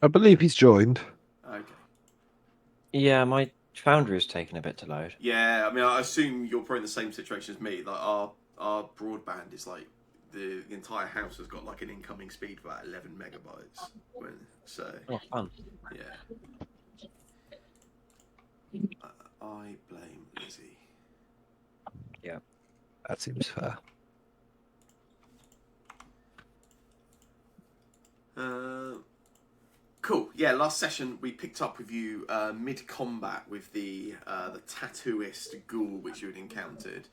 I believe he's joined. Okay. Yeah, my Foundry is taking a bit to load. Yeah, I mean, I assume you're probably in the same situation as me. Like our broadband is like the entire house has got like an incoming speed of about 11 megabytes. So Oh, fun. yeah, I blame Lizzie. Yeah. That seems fair. Uh, cool. Yeah, last session we picked up with you mid combat with the tattooist ghoul which you had encountered.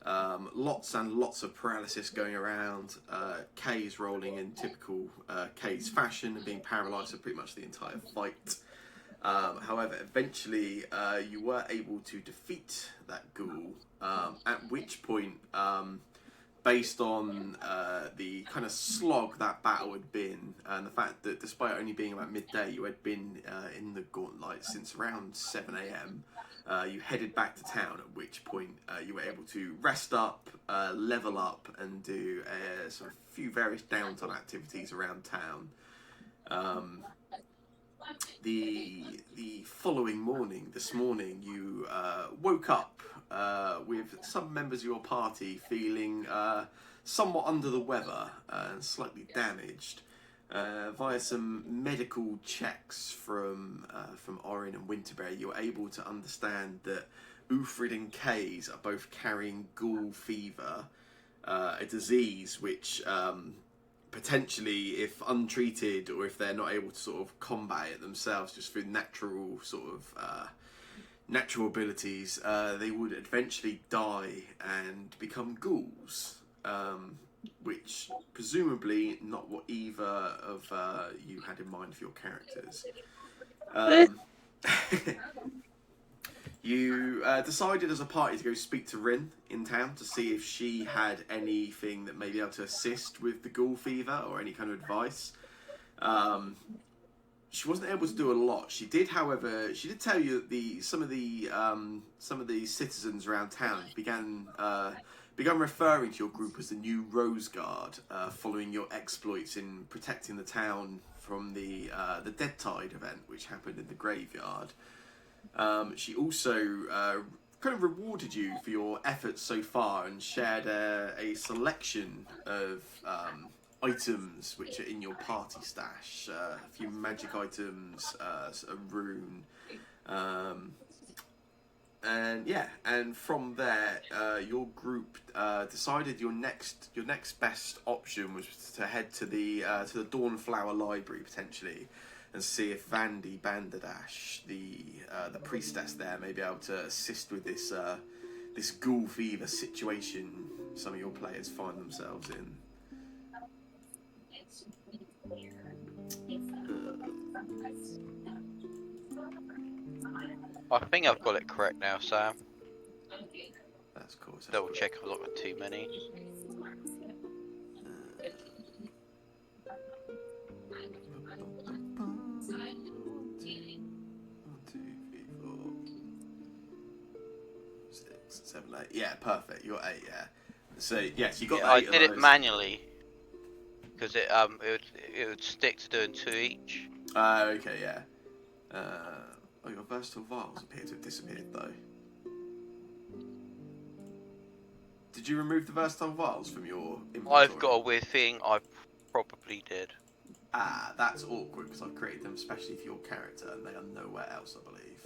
Lots and lots of paralysis going around. Kay's rolling in typical Kay's fashion and being paralysed for pretty much the entire fight. However, eventually you were able to defeat that ghoul, at which point, based on the kind of slog that battle had been, and the fact that despite only being about midday, you had been in the gauntlet since around 7 a.m., you headed back to town, at which point you were able to rest up, level up, and do a sort of few various downtime activities around town. Um, the following morning, this morning, you woke up with some members of your party feeling somewhat under the weather and slightly damaged. Via some medical checks from Orin and Winterberry, you're able to understand that Ufrid and Kays are both carrying ghoul fever, a disease which potentially, if untreated or if they're not able to sort of combat it themselves just through natural sort of natural abilities, they would eventually die and become ghouls. Which presumably not what either of you had in mind for your characters. Um, You decided as a party to go speak to Rin in town to see if she had anything that may be able to assist with the ghoul fever or any kind of advice. Um, she wasn't able to do a lot. She did, however, she did tell you that some of the citizens around town began referring to your group as the New Rose Guard, following your exploits in protecting the town from the Dead Tide event, which happened in the graveyard. She also kind of rewarded you for your efforts so far and shared a selection of items which are in your party stash. A few magic items, a rune, um, and yeah, and from there, your group decided your next best option was to head to the Dawnflower Library potentially, and see if Vandy Banderdash, the priestess there, may be able to assist with this ghoul fever situation some of your players find themselves in. I think I've got it correct now, Sam. That's cool. So Double check I've not got too many. One, two, three, four, 6, 7, 8. Yeah, perfect. You're 8. Yeah. So yes, you got Yeah, I 8 of did it those. manually because it would stick to doing 2 each. Okay, yeah. Oh, your versatile vials appear to have disappeared, though. Did you remove the versatile vials from your inventory? I've got a weird thing. I probably did. Ah, that's awkward because I've created them especially for your character and they are nowhere else, I believe.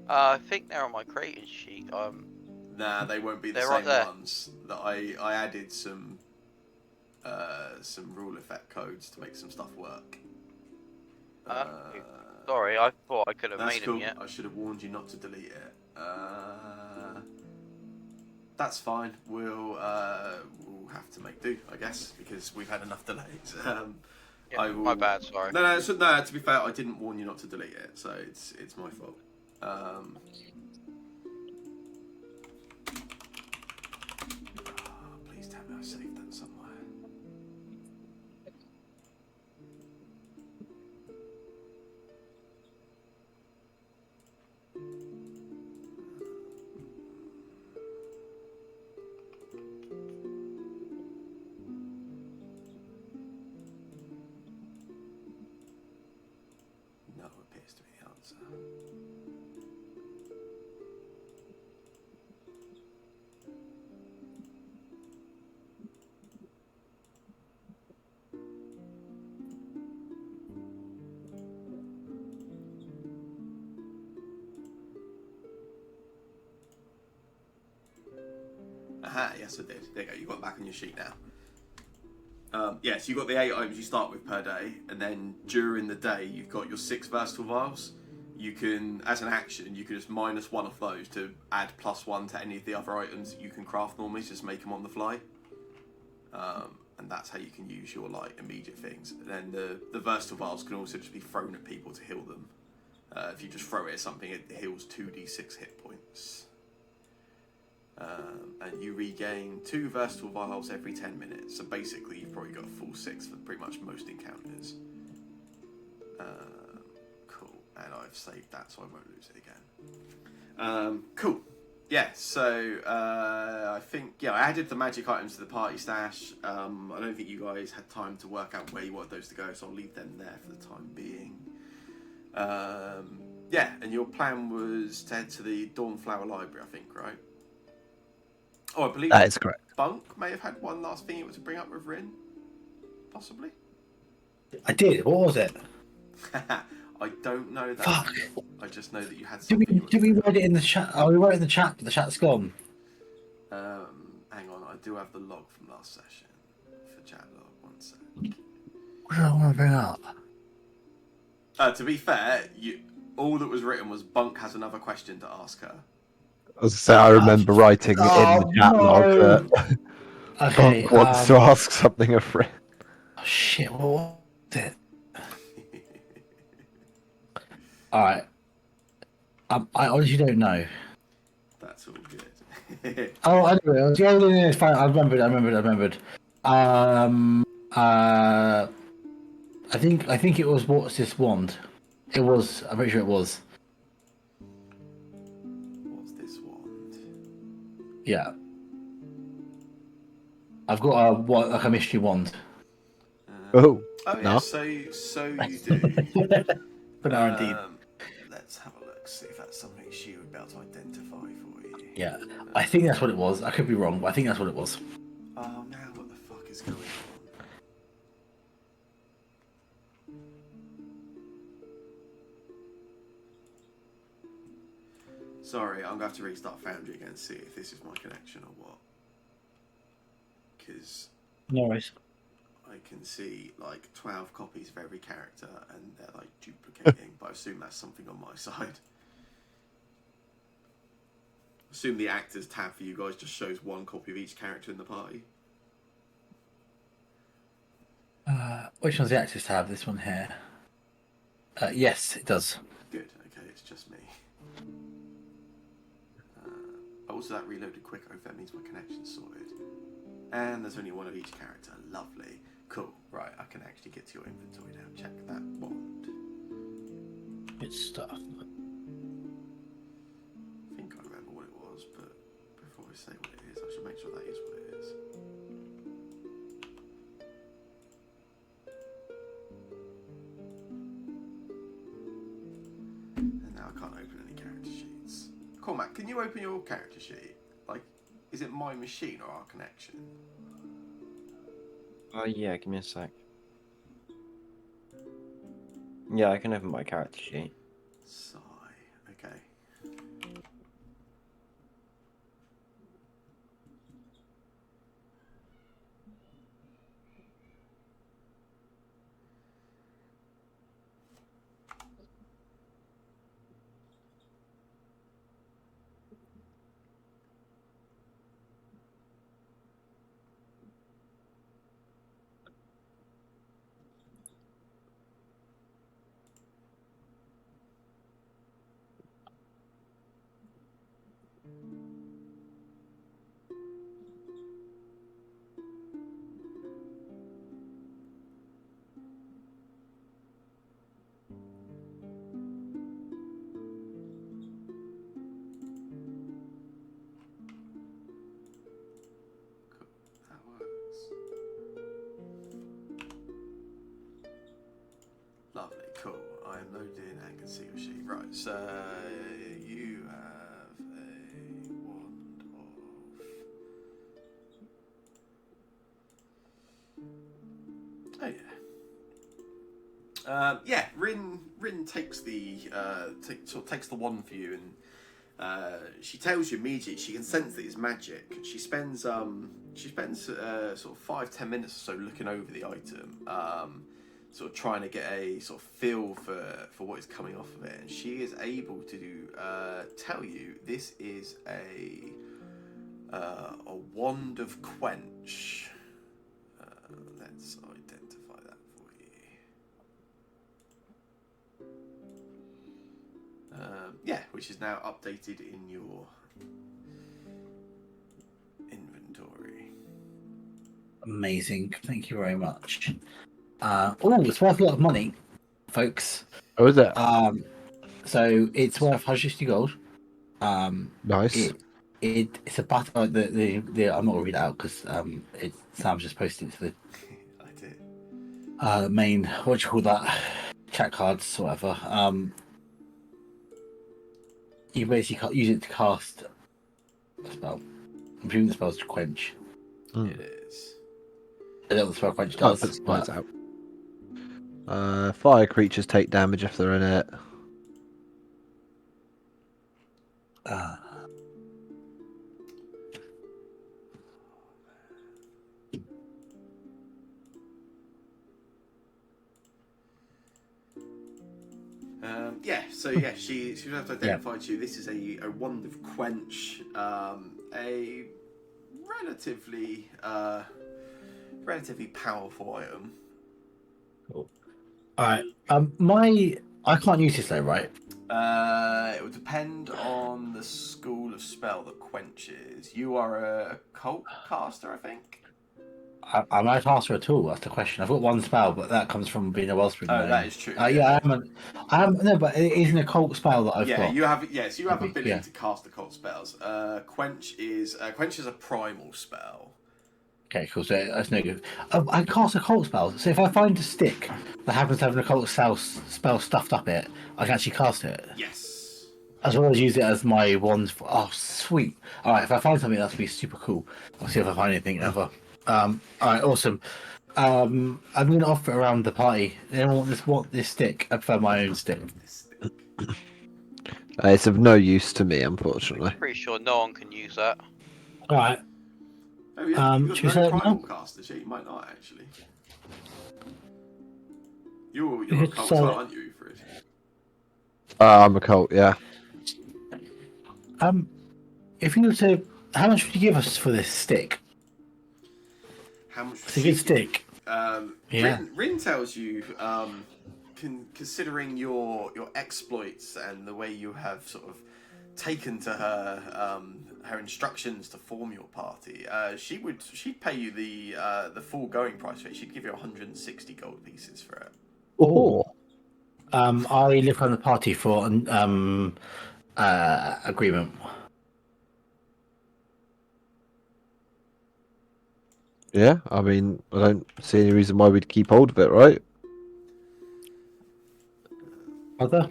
I think they're on my creating sheet. Nah, they won't be the They're right same there. ones. That I added some rule effect codes to make some stuff work. Sorry, I thought I could have That's made cool. them yet. I should have warned you not to delete it. That's fine. We'll have to make do, I guess, because we've had enough delays. Yeah, I will... my bad. Sorry. No. To be fair, I didn't warn you not to delete it, so it's my fault. Please tell me I saved that somewhere. Aha, yes I did. There you go, you got it back on your sheet now. Yeah, so you've got the 8 items you start with per day, and then during the day you've got your 6 versatile vials. You can, as an action, you can just minus 1 of those to add +1 to any of the other items that you can craft normally, just make them on the fly. And that's how you can use your like immediate things. And then the versatile vials can also just be thrown at people to heal them. If you just throw it at something, it heals 2d6 hit points. And you regain 2 versatile vials every 10 minutes. So basically, you've probably got a full 6 for pretty much most encounters. Cool. And I've saved that, so I won't lose it again. Cool. Yeah. So I think I added the magic items to the party stash. I don't think you guys had time to work out where you want those to go, so I'll leave them there for the time being. Yeah, and your plan was to head to the Dawnflower Library, I think, right? Oh, I believe That is correct. Bunk may have had one last thing it was to bring up with Rin, possibly. I did. What was it? I don't know that. Fuck. I just know that you had Did something. we write it in the chat? Oh, we wrote it in the chat, but the chat's gone. Hang on, I do have the log from last session for chat log. 1 sec. What did I want to bring up? To be fair, all that was written was Bunk has another question to ask her. I was say I remember writing in the chat log that Okay. Bunk wants to ask something of Rin. Oh, shit. What was it? All right. I honestly don't know. That's all good. Oh, anyway, it's fine. I remembered. I think it was what's this wand? It was. I'm pretty sure it was. What's this wand? Yeah. I've got like a mystery wand. Oh, Oh yeah. no. So you do. But no, indeed. Let's have a look. See if that's something she would be able to identify for you. Yeah. I think that's what it was. I could be wrong, but I think that's what it was. Oh, now what the fuck is going on? Sorry, I'm going to have to restart Foundry again and see if this is my connection or what. Because No worries. I can see like 12 copies of every character and they're like duplicating, but I assume that's something on my side. I assume the actors tab for you guys just shows 1 copy of each character in the party. Which one's the access tab? This one here. Yes, it does. Good, okay, it's just me. Also, that reloaded quick. Oh, that means my connection's sorted. And there's only 1 of each character. Lovely. Cool. Right, I can actually get to your inventory now. Check that wand. Good stuff. I think I remember what it was, but before I say what it is, I should make sure that is what it is. And now I can't open any character sheets. Cormac, can you open your character sheet? Like, is it my machine or our connection? Yeah, give me a sec. Yeah, I can open my character sheet. Sigh. Okay. That works. Lovely, cool. I am loaded in and can see your sheet. Right, so you have a wand of. Oh yeah. Yeah, Rin takes the takes the wand for you, She tells you immediately she can sense that it's magic. She spends sort of 5-10 minutes or so looking over the item, sort of trying to get a sort of feel for what is coming off of it, and she is able to tell you this is a wand of quench. Let's identify that for you. Yeah, which is now updated in your inventory. Amazing. Thank you very much. Oh, it's worth a lot of money, folks. Oh, is it? So it's worth 160 gold. Nice. It's a battle. The I'm not gonna read it out because Sam's just posted it to the I did. main, what do you call that, chat cards or whatever. You basically use it to cast a spell. I'm presuming the spell's to quench. It is. I don't know what the spell quench Can't does. put spies out. Fire creatures take damage if they're in it. She would have to identify to you. This is a wand of quench, a relatively powerful item. Cool. All right. I can't use this though, right? It would depend on the school of spell that quenches. You are a cult caster, I think. I'm not a caster at all. That's the question. I've got one spell, but that comes from being a wellspring. Oh, that is true. Yeah, I am. No, but it isn't a cult spell that I've got. You have. Yes, you have ability to cast the cult spells. Quench is a primal spell. Okay, cool. So that's no good. I cast a cult spell. So if I find a stick that happens to have an occult spell stuffed up it, I can actually cast it. Yes. As well as use it as my wand. Oh, sweet. All right, if I find something, that'll be super cool. I'll see if I find anything ever. All right, awesome. I'm going to offer it around the party. Anyone want this stick? I prefer my own stick. It's of no use to me, unfortunately. Pretty sure no one can use that. All right. Oh yeah, you've should we got say no that primal now? casters. Yeah, you might not actually. You're a could cult, sell it. aren't you, Fred? I'm a cult, yeah. If you were to, how much would you give us for this stick? How much? It's a good stick. Yeah. Rin tells you, considering your exploits and the way you have sort of taken to her instructions to form your party, she'd pay you the full going price for it. She'd give you 160 gold pieces for it. Oh. I live on the party for an agreement. Yeah, I mean, I don't see any reason why we'd keep hold of it, right? Brother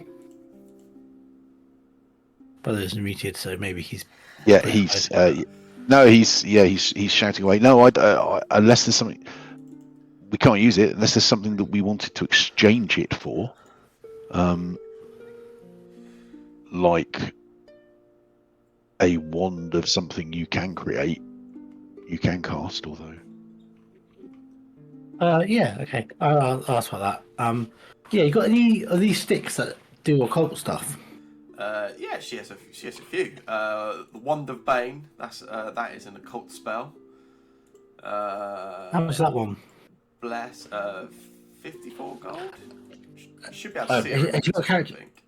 isn't muted, so maybe he's. Yeah, he's shouting away. No, unless there's something we can't use it unless there's something that we wanted to exchange it for, like a wand of something you can create, you can cast. Although, Yeah, okay. I'll ask about that. Yeah, you got any of these sticks that do occult stuff? Yeah, she has a few. The Wand of Bane. That is an occult spell. How much is that one? Bless. 54 gold. You should be able to see has it. you got a character? I think.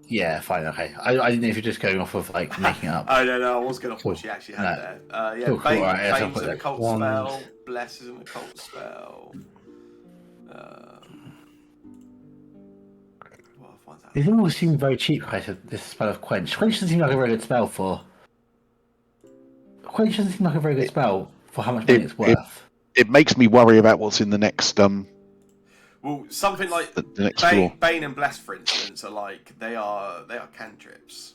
Yeah, fine, okay. I didn't know if you're just going off of like making it up. Oh no, I was going off Cool. what she actually had No. there. Yeah, Cool, Bane, right, yeah, so I'll Bane's put an that occult one. spell. Bless is an occult spell. Well, I'll find out. These all seem very cheap. I said this spell of Quench. Quench doesn't seem like a very good spell for. Quench doesn't seem like a very good spell for how much money it's worth. it makes me worry about what's in the next Well, something like the next floor. Bane and Bless, for instance, are like they are cantrips.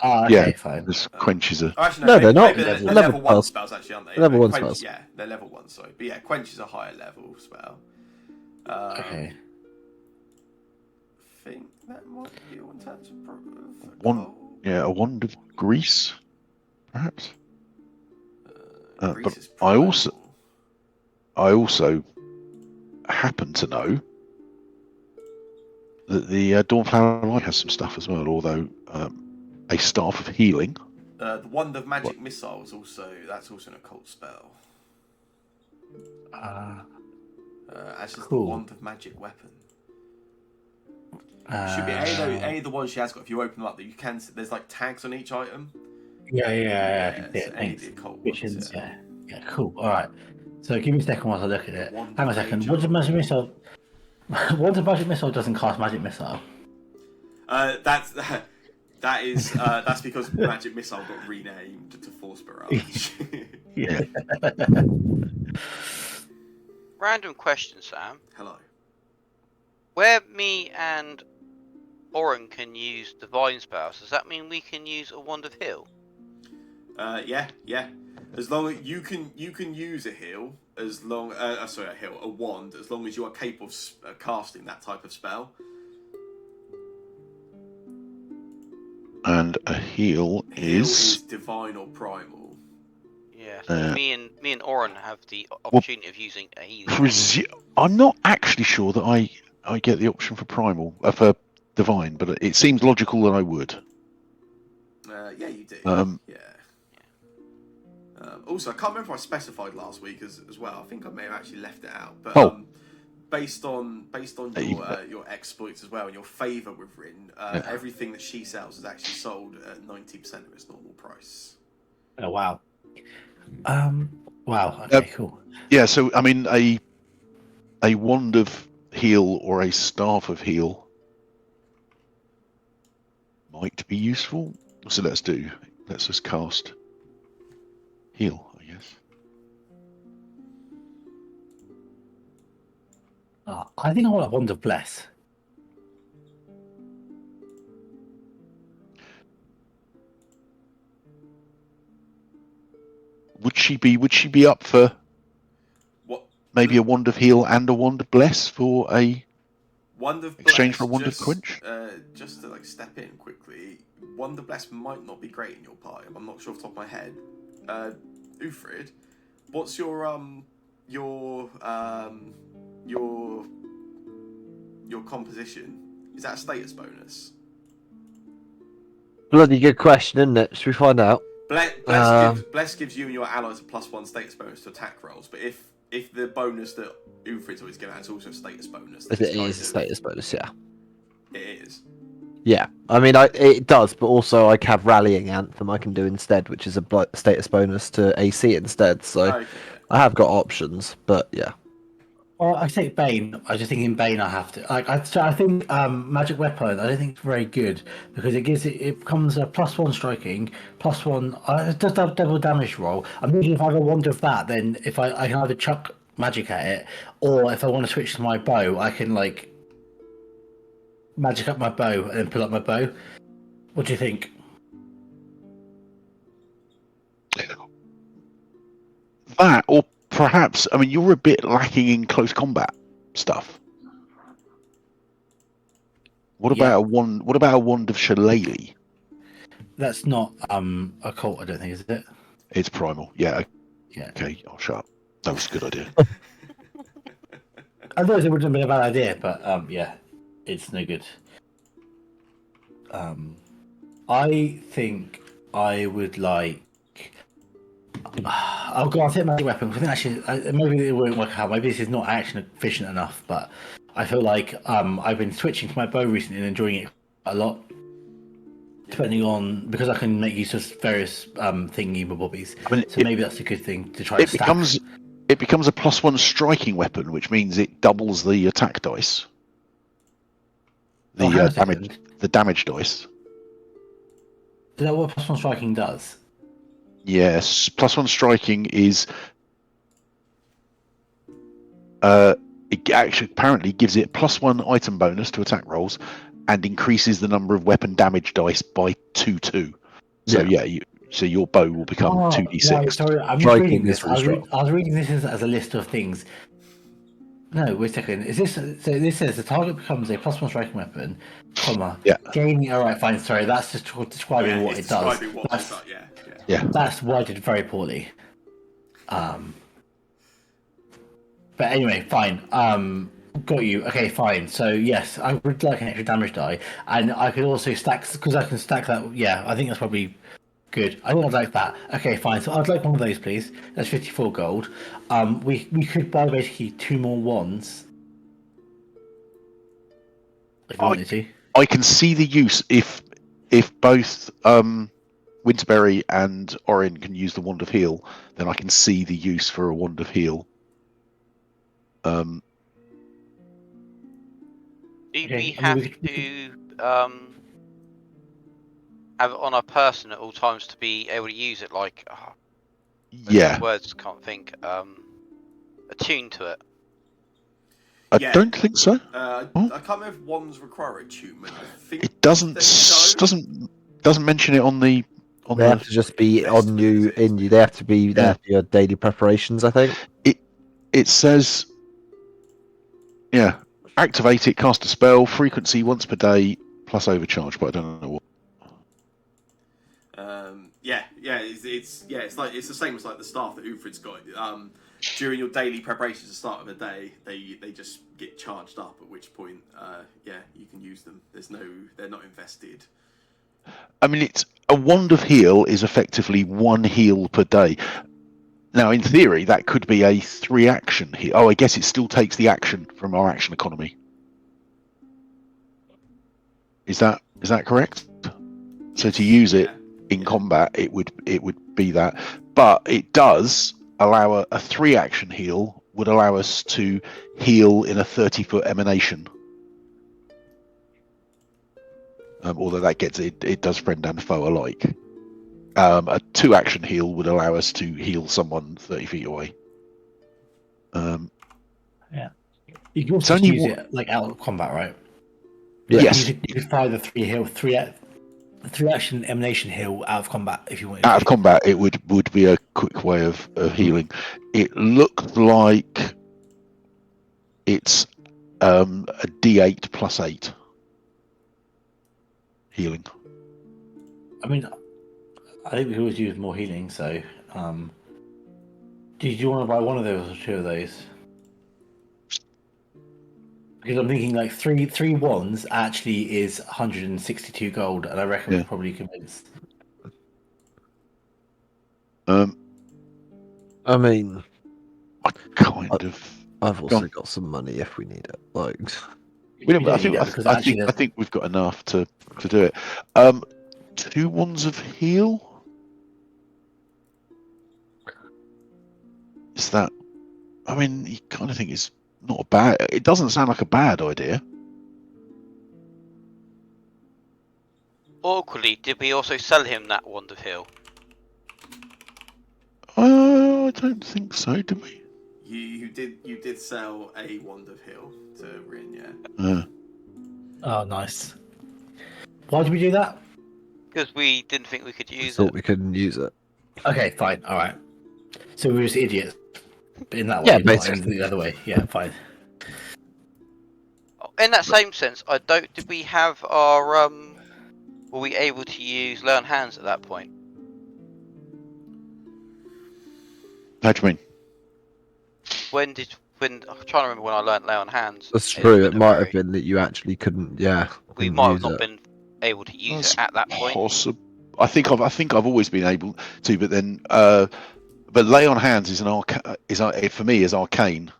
Ah, okay, Yeah. fine. This quenches a. Oh, actually, No, they're not. Maybe They're they're level level 1 spells. spells, actually, aren't they? Level 1 Quench, spells. Yeah, they're level 1, sorry. But yeah, Quench is a higher level spell. Okay. I think that might be all in terms of One. a wand of grease, perhaps. Grease But is I also primal. I also happen to know that the Dawnflower Light has some stuff as well. Although a staff of healing. The Wand of Magic Missiles that's also an occult spell. As is the Cool. Wand of Magic Weapon. Should be any of the ones she has got. If you open them up, that you can. There's like tags on each item. Yeah. So any of the occult ones. Visions, yeah, cool. All right. So give me a second whilst I look at it. Wand Hang on a of second. Age What's a of magic missile? What's a magic missile doesn't cast magic missile? That's because Magic Missile got renamed to Force Barrage. Yeah. Random question, Sam. Hello. Where me and Oren can use divine spells, does that mean we can use a wand of heal? Yeah. As long as you can use a heal, a wand, as long as you are capable of casting that type of spell. And a heal is divine or primal. Yeah, so me and Oren have the opportunity of using a healing. I'm not actually sure that I get the option for primal for divine, but it seems logical that I would. Yeah, you do. Yeah. Also, I can't remember if I specified last week as well. I think I may have actually left it out. But based on your exploits as well and your favour with Rin, everything that she sells is actually sold at 90% of its normal price. Oh wow. Wow. Okay. Cool. Yeah. So I mean, a wand of heal or a staff of heal might be useful. So let's just cast heal, I guess. I think I want a wand of bless. Would she be up for what? Maybe a wand of heal and a wand of bless for a Wand of exchange bless, for a wand of quench? Just to step in quickly, wand of bless might not be great in your party. I'm not sure off the top of my head. Ufrid, what's your composition? Is that a status bonus? Bloody good question, isn't it? Should we find out? Bless gives you and your allies a +1 status bonus to attack rolls, but if the bonus that Ufrid's always given out is also a status bonus, It is a status bonus, yeah. It is. Yeah, I mean, it does, but also I have Rallying Anthem I can do instead, which is a status bonus to AC instead. So Okay, yeah. I have got options, but yeah. Well, I take Bane. I just think in Bane I have to. I think Magic Weapon. I don't think it's very good because it becomes a +1 striking, +1. It does have double damage roll. I'm thinking if I have a wand of that, then if I can either chuck magic at it, or if I want to switch to my bow, I can magic up my bow and then pull up my bow. What do you think? That, or perhaps, I mean, you're a bit lacking in close combat stuff. What about a wand? What about a wand of Shillelagh? That's not a cult, I don't think, is it? It's primal. Yeah. Yeah. Okay, I'll shut up. That was a good idea. Otherwise, it wouldn't have been a bad idea, but yeah, it's no good. I think I would like. I'll take Magic Weapon. I think actually, maybe it won't work out. Maybe this is not action efficient enough, but I feel like I've been switching to my bow recently and enjoying it a lot. Depending on, because I can make use of various thingy bobbies, so maybe that's a good thing to try. It becomes a +1 striking weapon, which means it doubles the attack dice. The damage dice. Is that what +1 striking does? Yes, +1 striking is. It actually apparently gives it +1 item bonus to attack rolls, and increases the number of weapon damage dice by 2/2. So so your bow will become 2d6. Right, sorry, I'm just reading this. I was reading this as a list of things. No, wait a second. Is this? So this says the target becomes a +1 striking weapon, comma. Yeah. Gaining. All right, fine. Sorry, that's just describing what it's it does. describing what That's, it does. Yeah. Yeah. that's worded very poorly. But anyway, fine. Got you. Okay, fine. So yes, I would like an extra damage die, and I could also stack because I can stack that. Yeah, I think that's probably good. I think I'd like that. Okay, fine. So I'd like one of those, please. That's 54 gold. We could buy basically 2 more wands if you wanted to. I can see the use if both Winterberry and Orin can use the Wand of Heal, then I can see the use for a Wand of Heal. Do Okay, we I have mean, to have it on our person at all times to be able to use it? Like, Yeah, words can't think. Attuned to it. I Yeah. don't think so. I can't remember if wands require attunement. I think It doesn't they don't. doesn't mention it on the They have to just be on you, in you. They have to be there for your daily preparations, I think. It says, yeah, activate it, cast a spell, frequency once per day, plus overcharge, but I don't know what. It's like it's the same as like the staff that Ufrid's got. During your daily preparations at the start of the day, they just get charged up. At which point, you can use them. They're not invested. I mean, it's a Wand of Heal is effectively 1 heal per day. Now, in theory, that could be a 3-action heal. Oh, I guess it still takes the action from our action economy. Is that correct? So to use it in combat, it would be that, but it does allow a 3-action heal. Would allow us to heal in a 30-foot emanation. Although that gets it does friend and foe alike. A 2-action heal would allow us to heal someone 30 feet away. You can also only use it like out of combat, right? Yes. You could fire the 3-action emanation heal out of combat if you want. Out of combat, it would be a quick way of healing. It looks like it's a D8 plus 8 healing. I mean, I think we could always use more healing. So, do you want to buy one of those or 2 of those? Because I'm thinking like three wands actually is 162 gold, and I reckon we're probably convinced. I mean, I've also got some money if we need it. Like, I think we've got enough to do it. 2 wands of heal. Is that? I mean, you kind of think it's not a bad. It doesn't sound like a bad idea. Awkwardly, did we also sell him that Wand of Heal? I don't think so. Did we? You did sell a Wand of Heal to Rin, yeah. Oh, nice. Why did we do that? Because we didn't think we could use thought it. we couldn't use it. Okay, fine. All right. So we were just idiots in that way, Yeah, not basically. in the other way. Yeah, fine. In that same sense, did we have our were we able to use Lay on Hands at that point? How do you mean? When I'm trying to remember when I learned Lay on Hands. That's true. It might have been that you actually couldn't. Yeah, We couldn't might have use not it. been able to use it at that point. I think I've always been able to, but then but Lay on Hands is for me is arcane.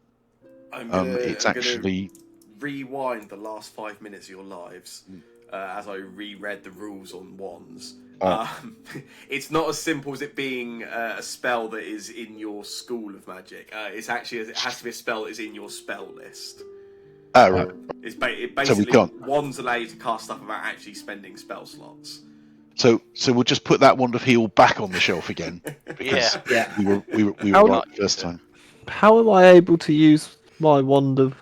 It's actually rewind the last 5 minutes of your lives as I reread the rules on wands. It's not as simple as it being a spell that is in your school of magic. It has to be a spell that is in your spell list. Oh, right. It basically, So we can't. wands allow you to cast stuff without actually spending spell slots. So we'll just put that Wand of Heal back on the shelf again because we were right the first time. How am I able to use my Wand of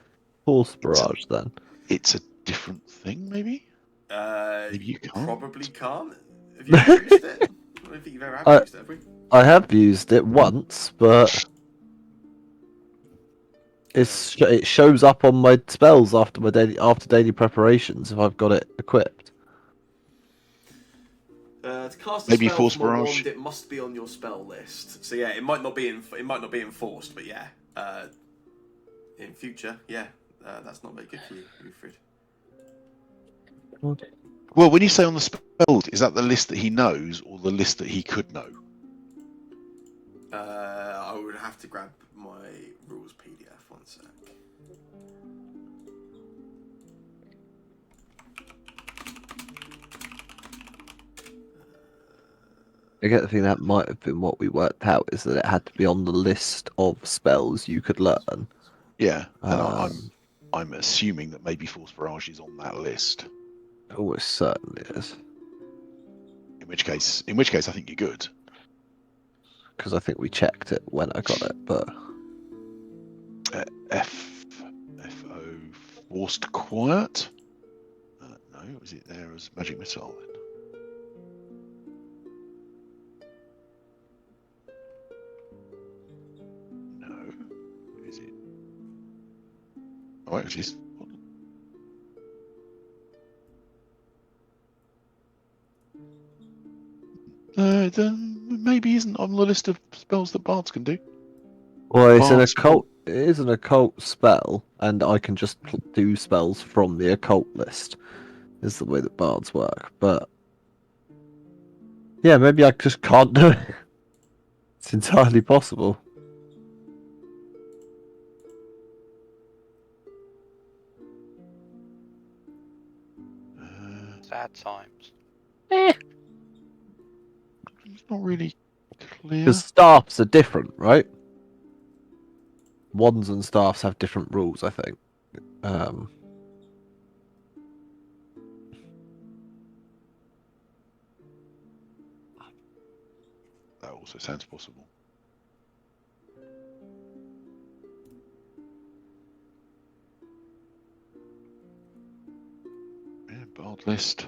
Force Barrage then? It's a different thing, maybe. Maybe you can't. Probably can't. Have you ever used it? I don't think you've ever used it, have we? I have used it once, but it shows up on my spells after daily preparations if I've got it equipped. To cast a Maybe spell Force from a Barrage. wand, it must be on your spell list. So yeah, it might not be enforced, but yeah, in future, yeah, that's not very good for you, Wilfred. Well, when you say on the spells, is that the list that he knows or the list that he could know? I would have to grab my rules PDF. One sec. I get the thing that might have been what we worked out is that it had to be on the list of spells you could learn. Yeah, and Um, I'm assuming that maybe Force Barrage is on that list. Oh, it certainly is. In which case, I think you're good. Because I think we checked it when I got it, but FO Forced Quiet. No, is it there as Magic Missile then? No, is it? Oh, it is. Maybe isn't on the list of spells that bards can do. well, it's an Bards occult. It is an occult spell, and I can just do spells from the occult list. Is the way that bards work, but yeah, maybe I just can't do it. It's entirely possible. Sad times. It's not really clear. Because staffs are different, right? Wands and staffs have different rules, I think. That also sounds possible. Yeah, bard list.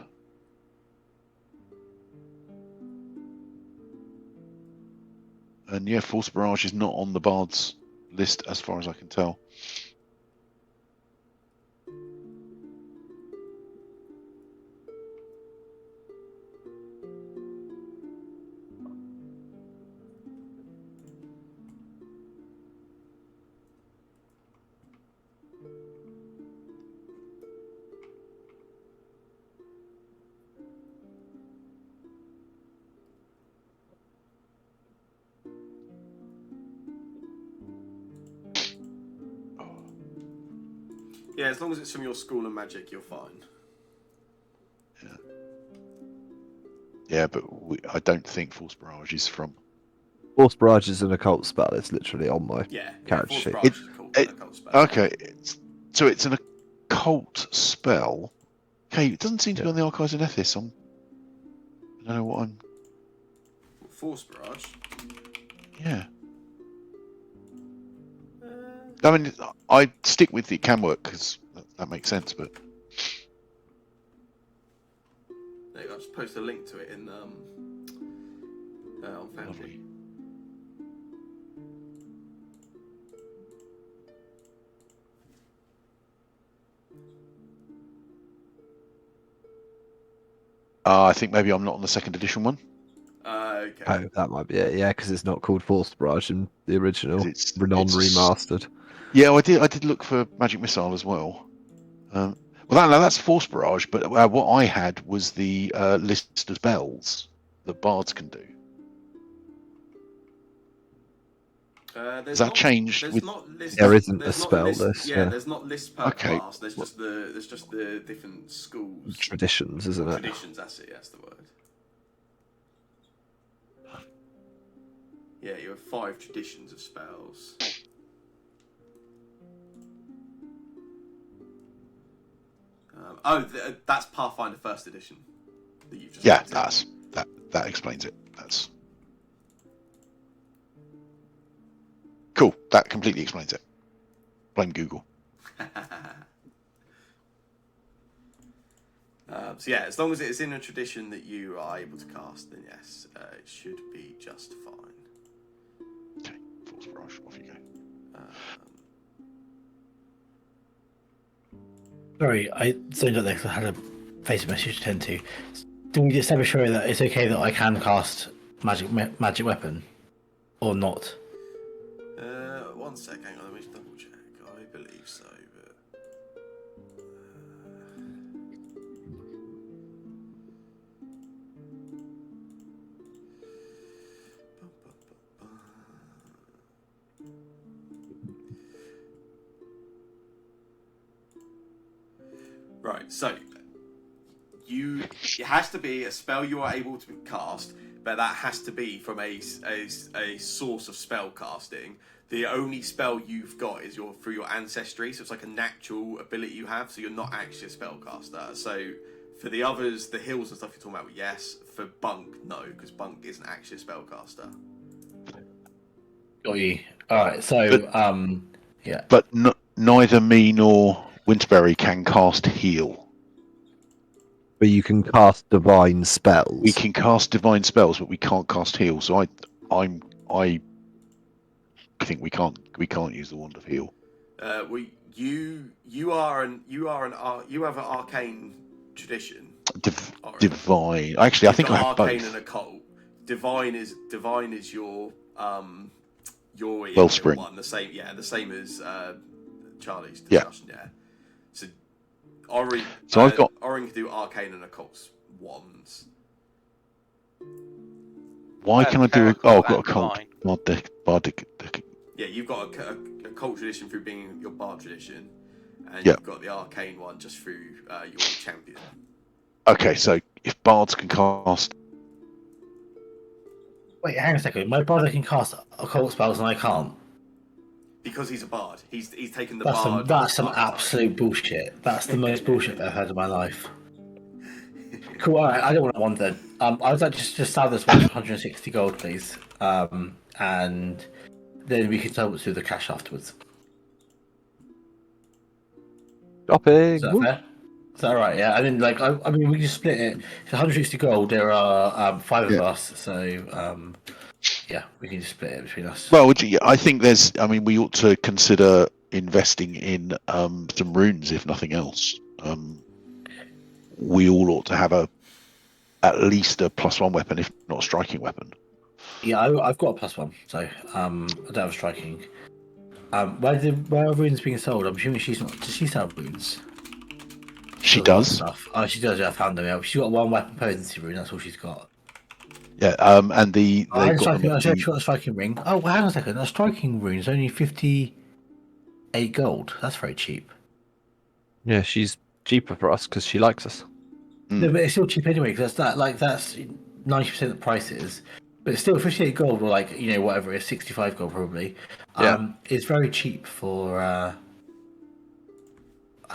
And yeah, Force Barrage is not on the bards list as far as I can tell. Yeah, as long as it's from your school of magic, you're fine. Yeah, but I don't think Force Barrage is from. Force Barrage is an occult spell. It's literally on my Yeah, character Force sheet. Barrage is called an occult spell. Okay, so it's an occult spell. Okay, it doesn't seem to be on the Archives of Nethys. I don't know what I'm. Force Barrage. Yeah. I mean, I stick with it can work because that makes sense, but There you go. I'll just post a link to it in on Foundry. lovely. I think maybe I'm not on the second edition one. Okay. Oh, that might be it. Yeah, because it's not called Force Barrage in the original. It's Non-remastered. Yeah, I did look for Magic Missile as well. Well, that's Force Barrage, but what I had was the list of spells that bards can do. Has that changed? There isn't a spell list. Yeah, there's not lists per Okay. class. There's just the different schools. Traditions, isn't it? Traditions. That's it. That's the word. Yeah, you have 5 traditions of spells. That's Pathfinder First Edition. That you've just looked at. That explains it. That's cool. That completely explains it. Blame Google. So yeah, as long as it's in a tradition that you are able to cast, then yes, it should be just fine. Okay, Force Barrage, off you go. Sorry, I zoned out there because I had a Facebook message to tend to. Do we just ever show that it's okay that I can cast magic weapon, or not? 1 sec, hang on, let me just double check. I believe so, but. Right, so it has to be a spell you are able to cast, but that has to be from a source of spell casting. The only spell you've got is through your ancestry, so it's like a natural ability you have, so you're not actually a spellcaster. So for the others, the hills and stuff you're talking about, yes. For Bunk, no, because Bunk isn't actually a spellcaster. Got you. Alright, so, yeah. But neither me nor Winterberry can cast heal. But you can cast divine spells. We can cast divine spells, but we can't cast heal. So I think we can't use the wand of heal. You have an arcane tradition. Divine. Actually, I think I have arcane both. and occult. Divine is your Wellspring. one. The same as Charlie's Yeah. discussion. Yeah. So Orin. So I've got. Orin can do arcane and occult wands. Why can I do? Clerical Oh, I've got a and cult. divine. Bardic. Yeah, you've got a cult tradition through being your bard tradition, and Yeah. you've got the arcane one just through your champion. Okay, so if bards can cast, Wait, hang on a second. My brother can cast occult spells and I can't. Because he's a bard. He's taken the That's bard. some absolute bullshit. That's the most bullshit I've heard in my life. Cool, alright, I don't want one then. I would like to just sell this one for 160 gold, please. And then we can tell what's through the cash afterwards. Shopping. Is that fair? Is that right? Yeah. I mean, I mean, we can split it. It's 160 gold. There are 5 of us, so yeah, we can just split it between us. well, I think there's. I mean, we ought to consider investing in some runes, if nothing else. We all ought to have at least a +1 weapon, if not a striking weapon. Yeah, I've got a +1, so I don't have striking. Where are runes being sold? I'm assuming she's not. Does she sell runes? She Sells a lot of does. stuff. Oh, she does. Yeah, I found them. Yeah, she's got 1 weapon potency rune. That's all she's got. Yeah. And they've got them. I actually got a striking ring. Oh, hang on a second. A striking rune is only 58 gold. That's very cheap. Yeah, she's cheaper for us because she likes us. No, but it's still cheap anyway because that's 90% of the prices. But it's still 58 gold or whatever it is, 65 gold probably. Yeah. It's very cheap for a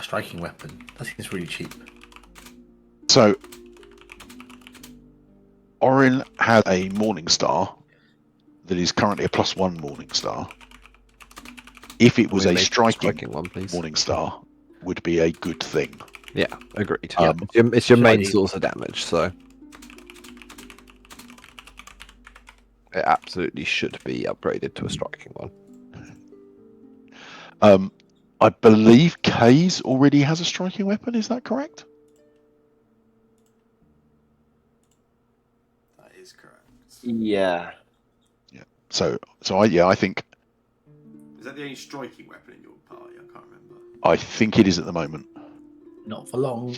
striking weapon. I think it's really cheap. So, Orin has a Morning Star that is currently a +1 Morning Star. If it was We a make striking one, please. Morning Star, would be a good thing. Yeah, agreed. Um, It's your main Shiny. source of damage, so it absolutely should be upgraded to a striking one. I believe Kay's already has a striking weapon. Is that correct? That is correct. Yeah. So I think Is that the only striking weapon in your party? I can't remember. I think it is at the moment. Not for long.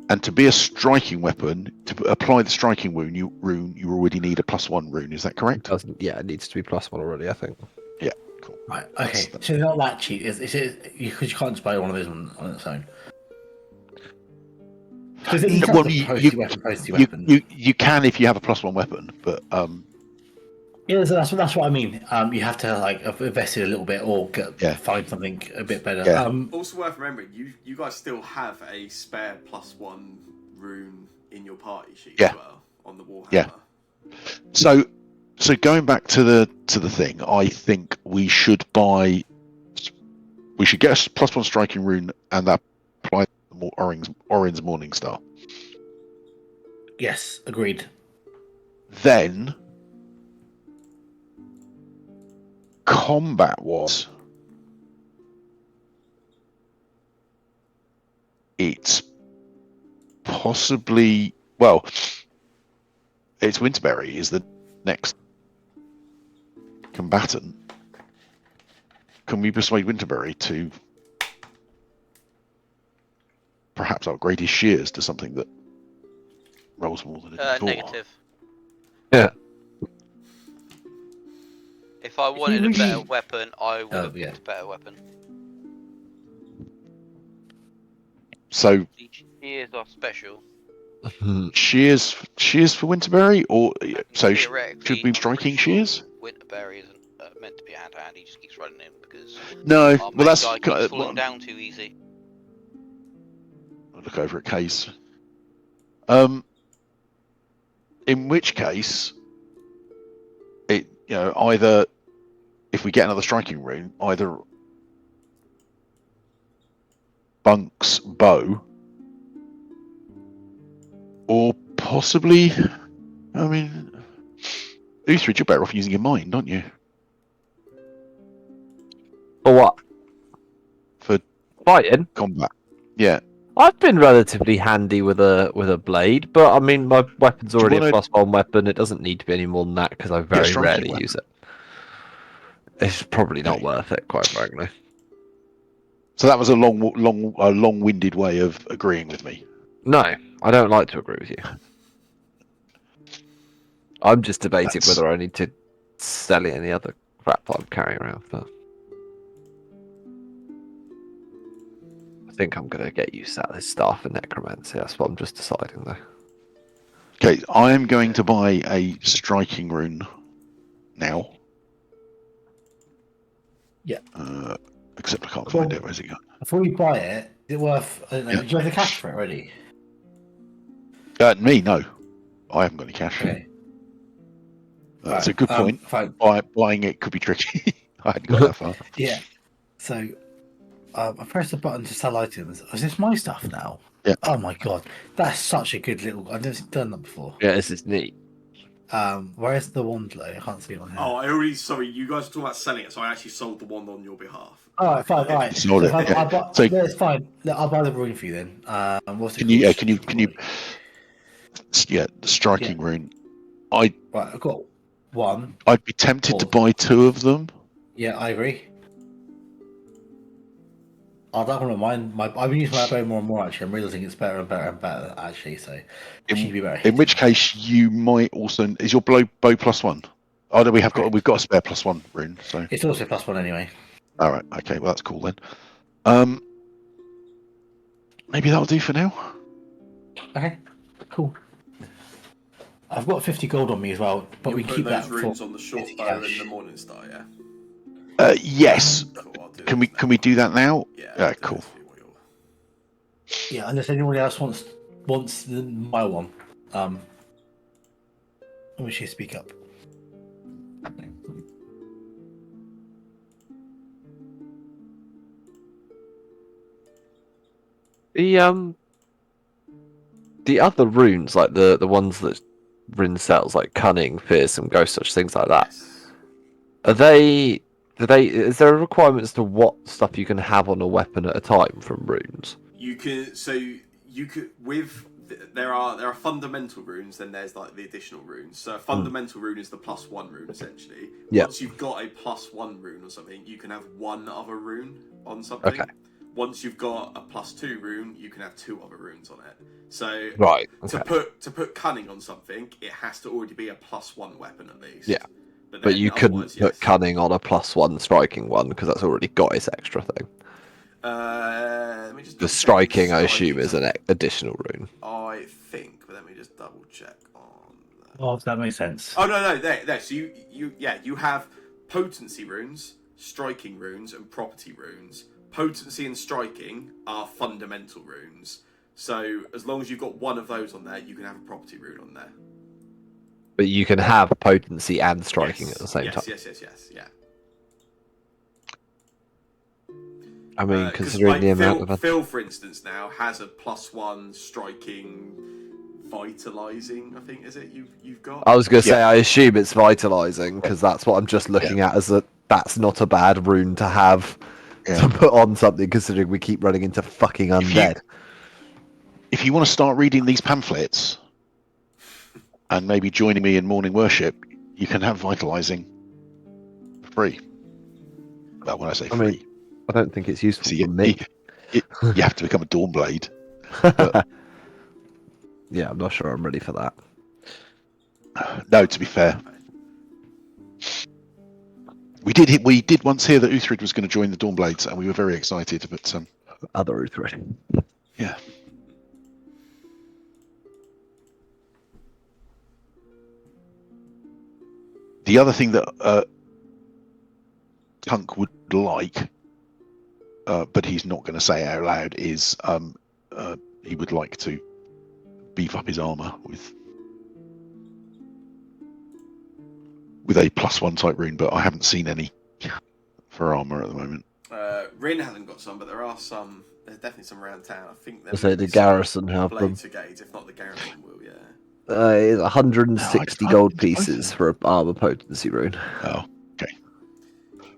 And to be a striking weapon, to apply the striking you already need a +1 rune. Is that correct? Doesn't? Yeah, it needs to be +1 already, I think. Cool. Right. Okay. So it's not that cheap. Is it? Because you can't just buy one of those on its own. Because it Yeah, well, posty weapon. you can if you have a +1 weapon, but Yeah, so that's what I mean. You have to invest it a little bit or find something a bit better. Yeah. Also worth remembering, you guys still have a spare +1 rune in your party sheet Yeah. as well on the Warhammer. Yeah. So going back to the thing, I think we should get a +1 striking rune and that apply Orin's Morning Star. Yes, agreed. Then combat was, it's possibly, well, it's Winterberry is the next combatant. Can we persuade Winterberry to perhaps upgrade his shears to something that rolls more than a d4? Negative. Yeah. If I wanted a really- better weapon, I would have yeah. picked a better weapon. So The shears are special. shears for Winterberry, or so Theoretically, should we be I'm striking pretty sure shears? Winterberry isn't meant to be hand-to-hand. He just keeps running in because No, our well main that's guy keeps falling well, down too easy. I'll look over at Case. In which case, it either if we get another striking rune, either Bunk's bow, or possibly, I mean, Uthrid, you're better off using your mind, aren't you? For what? For Fighting? combat. Yeah. I've been relatively handy with a blade, but I mean my weapon's you already a wanna- +1 weapon. It doesn't need to be any more than that because I very striking rarely weapon. use it. It's probably not Okay. worth it, quite frankly. So that was a long-winded way of agreeing with me. No, I don't like to agree with you. I'm just debating That's- whether I need to sell any other crap that I'm carrying around. But I think I'm gonna get used to this staff and necromancy. That's what I'm just deciding though. Okay, I am going to buy a striking rune now. Yeah. Except I can't Cool. find it. Where's it gone? Before you buy it, is it worth? I don't know. Yeah. Do you have the cash for it already? Me, no. I haven't got any cash. Okay. That's Right, a good point. Fine. Buying it could be tricky. I hadn't got that far. Yeah. So, I pressed the button to sell items. Is this my stuff now? Yeah. Oh my god, that's such a good little. I've never done that before. Yeah, this is neat. Where's the wand though? I can't see it on here. Oh, I already. Sorry, you guys were talking about selling it, so I actually sold the one on your behalf. All right, fine. All right. Sold it, So yeah. So- no, it's fine. Look, I'll buy the rune for you then. What's it Can you? called? Can you? Yeah, the striking rune. Right, I've got one. I'd be tempted to Or- buy two of them. Yeah, I agree. I don't want to mind. I've been using my bow more and more. Actually, I'm realizing it's better and better and better. Actually, so it should be better. In which case, you might also is your bow +1. Oh no, we've got a spare +1 rune. So It's also +1 anyway. all right, okay, well that's cool then. Maybe that'll do for now. Okay, cool. I've got 50 gold on me as well, but You'll we put keep those that runes for on the short petty bow cash. and the morning star. Yeah. Yes. Cool, I'll do Can those we now. do that now? Yeah. Yeah, I'll do cool. those for you while you're- Yeah, unless anyone else wants my one. Let me see, speak up. The other runes, like the ones that Rin sells, like cunning, fearsome, ghost touch, things like that. Yes. Are they? Is there a requirement as to what stuff you can have on a weapon at a time from runes? You can. So you could with. There are fundamental runes, then there's like the additional runes. So a fundamental rune is the +1 rune essentially. Yeah. Once you've got a +1 rune or something, you can have one other rune on something. Okay. Once you've got a +2 rune, you can have two other runes on it. So Right. Okay. to put cunning on something, it has to already be a +1 weapon at least. Yeah. But But then you couldn't otherwise, put yes. cunning on a +1 striking one because that's already got its extra thing. Let me just The double check striking, I striking assume, is an additional rune. I think, but let me just double check on that. Oh, that makes sense. Oh no, there. So you have potency runes, striking runes, and property runes. Potency and striking are fundamental runes. So as long as you've got one of those on there, you can have a property rune on there. But you can have potency and striking Yes, at the same yes, time. Yes, yeah. I mean, 'Cause, considering like, the amount of Phil, for instance, now has a +1 striking, vitalizing. I think is it you've got. I was going to say, Yeah. I assume it's vitalizing because that's what I'm just looking at as a that's not a bad rune to have Yeah. to put on something, considering we keep running into fucking undead. If you want to start reading these pamphlets and maybe joining me in morning worship, you can have vitalizing for free. Well, when I say I free, mean, I don't think it's useful see, for me. you have to become a Dawnblade. Yeah, I'm not sure I'm ready for that. No, to be fair, we did once hear that Uthrid was going to join the Dawnblades, and we were very excited. But Other Uthred. yeah, the other thing that Tunk would like, but he's not going to say it out loud, is he would like to beef up his armor with a +1 type rune, but I haven't seen any for armor at the moment. Rin hasn't got some, but there are some. There's definitely some around town. I think there So may the be some garrison have Blade them. Brigades, if not the garrison will. Yeah. It's 160 I gold think it's pieces both. for an armor potency rune. Oh, okay.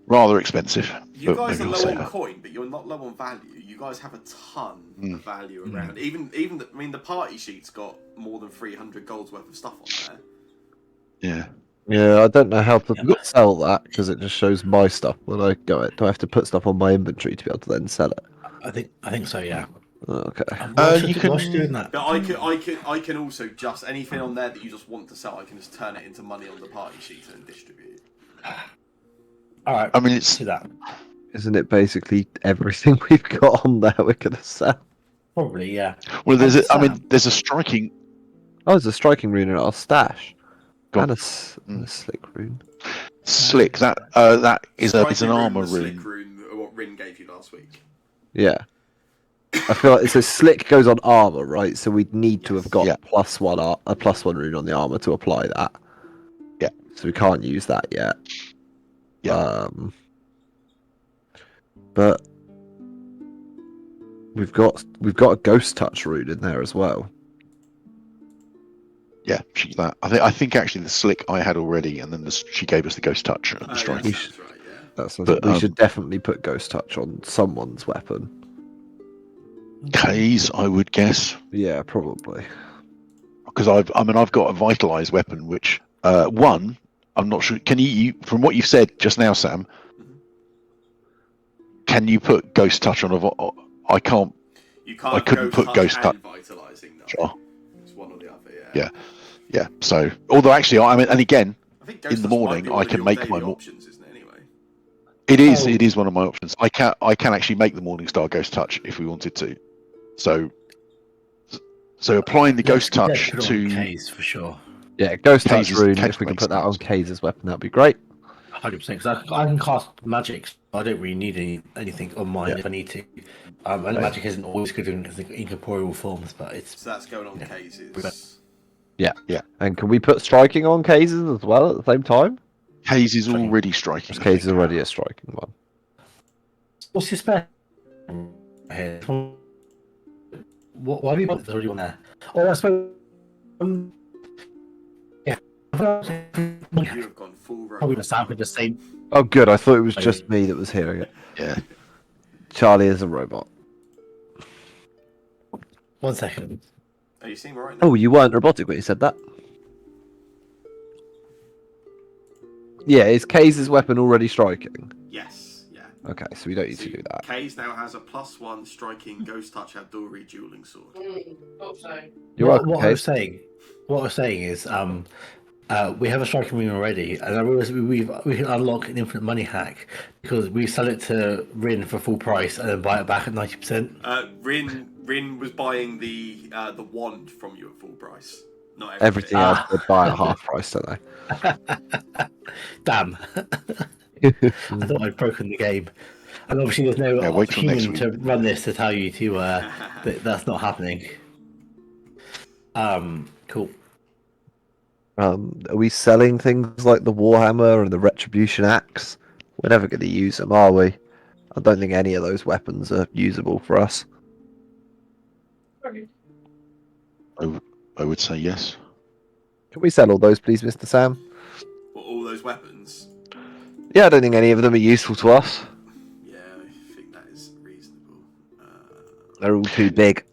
Rather expensive. You but guys are maybe I'll low say on that. coin, but you're not low on value. You guys have a ton of value Mm. around. The party sheet's got more than 300 gold's worth of stuff on there. Yeah. Yeah, I don't know how to Yeah. sell that because it just shows my stuff when I go it. Do I have to put stuff on my inventory to be able to then sell it? I think so. Yeah. Oh, okay. Whilst you you're can- doing that. But I can also just anything on there that you just want to sell. I can just turn it into money on the party sheet and distribute. All right. I mean, it's Do that. Isn't it basically everything we've got on there we're going to sell? Probably, yeah. well. There's Sam. there's a striking. Oh, there's a striking rune in our stash. Go And on. and a slick rune. Slick. That is it's Striking an rune, armor the slick rune. rune, what Rin gave you last week. Yeah. I feel like so slick goes on armor, right? So we'd need to have got Yeah. a +1 rune on the armor to apply that. Yeah. So we can't use that yet. Yeah. But we've got a ghost touch rune in there as well. Yeah, she's that. I think actually the slick I had already, and then she gave us the ghost touch and the Yeah, striking. that's right. Yeah. But we um, should definitely put ghost touch on someone's weapon. K's, I would guess, Yeah, probably. because I've got a vitalized weapon, which one I'm not sure. Can you from what you've said just now, Sam? Can you put ghost touch on I can't. You can't. I couldn't put ghost touch. and vitalizing. No. Sure. It's one or the other. Yeah. Yeah. So, although actually, and again, I think ghost in the touch might morning, be I one of can your make daily my options, isn't it? Anyway. It is. Oh. It is one of my options. I can actually make the Morning Star Ghost Touch if we wanted to. So applying the Ghost Yeah, Touch put it on to K's for sure. Yeah, ghost touch Case's- rune. Case If we can makes put that on sense. Kaze's weapon, that'd be great. 100%. Because I can cast magic. I don't really need anything on mine Yeah. if I need to. And magic isn't always good in incorporeal forms, but it's So that's going on Yeah. cases. And can we put striking on Kaze's as well at the same time? Case is Striking. already striking. Because I Kaze is think. already a striking one. what's your spare here? Why have you got there's already one there? Oh, I suppose. Yeah. You have gone full row. Probably the sound could just say Oh, good. I thought it was just me that was hearing it. Yeah. Charlie is a robot. 1 second. Are you seeing me right now? Oh, you weren't robotic when you said that. Yeah, is Kaze's weapon already striking? Yes. Yeah. Okay, so we don't need to do that. Case now has a +1 striking ghost touch Abdulri dueling sword. You're welcome, What I was Kaze. saying. What I was saying is, we have a striking ring already, and I realized we can unlock an infinite money hack because we sell it to Rin for full price and then buy it back at 90%. Rin was buying the wand from you at full price. Not Everything else they buy at half price, don't they? Damn! I thought I'd broken the game, and obviously there's no Yeah, wait till next human to run this to tell you to that's not happening. Cool. Are we selling things like the Warhammer and the Retribution Axe? We're never going to use them, are we? I don't think any of those weapons are usable for us. I would say yes. Can we sell all those, please, Mr. Sam? Well, all those weapons. Yeah, I don't think any of them are useful to us. Yeah, I think that is reasonable. They're all too big.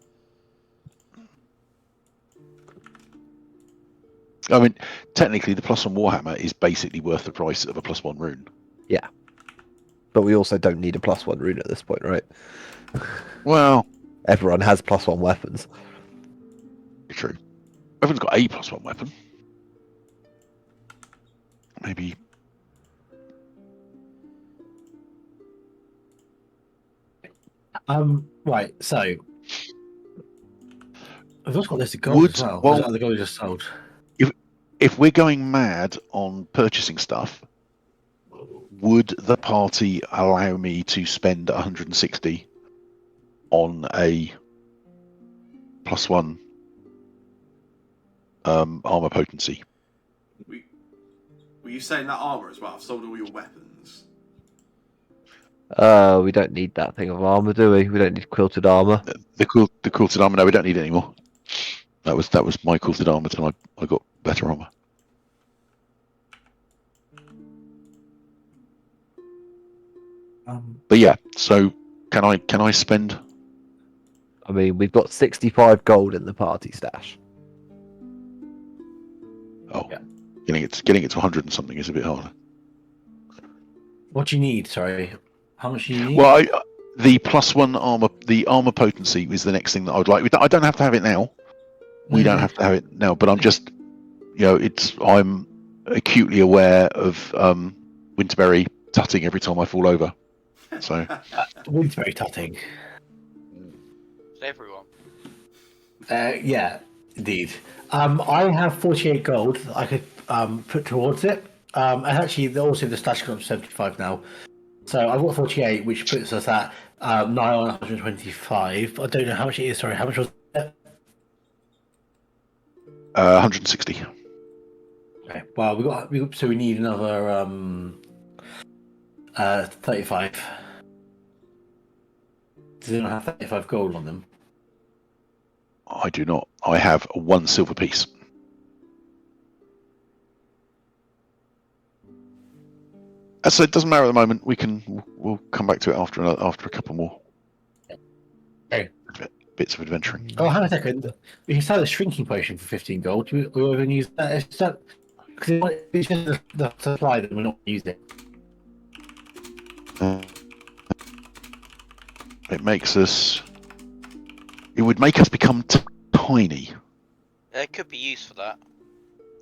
I mean, technically, the +1 Warhammer is basically worth the price of a +1 rune. Yeah. But we also don't need a +1 rune at this point, right? Well, Everyone has +1 weapons. true. Everyone's got a +1 weapon. Maybe. Right. So I've also got this of gold as well. Well, The gold I just sold. if we're going mad on purchasing stuff, would the party allow me to spend 160 on a +1 armor potency? Were you saying that armor as well? I've sold all your weapons. We don't need that thing of armor, do we? We don't need quilted armor. The quilted armor. No, we don't need it anymore. That was my quilted armor till I got better armor. But yeah, so can I spend? I mean, we've got 65 gold in the party stash. Oh, Yeah. getting it to 100 and something is a bit harder. What do you need? Sorry, how much do you need? Well, the +1 armor, the armor potency is the next thing that I would like. I don't have to have it now. We don't have to have it now, but I'm just, I'm acutely aware of Winterberry tutting every time I fall over. So Winterberry tutting. It's everyone. Yeah, indeed. I have 48 gold that I could put towards it. And actually, also the stash got up to 75 now. So I've got 48, which puts us at 925. I don't know how much it is. Sorry, how much was it? 160. Okay. Well, so we need another 35. Does anyone have 35 gold on them? I do not. I have 1 silver piece. So it doesn't matter at the moment. We'll come back to it after a couple more. Okay. Bits of adventuring. Oh, hang on a second. We can sell a shrinking potion for 15 gold. Do we even use that? Because it's just the supply that we're not using. It makes us. It would make us become tiny. Yeah, it could be used for that.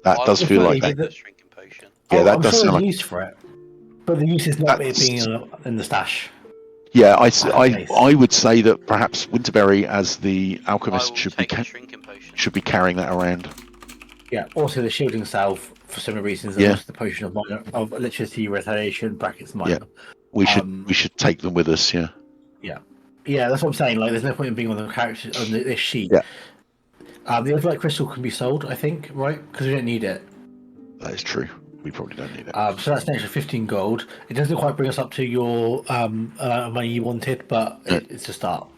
That I does would feel like like that. the shrinking potion. Yeah, that I'm does sure sound there's like. use for it. But the use is not it That's- being in the stash. Yeah, Nice. I would say that perhaps Winterberry, as the I alchemist, will should be take the shrinking potion. carrying that around. Yeah. Also, the shielding salve for similar reasons. Yeah. And also the potion of electricity retaliation (brackets minor). We should take them with us. Yeah. Yeah, that's what I'm saying. Like, there's no point in being on the character on this sheet. Yeah. The Everlight crystal can be sold, I think, right? Because we don't need it. That is true. We probably don't need it. So that's an extra 15 gold. It doesn't quite bring us up to your money you wanted, but it's a start.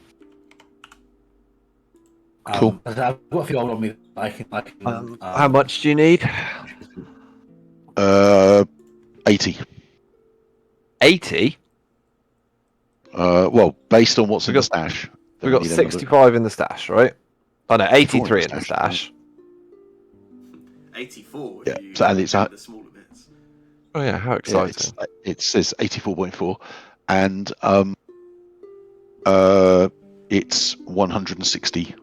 Cool. I've got a few gold on me. I can. How much do you need? 80. 80? Well, based on what's We in the got- stash. We've got 65 in the stash, right? Oh no, 83 in the stash. 84 Yeah, if you so- and it's count the smaller bits. Oh yeah, how Yeah, exciting. it says 84.4, and it's 160.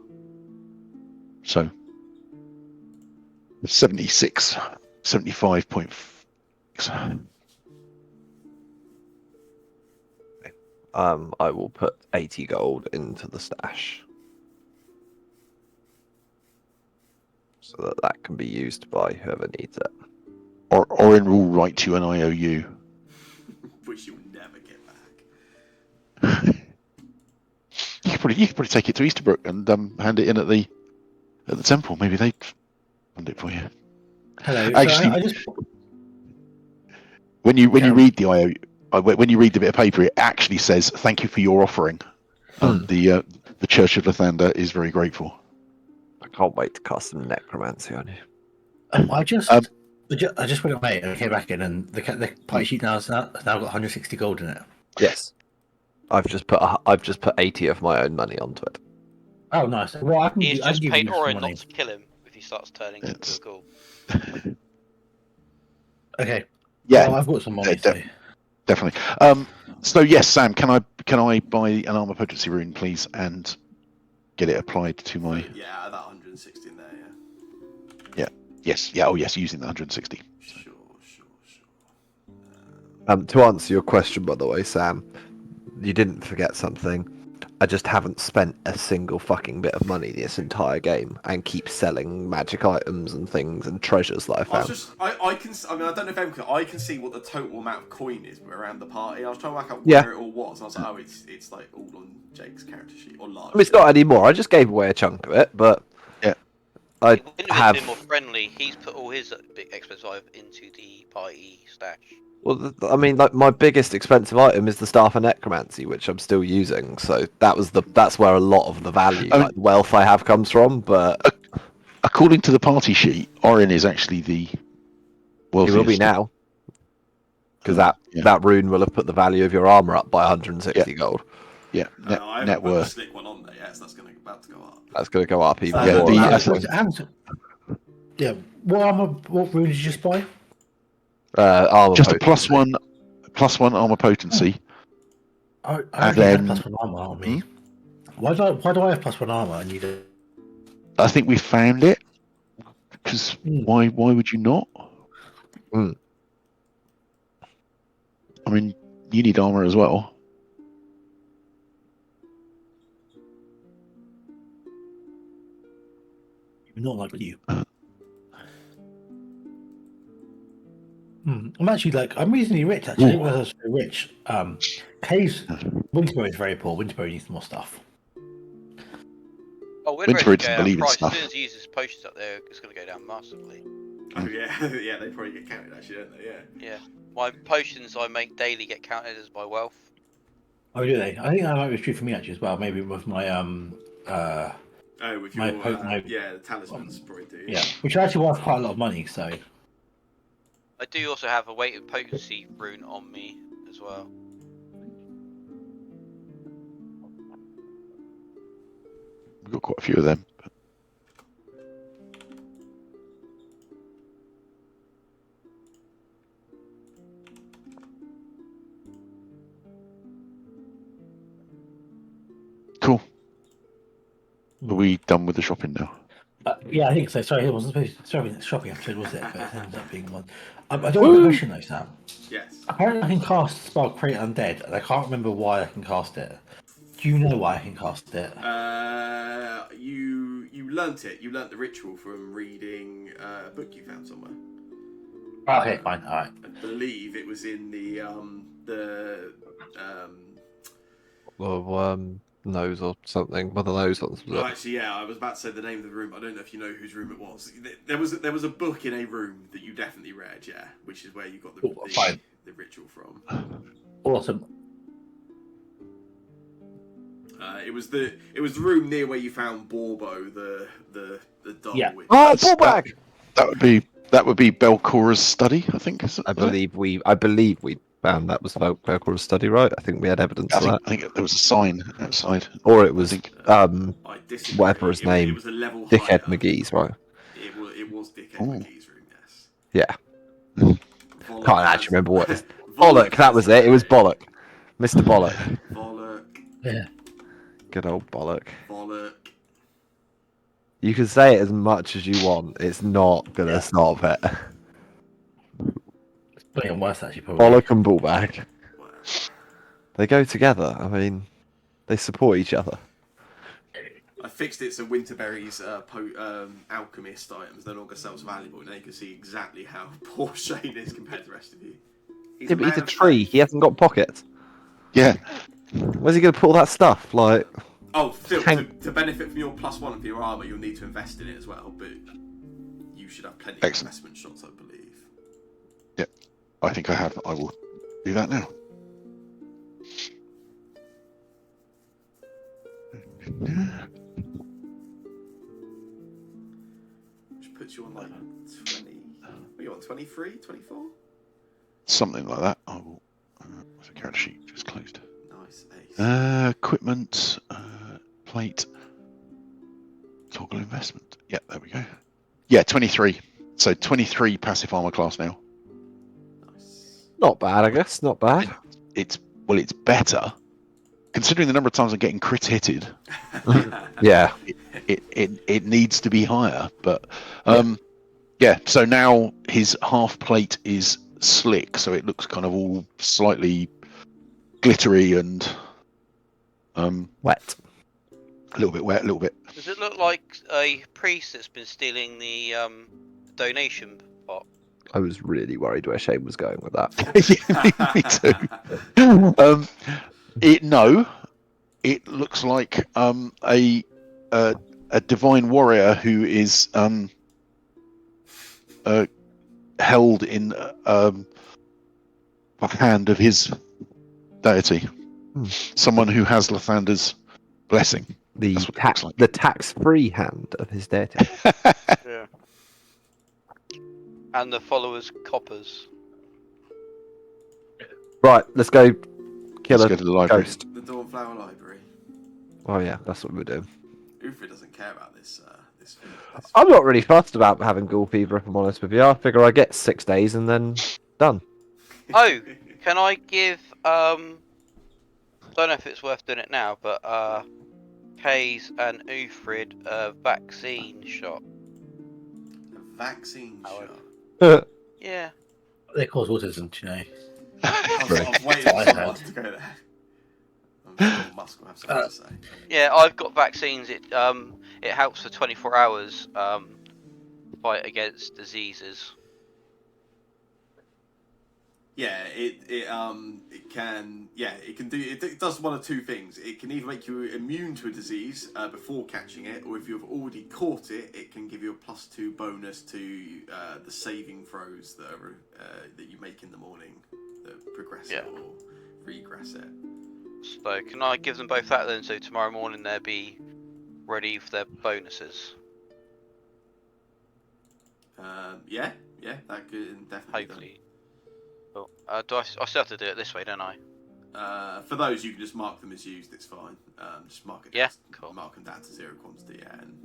So 76, 75.6. I will put 80 gold into the stash. So that can be used by whoever needs it. Orin will write you an IOU. Which you will never get back. You could probably take it to Easterbrook and hand it in at the temple. Maybe they'd fund it for you. Hello. Actually, I just. When you read the IOU, when you read the bit of paper, it actually says thank you for your offering. The Church of Lathander is very grateful. I can't wait to cast some necromancy on you. I just I just put it away and I came back in, and the party sheet now got 160 gold in it. Yes. I've just put 80 of my own money onto it. Oh, nice. Well, I He's can just give paid you some Orin money. not to kill him if he starts turning into It's- a ghoul. Okay. Yeah, Well, I've got some money. So. definitely. So yes, Sam, can I buy an armor potency rune, please, and get it applied to my? Yeah, that 160 in there. Yeah. Yes. Yeah. Oh, yes. Using the 160. Sure. To answer your question, by the way, Sam, you didn't forget something. I just haven't spent a single fucking bit of money this entire game, and keep selling magic items and things and treasures that I I was found. just, I can, I mean, I don't know if everyone can, I can see what the total amount of coin is around the party. I was trying to work out Yeah. where it all was. And I was like, oh, it's like all on Jake's character sheet or large. I mean, it's not anymore. I just gave away a chunk of it, but Yeah. I Winter's have. been more friendly. He's put all his big expensive items into the party stash. Well, I mean, like my biggest expensive item is the Staff of Necromancy, which I'm still using. So that's where a lot of the value, I mean- like the wealth I have, comes from. But According to the party sheet, Orin is actually the it wealthiest. will be now, because Yeah. that rune will have put the value of your armor up by 160 gold. Yeah. Net, I haven't net put the worth. slick one on there yet, so that's about to go up. That's going to go up even Yeah, more. the- at I that point. Yeah. What rune did you just buy? Armor Just a potency. plus one armor potency. I And already then- had +1 armor on me. Why do I have +1 armor and you don't? I think we found it. Because why would you not? Mm. I mean, you need armor as well. Not like you. I'm actually I'm reasonably rich. Actually, I didn't realize I was very rich. Hayes, Winterbury is very poor. Winterbury needs more stuff. Oh, Winterbury Winterbury's doesn't going down believe in price. As stuff. soon as he uses potions up there, it's going to go down massively. Oh yeah, yeah, they probably get counted actually, don't they? Yeah. Yeah. My potions I make daily get counted as my wealth. Oh, do they? I think that might be true for me actually as well. Maybe with my Oh, with My your the talismans probably do. yeah, which actually worth quite a lot of money. So I do also have a weight of potency rune on me as well. We've got quite a few of them. Cool. Are we done with the shopping now? yeah, I think so. Sorry, it wasn't supposed to be a shopping episode, was it? But it ended up being one. I don't have a question though, Sam. Yes. Apparently, I can cast spell Create Undead, and I can't remember why I can cast it. Do you know why I can cast it? You learnt it. You learnt the ritual from reading a book you found somewhere. Okay, fine. All right. I believe it was in the Nose or something. One of those ones. Well, actually, yeah, I was about to say the name of the room. I don't know if you know whose room it was. There was a book in a room that you definitely read, yeah, which is where you got the ritual from. Awesome. It was the room near where you found Borbo, the doll. Yeah. Which, Oh, pull back! That would be Belcora's study, I think. Is it? I believe we found that was Velcro's study, right? I think we had evidence of that. I think there was a sign outside. Or it was I disagree. whatever his name, It was a level Dickhead higher. McGee's, right? It was Dickhead Oh. McGee's room, yes. Yeah. Bollock Can't has- actually remember what it is. Bollock, that was it. It was Bollock. Mr. Bollock. Bollock. Yeah. Good old Bollock. Bollock. You can say it as much as you want. It's not gonna stop it. It's putting worse actually. Probably. Bollock and Bullback. Well, They go together. I mean, they support each other. I fixed it so Winterberry's alchemist items no longer sells valuable, and now you can see exactly how poor Shane is compared to the rest of you. Yeah, but man he's a of tree. faith. He hasn't got pockets. Yeah. Where's he gonna put all that stuff? Like, Oh, Phil, Hank- to benefit from your +1 for your armor, you'll need to invest in it as well, but you should have plenty Excellent. of investment shots, I believe. I think I have. I will do that now. Which puts you on like 20. Well, you're on 23, 24? Something like that. Oh, what's the character sheet? Just closed. Nice, ace. Equipment, plate, toggle investment. Yeah, there we go. Yeah, 23. So 23 passive armor class now. Nice. Not bad, I guess. Not bad. It's better considering the number of times I'm getting crit hitted. Yeah. It needs to be higher, but yeah. So now his half plate is slick, so it looks kind of all slightly glittery and Wet. a little bit wet, a little bit. Does it look like a priest that's been stealing the donation pot? I was really worried where Shane was going with that. Yeah, me too. No, it looks like a divine warrior who is held in the hand of his deity. Someone who has Lathander's blessing. The That's what it looks like. the tax-free hand of his deity. Yeah. And the followers' coppers. Right, let's go kill Let's a go to the library. ghost. The Dawnflower Library. Oh yeah, that's what we're doing. Ufrid doesn't care about this. This I'm not really fussed about having ghoul fever, if I'm honest with you. I figure I get 6 days and then done. Oh, can I give don't know if it's worth doing it now, but Kays and Ufrid a vaccine shot. A vaccine Oh, shot. Yeah. They cause autism, do you know? I was waiting for someone to go there. I'm sure Musk will have something to say. Yeah, I've got vaccines. It helps for 24 hours fight against diseases. Yeah, it can do it does one of two things. It can either make you immune to a disease before catching it, or if you've already caught it, it can give you a +2 bonus to the saving throws that you make in the morning that progress it or regress it. So can I give them both that then? So tomorrow morning they'll be ready for their bonuses. Yeah, that could definitely. Hopefully. Cool. Do I still have to do it this way, don't I? For those, you can just mark them as used. It's fine. Just mark it. Yeah, cool. Mark them down to 0 quantity. Yeah, and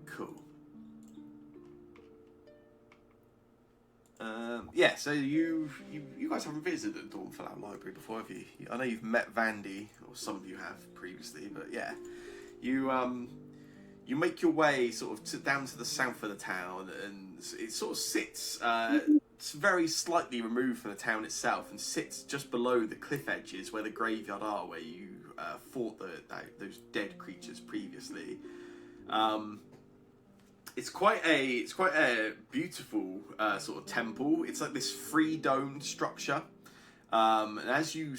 cool. Yeah. So you guys haven't visited the Dawnflower Library before, have you? I know you've met Vandy, or some of you have previously, but yeah, you make your way sort of down to the south of the town, and it sort of sits it's very slightly removed from the town itself, and sits just below the cliff edges where the graveyard are, where you fought those dead creatures previously. It's quite a beautiful sort of temple. It's like this 3-domed structure. And as you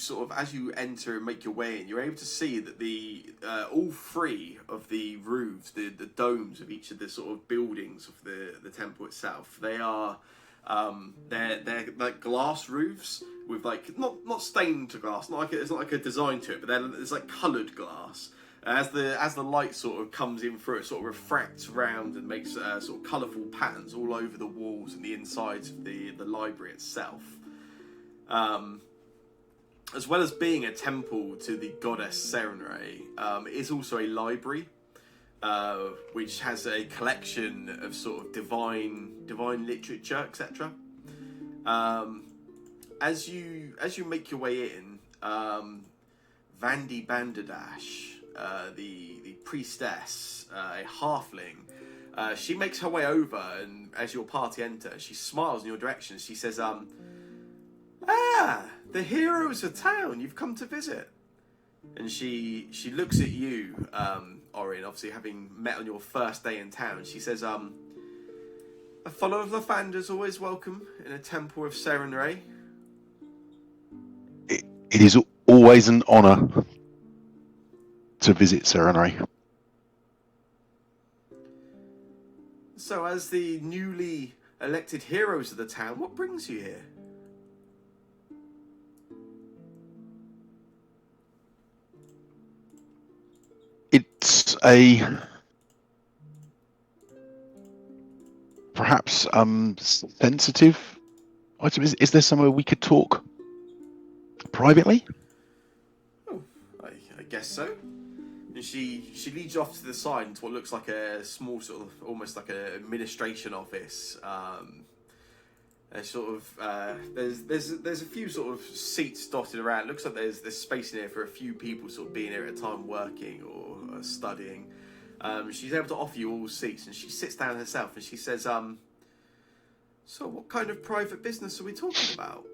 enter and make your way in, you're able to see that all 3 of the roofs, the domes of each of the sort of buildings of the temple itself, they're like glass roofs with like not stained glass, it's not like a design to it, but it's like coloured glass. As the light sort of comes in through, it sort of refracts around and makes sort of colourful patterns all over the walls and the insides of the library itself. As well as being a temple to the goddess Serenray, it is also a library, which has a collection of sort of divine literature, etc. As you make your way in, Vandy Banderdash, the priestess, a halfling, she makes her way over, and as your party enter, she smiles in your direction. She says, the heroes of town, you've come to visit. And she looks at you, Orin, obviously having met on your first day in town. She says, a follower of Lathander's always welcome in a temple of Serenray. It is always an honour to visit Serenray. So as the newly elected heroes of the town, what brings you here? It's a perhaps sensitive item? Is there somewhere we could talk privately? Oh, I guess so. And she leads you off to the side into what looks like a small sort of almost like an administration office. There's a few sort of seats dotted around. It looks like there's space in here for a few people sort of being here at a time working or studying. She's able to offer you all seats, and she sits down herself and she says, "So what kind of private business are we talking about?"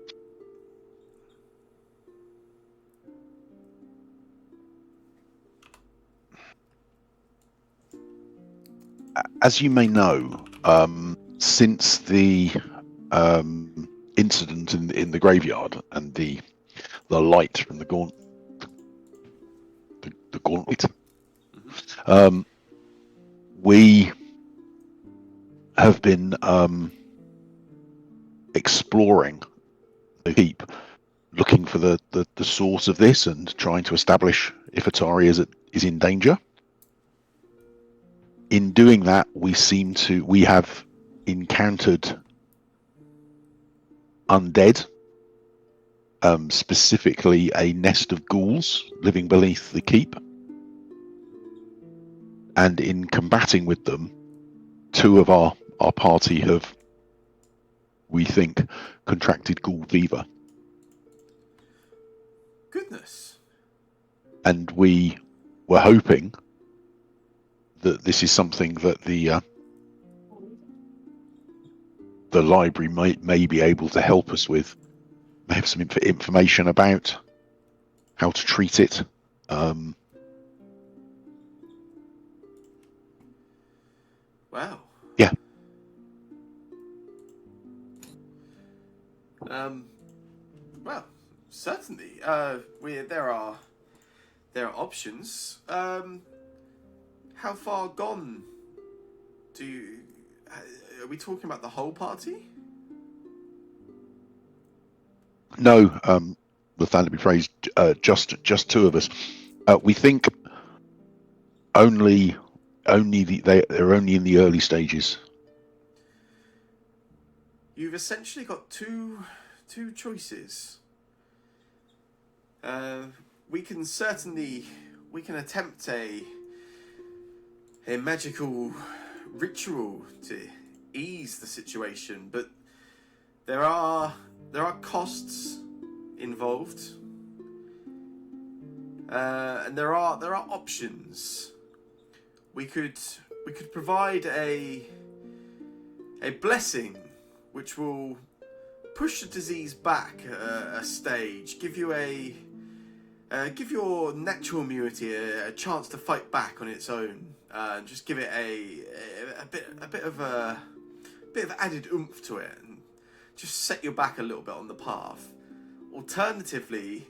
As you may know, since the incident in the graveyard and the light from the gauntlet, we have been exploring the keep, looking for the source of this and trying to establish if Atari is in danger. In doing that, we have encountered undead, specifically a nest of ghouls living beneath the keep. And in combating with them, two of our party have, we think, contracted ghoul fever. Goodness. And we were hoping that this is something that the library may be able to help us with. May have some information about how to treat it. Wow. Yeah. Well, certainly. There are options. How far gone are we talking about the whole party? No, the Thunder be praised. Just two of us. We think they're only in the early stages. You've essentially got two choices. We can attempt a magical ritual to ease the situation, but there are costs involved, and there are options. We could provide a blessing which will push the disease back a stage, give your natural immunity a chance to fight back on its own, and just give it a bit of added oomph to it, and just set you back a little bit on the path. Alternatively,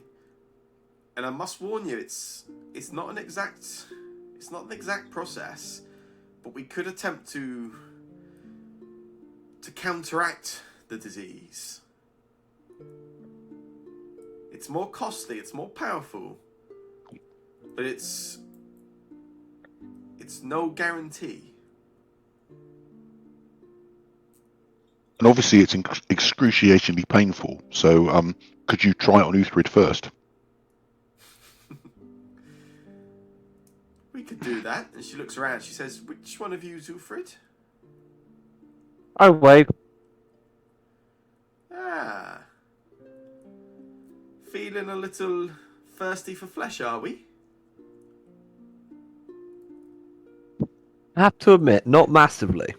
and I must warn you, it's not an exact process, but we could attempt to counteract the disease. It's more costly, it's more powerful, but it's no guarantee. And obviously, it's excruciatingly painful. So, could you try it on Uthrid first? We could do that. And she looks around. She says, "Which one of you is Uthrid?" I wave. Ah. Feeling a little thirsty for flesh, are we? I have to admit, not massively,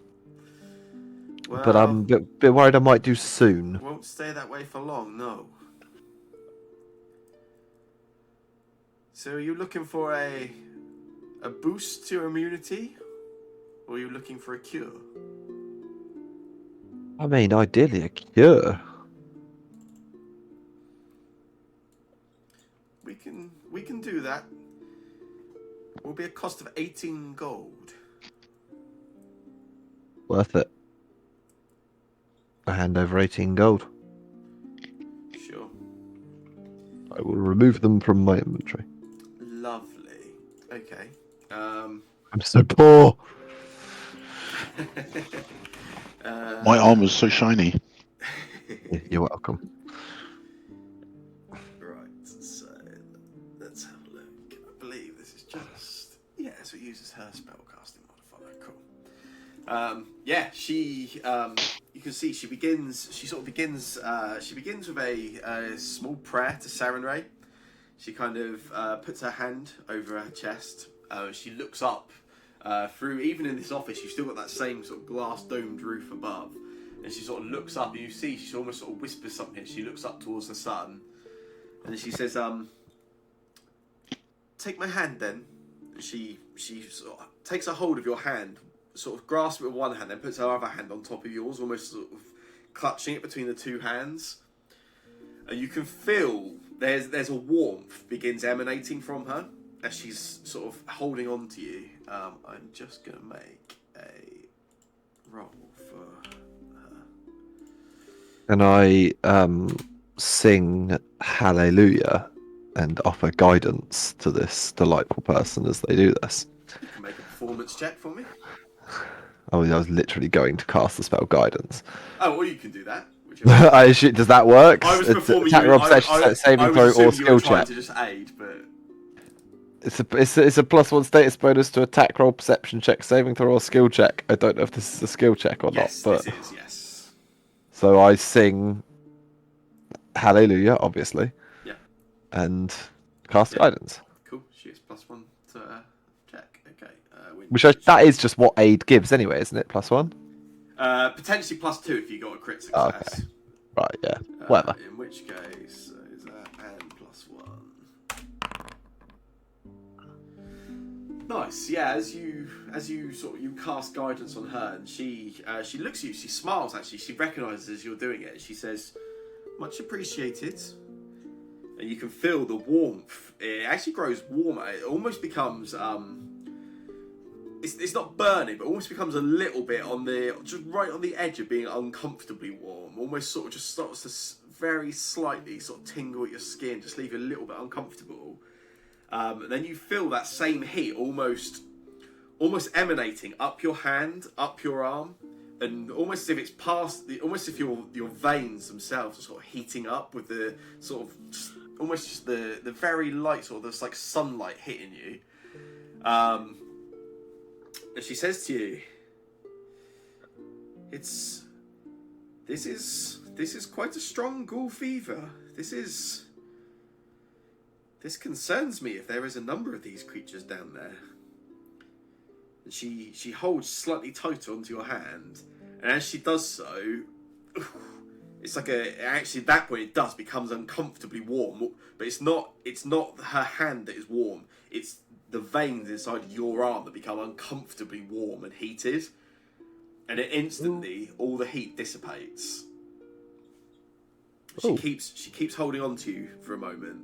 Well, but I'm a bit worried I might do soon. won't stay that way for long, no. So are you looking for a boost to your immunity? Or are you looking for a cure? I mean, ideally a cure. We can do that. Will be a cost of 18 gold. Worth it. I hand over 18 gold. Sure. I will remove them from my inventory. Lovely. Okay. I'm so poor. My armor's so shiny. You're welcome. Right, so let's have a look. I believe this is just so it uses her spellcasting modifier. Cool. Yeah, she you can see she begins with a small prayer to Sarenrae. She kind of puts her hand over her chest. She looks up through, even in this office, you've still got that same sort of glass domed roof above. And she sort of looks up, and you see she almost sort of whispers something. She looks up towards the sun, and then she says, "Take my hand, then." And she sort of takes a hold of your hand, sort of grasps it with one hand, then puts her other hand on top of yours, almost sort of clutching it between the two hands. And you can feel there's a warmth begins emanating from her as she's sort of holding on to you. I'm just gonna make a roll for her. Can I sing Hallelujah and offer guidance to this delightful person as they do this? You can make a performance check for me. I was literally going to cast the spell guidance. Oh, well, you can do that. Does that work? I was performing attack you. roll, saving throw, or skill check. To just aid, but It's a +1 status bonus to attack roll, perception check, saving throw, or skill check. I don't know if this is a skill check or yes, not, but this is yes. so I sing Hallelujah, obviously. Yeah. And cast guidance. Cool. She is +1 to check. Okay. That is just what aid gives anyway, isn't it? +1. Potentially +2 if you got a crit Oh, success. okay. Right. Yeah. Whatever. In which case, is that and +1. Nice. Yeah. As you cast guidance on her, and she looks at you. She smiles. Actually, she recognises you're doing it. She says, "Much appreciated." And you can feel the warmth. It actually grows warmer. It almost becomes It's not burning, but almost becomes a little bit just right on the edge of being uncomfortably warm. Almost sort of just starts to very slightly sort of tingle at your skin, just leave you a little bit uncomfortable. And then you feel that same heat almost emanating up your hand, up your arm, and almost as if it's almost as if your veins themselves are sort of heating up with the sort of almost just the very light sort of this like sunlight hitting you. And she says to you, This is quite a strong ghoul fever. This concerns me if there is a number of these creatures down there." And she holds slightly tighter onto your hand, and as she does so, it's like actually at that point it becomes uncomfortably warm, but it's not her hand that is warm, it's the veins inside your arm that become uncomfortably warm and heated, and it instantly all the heat dissipates. She keeps holding on to you for a moment,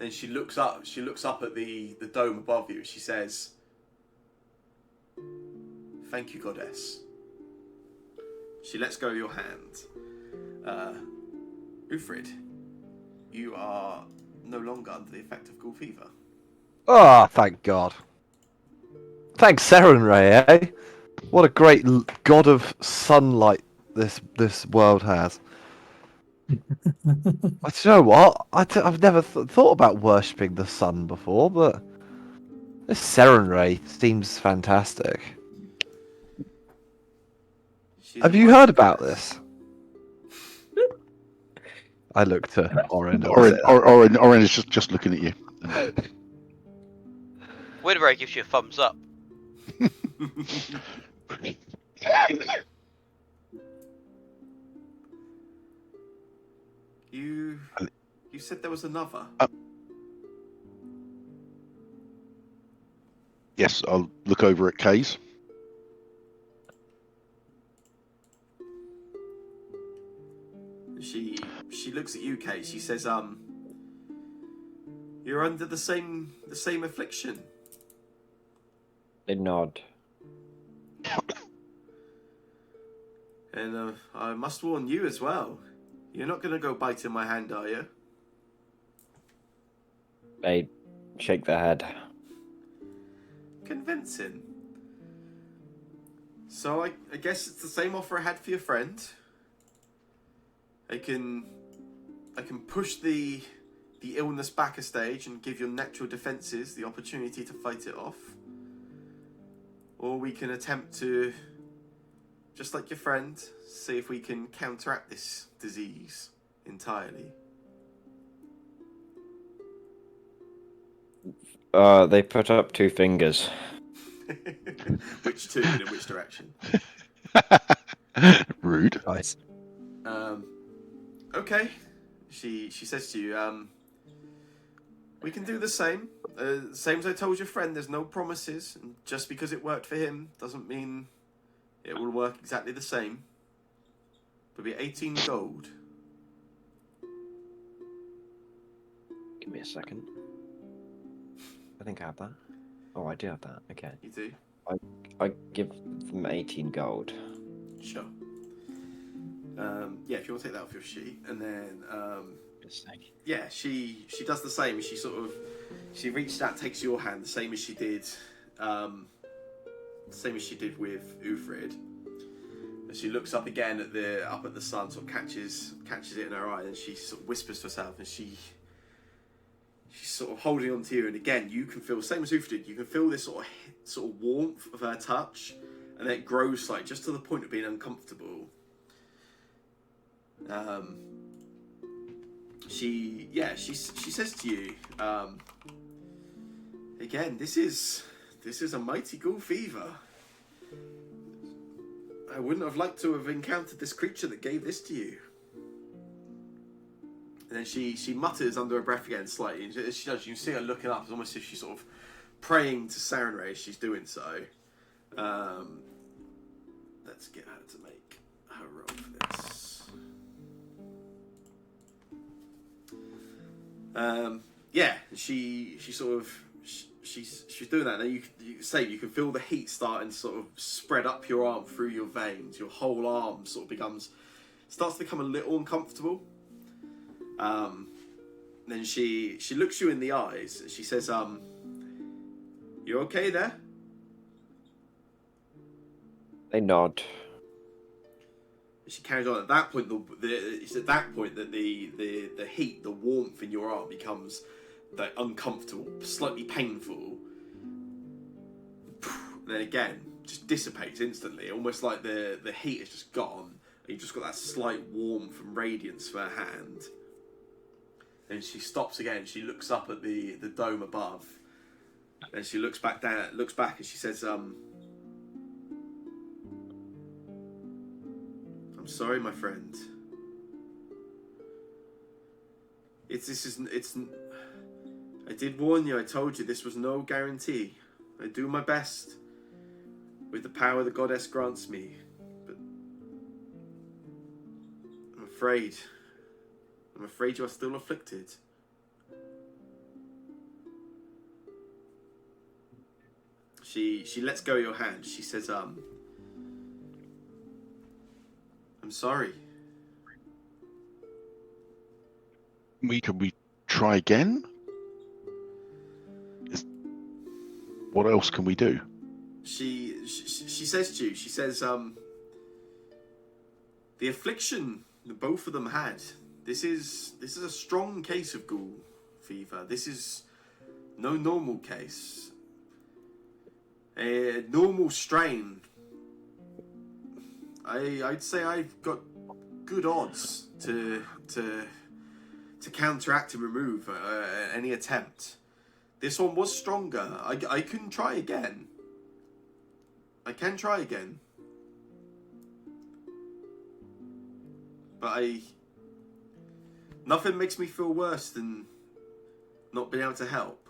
and she looks up at the dome above you. She says, "Thank you, goddess." She lets go of your hand. Ufrid, you are no longer under the effect of ghoul fever. Oh, thank God. Thanks, Sarenrae, eh? What a great god of sunlight this world has. Do you know what? I've never thought about worshipping the sun before, but this Sarenrae seems fantastic. Have you heard about this? I look to Orin. Orin is just looking at you. Winterray gives you a thumbs up. You said there was another. Yes, I'll look over at Kay's. She looks at you, Kay. She says, "You're under the same affliction." They nod. And I must warn you as well. You're not going to go biting my hand, are you? They shake their head. Convincing. So I guess it's the same offer I had for your friend. I can push the illness back a stage and give your natural defences the opportunity to fight it off. Or we can attempt to, just like your friend, see if we can counteract this disease entirely. They put up 2 fingers. Which two and in which direction? Rude. Nice. Okay. She says to you, we can do the same. Same as I told your friend, there's no promises. And just because it worked for him doesn't mean it will work exactly the same. It'll be 18 gold. Give me a second. I think I have that. Oh, I do have that. Okay. You do? I give them 18 gold. Sure. Yeah, if you want to take that off your sheet. And then, Just a sec. yeah, she does the same. She reaches out, takes your hand, the same as she did with Ufrid. And she looks up again at the sun, sort of catches it in her eye, and she sort of whispers to herself, and she's sort of holding on to you. And again, you can feel, same as Ufrid did, you can feel this sort of warmth of her touch, and then it grows slightly, just to the point of being uncomfortable. She says to you, again, this is a mighty ghoul fever. I wouldn't have liked to have encountered this creature that gave this to you. And then she mutters under her breath again slightly, and as she does, you can see her looking up. It's almost as if she's sort of praying to Sarenrae as she's doing so. Let's get her to make her roll for this. Yeah, she's doing that. Now you can feel the heat starting to sort of spread up your arm through your veins. Your whole arm sort of starts to become a little uncomfortable. Then she looks you in the eyes. She says, "You okay there?" They nod. She carries on. At that point, it's at that point that the heat, the warmth in your arm becomes like uncomfortable, slightly painful. Then again, just dissipates instantly, almost like the heat is just gone. And you've just got that slight warmth and radiance for her hand. And she stops again. She looks up at the dome above, and she looks back, and she says, "I'm sorry, my friend. I did warn you. I told you this was no guarantee. I do my best with the power the goddess grants me, but I'm afraid you are still afflicted." She lets go of your hand. She says, "I'm sorry." Can we try again? What else can we do? She says to you, she says, the affliction that both of them had, this is a strong case of ghoul fever. This is no normal case. A normal strain, I'd say I've got good odds to counteract and remove any attempt. This one was stronger. I can try again. I can try again. But nothing makes me feel worse than not being able to help.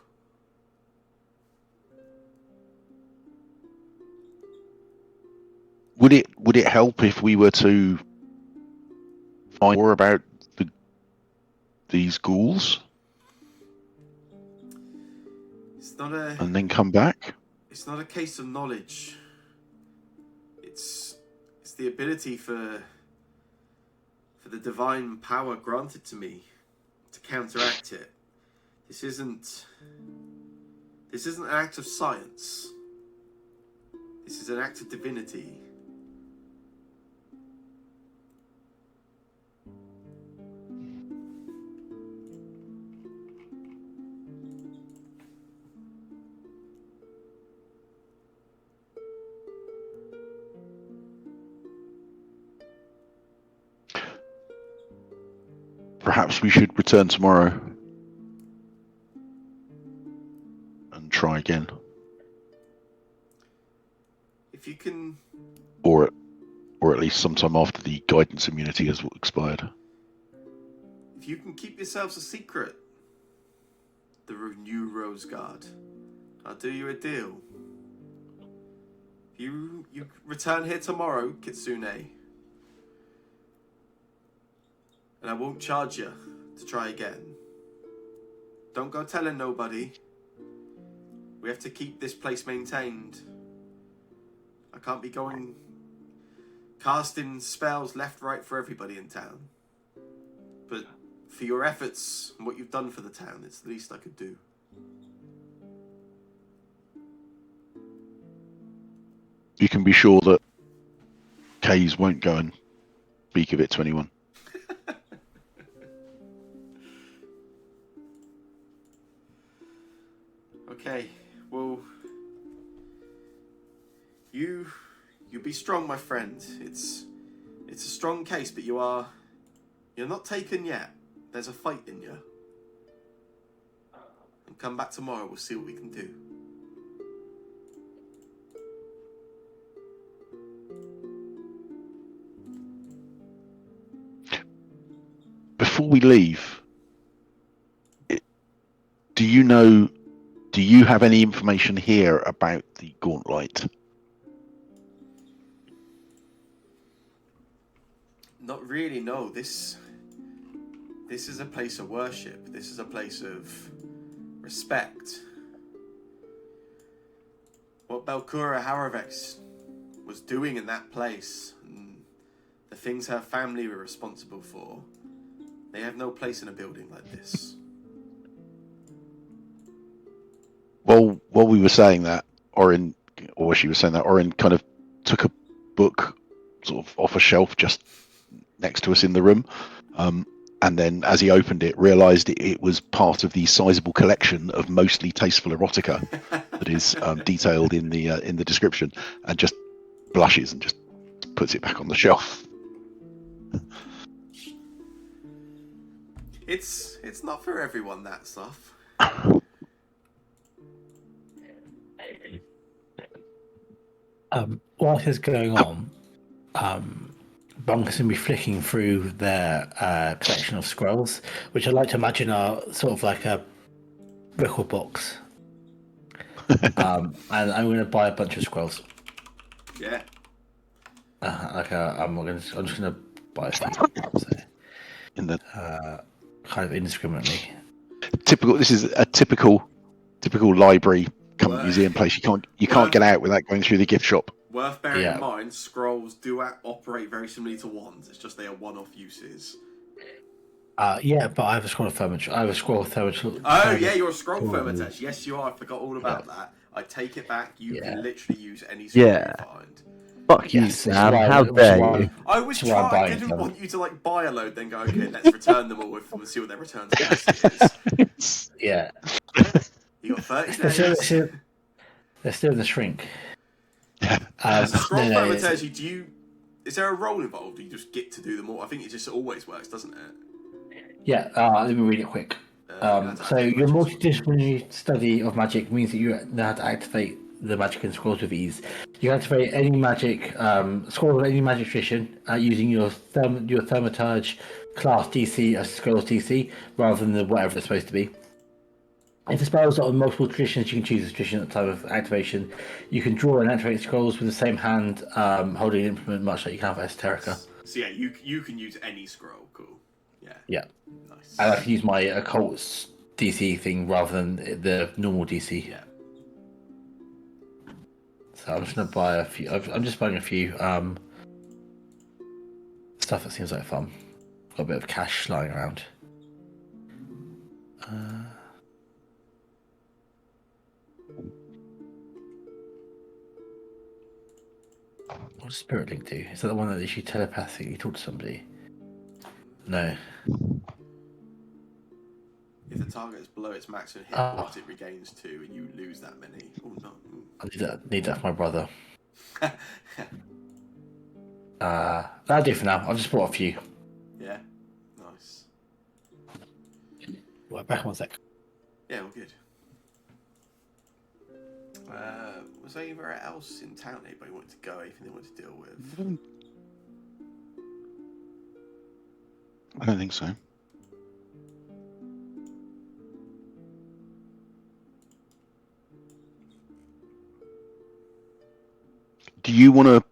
Would it help if we were to find more about these ghouls and then come back? It's not a case of knowledge. It's the ability for the divine power granted to me to counteract it. This isn't an act of science. This is an act of divinity. perhaps we should return tomorrow and try again, If you can, or at least sometime after the guidance immunity has expired. if you can keep yourselves a secret, the new Rose Guard, I'll do you a deal. If you return here tomorrow, Kitsune, and I won't charge you to try again. Don't go telling nobody. We have to keep this place maintained. I can't be going casting spells left, right for everybody in town. But for your efforts and what you've done for the town, it's the least I could do. You can be sure that Kays won't go and speak of it to anyone. Okay, well, you be strong, my friend. It's a strong case, but you're not taken yet. There's a fight in you. And come back tomorrow. We'll see what we can do. Before we leave, do you have any information here about the Gauntlet? Not really, no. This is a place of worship. This is a place of respect. What Belkura Haravex was doing in that place, and the things her family were responsible for, they have no place in a building like this. Well, while we were saying that, or she was saying that, Orin kind of took a book sort of off a shelf just next to us in the room, and then as he opened it, realised it was part of the sizable collection of mostly tasteful erotica that is detailed in the description, and just blushes and just puts it back on the shelf. It's not for everyone, that stuff. While this is going on, Bunker's going to be flicking through their collection of scrolls, which I like to imagine are sort of like a record box. And I'm going to buy a bunch of scrolls. Yeah. I'm just going to buy a few. So, In the kind of indiscriminately. typical, this is a typical library come museum place. You can't get out without going through the gift shop. Worth bearing in mind, scrolls do operate very similarly to wands. It's just they are one-off uses. Yeah, but I have a scroll of thermotry. I have a scroll of thermotry. Oh, yeah, you're a scroll thermotech. Yes, you are. I forgot all about that. I take it back. You can literally use any scroll you find. Fuck you, Sam. How dare you? I was trying. I didn't want you to like buy a load, then go, okay, let's return them all and see what their return capacity is. Yeah. You got 30 days. They're still in the shrink. Scroll thermotech, is there a role involved, or you just get to do them all? I think it just always works, doesn't it? Yeah, let me read it quick. So your multidisciplinary study of magic means that you know how to activate the magic and scrolls with ease. You activate any magic scroll of any magic tradition using your thaumaturge class DC as scrolls DC rather than whatever it's supposed to be. If the spells are on multiple traditions, you can choose a tradition at the time of activation. You can draw and activate scrolls with the same hand, holding an implement, much like you can have Esoterica. So yeah, you can use any scroll. Cool. Yeah. Yeah. Nice. And I can use my occult DC thing rather than the normal DC. Yeah. So I'm just gonna buy a few. I'm just buying a few stuff that seems like fun. Got a bit of cash lying around. What does Spirit Link do? Is that the one that lets you telepathically talk to somebody? No. If the target is below its maximum hit points, it regains 2, and you lose that many. Oh no! I need that for my brother. That'll do for now. I've just bought a few. Yeah, nice. Well, back 1 sec. Yeah, all good. Was there anywhere else in town anybody wanted to go? Anything they wanted to deal with? I don't think so. Do you want to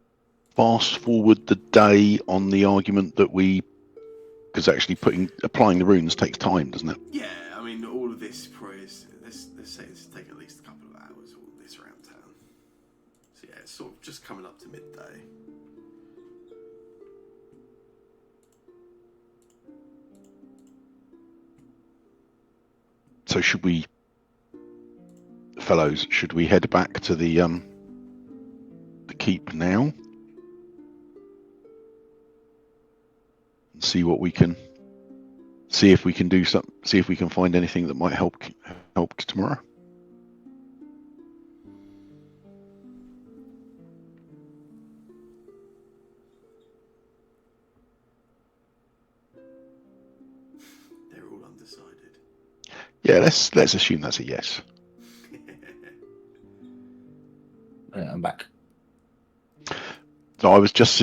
fast forward the day on the argument that because actually applying the runes takes time, doesn't it? Yeah, I mean, all of this probably is. Let's say it's taken at least a couple of hours. All of this around town. So yeah, it's sort of just coming up to midday. So should we, fellows? Should we head back to the keep now? And see what we can. See if we can do some. See if we can find anything that might help tomorrow. They're all undecided. Yeah, let's assume that's a yes. Yeah, I'm back. So I was just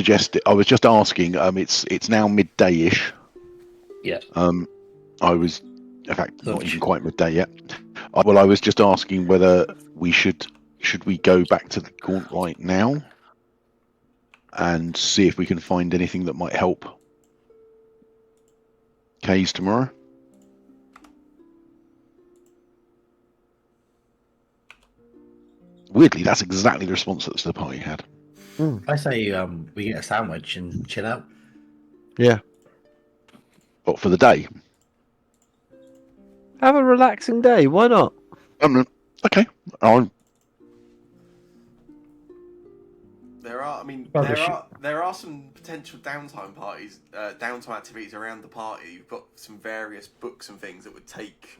asking. It's now midday-ish. Yeah. I was, in fact, not even quite midday yet. I was just asking whether we should we go back to the Gauntlet now and see if we can find anything that might help Kays tomorrow. Weirdly, that's exactly the response that the party had. I say we get a sandwich and chill out. Yeah. But for the day. Have a relaxing day. Why not? Okay. There are some potential downtime parties, downtime activities around the party. You've got some various books and things that would take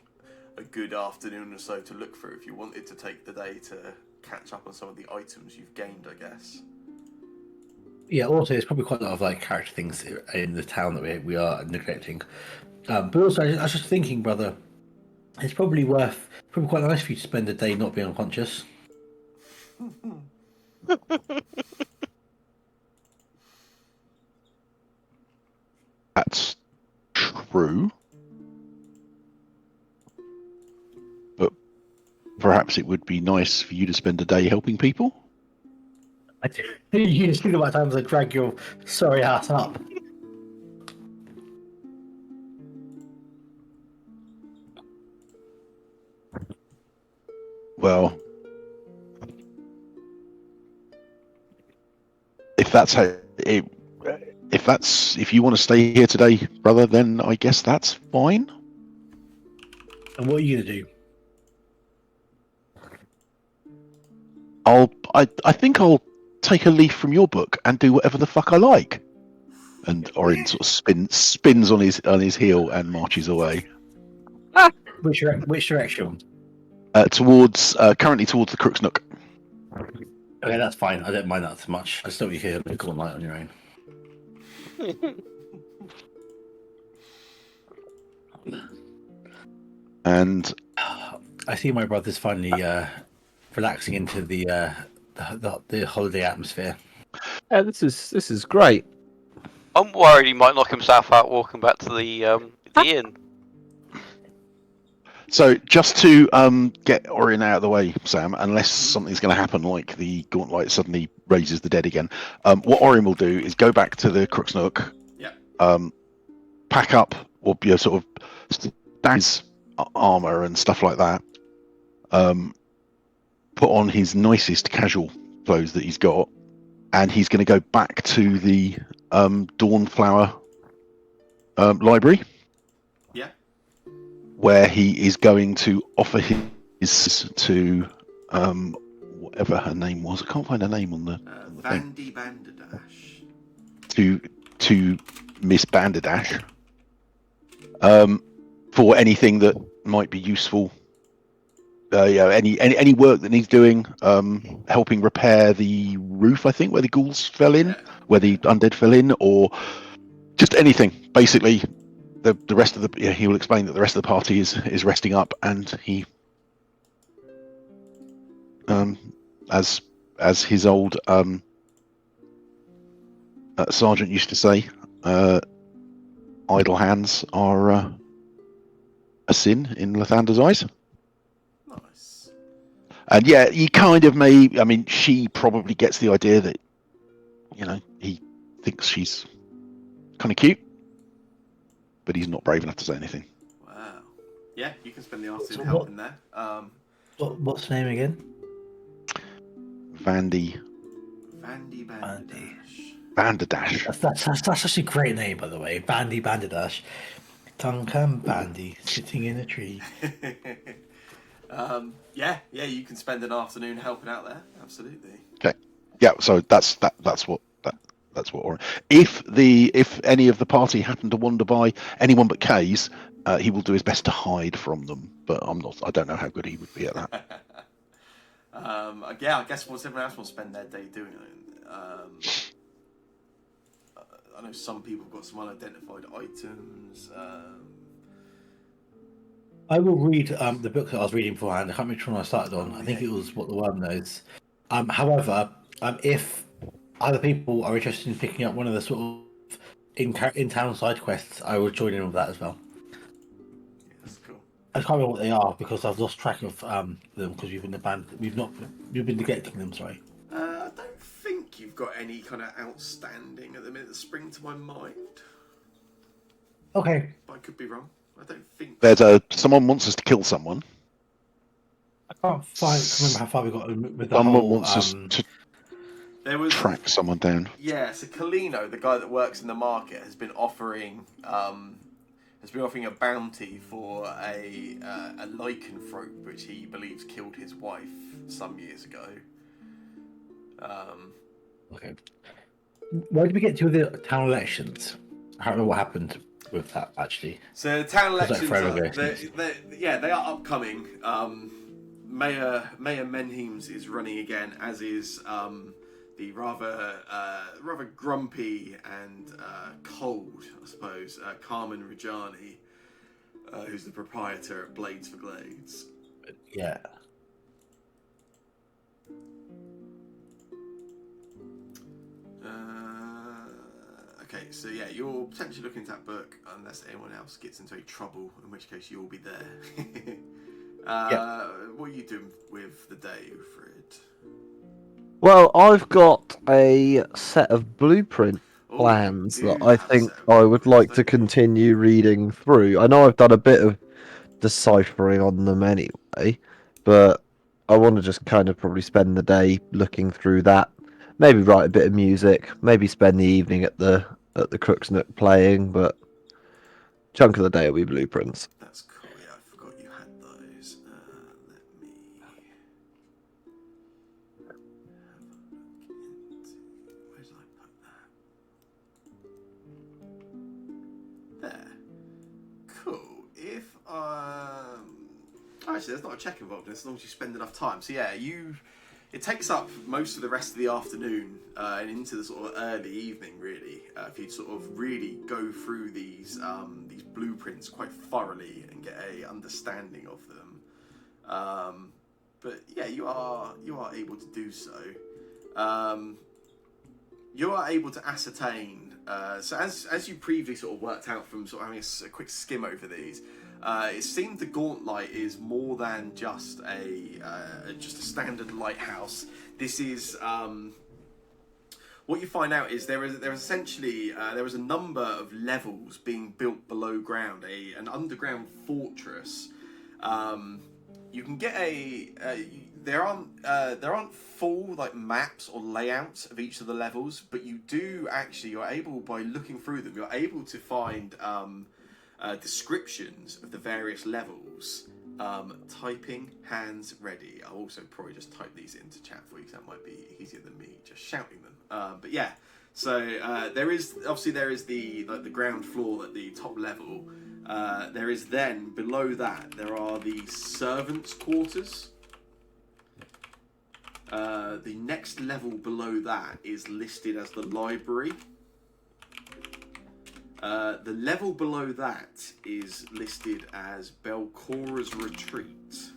a good afternoon or so to look through if you wanted to take the day to catch up on some of the items you've gained, I guess. Yeah, also there's probably quite a lot of like character things in the town that we are neglecting. But also I was just thinking, brother, it's probably quite nice for you to spend a day not being unconscious. That's true. But perhaps it would be nice for you to spend a day helping people. You just think about times I drag your sorry ass up. Well, if you want to stay here today, brother, then I guess that's fine. And what are you gonna do? I think I'll take a leaf from your book and do whatever the fuck I like. And Orin sort of spins on his heel and marches away. Which direction? Currently towards the Crook's Nook. Okay, that's fine. I don't mind that so much. I still you hear a cool night on your own. And I see my brother's finally relaxing into the holiday atmosphere. Yeah, this is great. I'm worried he might knock himself out walking back to the inn. so, just to get Orin out of the way, Sam, unless something's going to happen, like the Gauntlet suddenly raises the dead again, what Orin will do is go back to the Crook's Nook, pack up or sort of his armor and stuff like that, put on his nicest casual clothes that he's got, and he's going to go back to the Dawnflower library. Yeah. Where he is going to offer his to whatever her name was. I can't find her name on the thing. Vandy Banderdash. To Miss Banderdash. For anything that might be useful. Any work that needs doing, helping repair the roof, I think, where the ghouls fell in, where the undead fell in, or just anything. Basically, the rest of the he will explain that the rest of the party is resting up, and he as his old sergeant used to say, idle hands are a sin in Lathander's eyes. Nice. And yeah, he kind of may. I mean, she probably gets the idea that he thinks she's kind of cute, but he's not brave enough to say anything. Wow. Yeah, you can spend the afternoon So helping there. What's the name again? Vandy Vandy Banderdash. Vanderdash. That's actually a great name, by the way. Bandy Banderdash. Tunkan Bandy sitting in a tree. Yeah, you can spend an afternoon helping out there. Absolutely. Okay. Yeah. So that's what. If any of the party happen to wander by anyone but Kay's, he will do his best to hide from them. But I don't know how good he would be at that. Yeah, I guess what's everyone else will spend their day doing. I know some people have got some unidentified items. I will read the book that I was reading beforehand. I can't remember which one I started on. I think it was What the Worm Knows. However, if other people are interested in picking up one of the sort of in-town side quests, I will join in with that as well. Yeah, that's cool. I can't remember what they are because I've lost track of them because we've been neglecting them. Sorry. I don't think you've got any kind of outstanding at the minute that spring to my mind. Okay. But I could be wrong. I don't think. There's someone wants us to kill someone. I can't remember how far we got with the Someone whole. wants us to track someone down. Yeah, so Kalino, the guy that works in the market, has been offering a bounty for a lycanthrope which he believes killed his wife some years ago. Okay. Where did we get to the town elections? I don't know what happened with that actually. So the town elections, they are upcoming. Mayor Menhims is running again, as is the rather grumpy and cold, I suppose, Carmen Rajani, who's the proprietor at Blades for Glades. Yeah. Okay, so yeah, you're potentially looking at that book unless anyone else gets into any trouble, in which case you'll be there. What are you doing with the day, Ufrid? Well, I've got a set of blueprint plans that I think I would like to continue reading through. I know I've done a bit of deciphering on them anyway, but I want to just kind of probably spend the day looking through that. Maybe write a bit of music. Maybe spend the evening at the Cook's Nook playing. But chunk of the day will be blueprints. That's cool. Yeah, I forgot you had those. Let me have a look into. Where did I put that? There. Cool. If actually, there's not a check involved in this as long as you spend enough time. So yeah, it takes up most of the rest of the afternoon and into the sort of early evening, really, if you sort of really go through these blueprints quite thoroughly and get a understanding of them. But yeah, you are able to do so. You are able to ascertain. So as you previously sort of worked out from sort of having a quick skim over these. It seemed the Gauntlight is more than just a standard lighthouse. This is what you find out is there is essentially there is a number of levels being built below ground, an underground fortress. You can get there aren't full like maps or layouts of each of the levels, but you're able, by looking through them, you're able to find descriptions of the various levels. Typing hands ready. I'll also probably just type these into chat for you because that might be easier than me just shouting them. But yeah, so there is the ground floor at the top level. There is then below that there are the servants' quarters. The next level below that is listed as the library. The level below that is listed as Belcora's Retreat.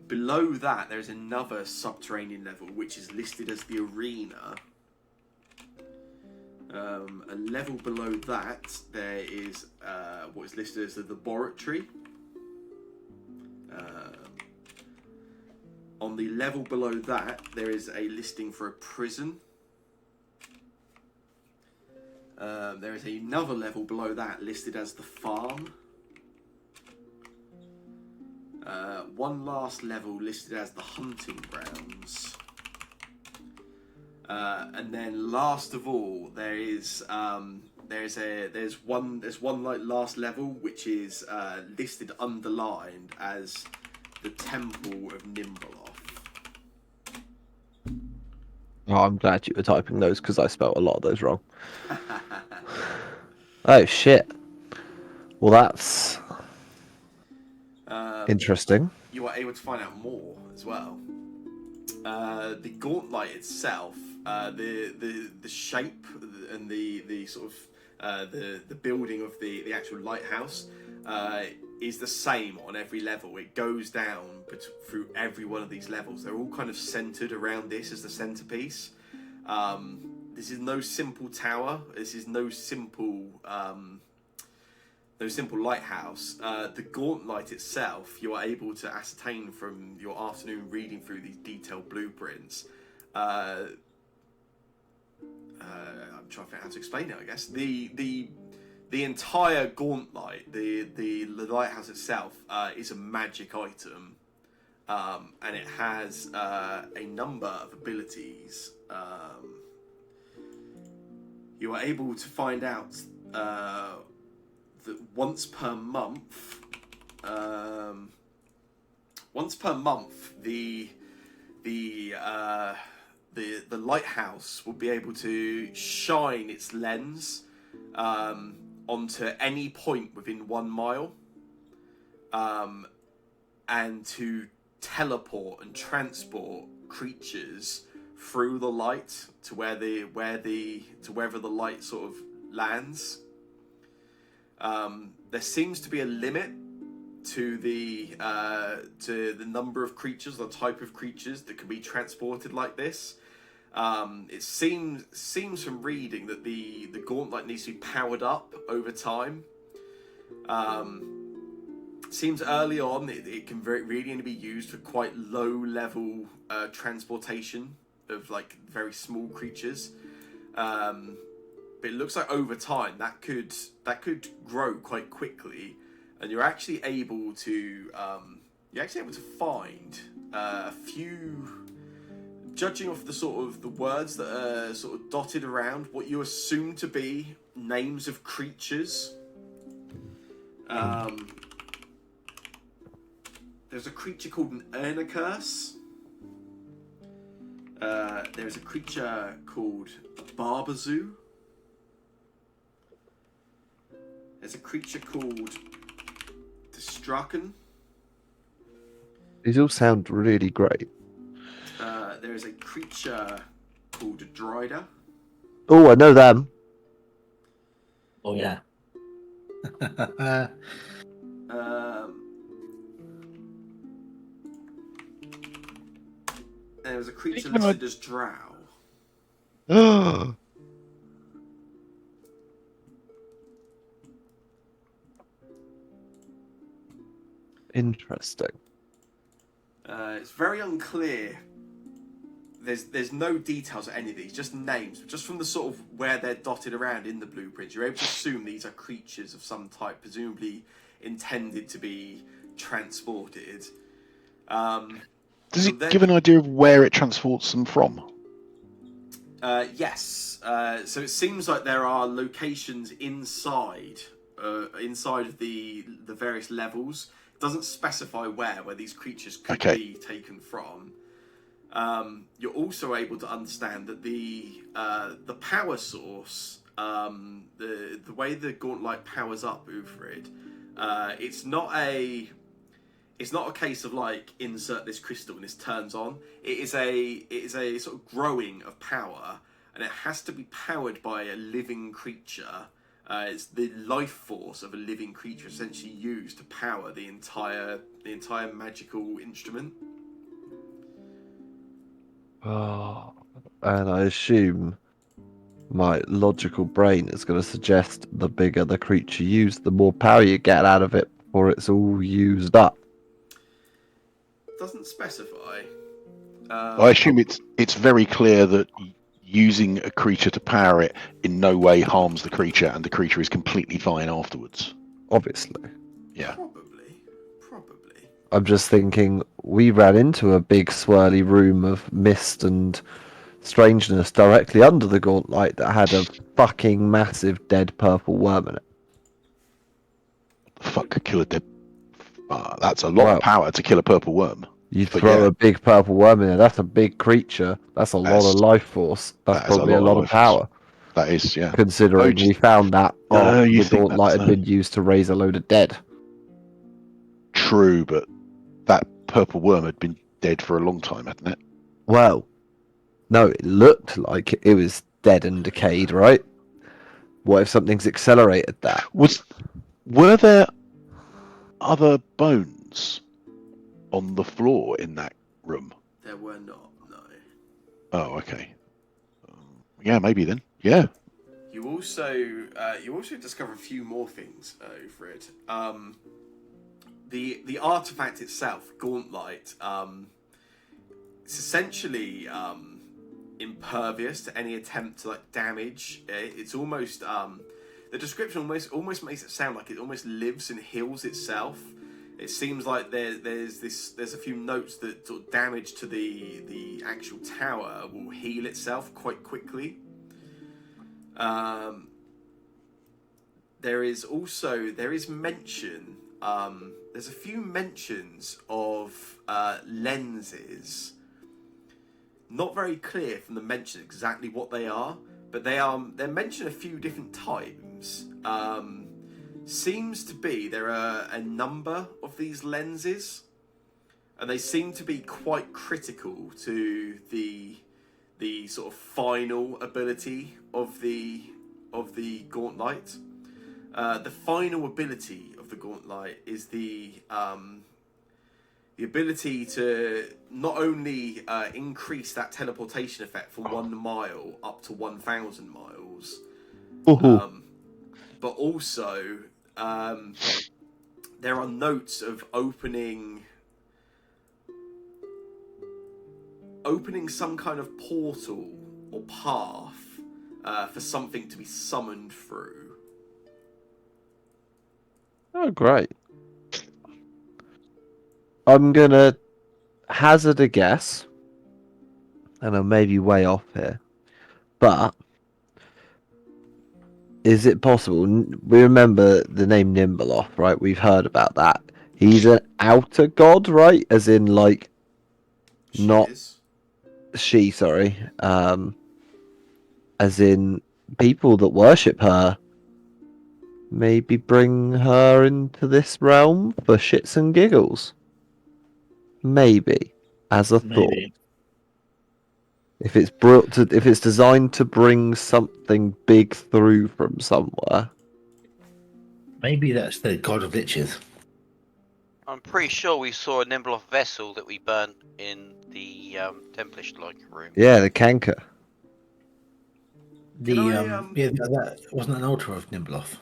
Below that, there's another subterranean level which is listed as the Arena. A level below that, there is what is listed as the Laboratory. On the level below that, there is a listing for a prison. There is another level below that listed as the farm. One last level listed as the hunting grounds. And then last of all, there's one like last level which is listed underlined as the Temple of Nimbaloth. Oh, I'm glad you were typing those because I spelt a lot of those wrong. Oh shit. Well, that's interesting. You are able to find out more as well. The gauntlet itself, the shape and the sort of the building of the actual lighthouse is the same on every level. It goes down through every one of these levels. They're all kind of centered around this as the centerpiece. This is no simple tower. This is no simple lighthouse. The gauntlet itself, you are able to ascertain from your afternoon reading through these detailed blueprints. I'm trying to figure out how to explain it, I guess. The entire gauntlet, the lighthouse itself, is a magic item, and it has a number of abilities. You are able to find out that once per month, the lighthouse will be able to shine its lens onto any point within 1 mile, and to teleport and transport creatures through the light to wherever the light sort of lands. There seems to be a limit to the number of creatures, the type of creatures that can be transported like this. It seems from reading that the gauntlet needs to be powered up over time. Seems early on it can really only be used for quite low level transportation of like very small creatures. But it looks like over time that could grow quite quickly, and you're actually able to find a few, judging off the sort of the words that are sort of dotted around, what you assume to be names of creatures. There's a creature called an Urnacurse. There's a creature called a Barbazoo. There's a creature called Distraken. These all sound really great. There is a creature called a Drider. Oh, I know them. Oh yeah. There was a creature listed as Drow. Interesting. It's very unclear. There's no details of any of these, just names. Just from the sort of where they're dotted around in the blueprints, you're able to assume these are creatures of some type, presumably intended to be transported. Does it give an idea of where it transports them from? Yes. So it seems like there are locations inside of the various levels. It doesn't specify where these creatures could be taken from. You're also able to understand that the power source, the way the gauntlet powers up Uthrid, it's not a case of like insert this crystal and this turns on. It is a sort of growing of power, and it has to be powered by a living creature. It's the life force of a living creature essentially used to power the entire magical instrument. Oh, and I assume my logical brain is going to suggest the bigger the creature used, the more power you get out of it before it's all used up. Doesn't specify. I assume it's very clear that using a creature to power it in no way harms the creature, and the creature is completely fine afterwards. Obviously. Yeah. Probably. I'm just thinking, we ran into a big swirly room of mist and strangeness directly under the gauntlet that had a fucking massive dead purple worm in it. The fuck could kill a dead? That's a lot Wow. of power to kill a purple worm. You But throw yeah. a big purple worm in there, that's a big creature. That's a lot of That's- life force. That's That is probably a lot of life force. power. That is, yeah. Considering we found that after you the think gauntlet that's had been used to raise a load of dead. true, but that purple worm had been dead for a long time, hadn't it? Well, no, it looked like it was dead and decayed, right? What if something's accelerated that? Were there other bones on the floor in that room? There were not, no. Oh, okay. Yeah, maybe then. Yeah. You also discover a few more things, Ufrid. The artifact itself, Gauntlet, it's essentially impervious to any attempt to damage. It's almost the description almost makes it sound like it almost lives and heals itself. It seems like there's a few notes that sort of damage to the actual tower will heal itself quite quickly. There is mention. There's a few mentions of lenses. Not very clear from the mention exactly what they are, but they're mentioned a few different times. Seems to be there are a number of these lenses, and they seem to be quite critical to the sort of final ability of the gauntlet. The final ability of the gauntlet is the ability to not only increase that teleportation effect from 1 mile up to 1,000 miles, but also there are notes of opening some kind of portal or path for something to be summoned through. Oh, great. I'm gonna hazard a guess, and I may be way off here, but is it possible? We remember the name Nimbleoff, right? We've heard about that. He's an outer god, right? As in, like, not she. Sorry, as in people that worship her. Maybe bring her into this realm for shits and giggles. Maybe, as a thought. Maybe. If it's designed to bring something big through from somewhere. Maybe that's the god of liches. I'm pretty sure we saw a Nimbleoff vessel that we burnt in the Templish-like room. Yeah, the canker. That wasn't an altar of Nimbleoff.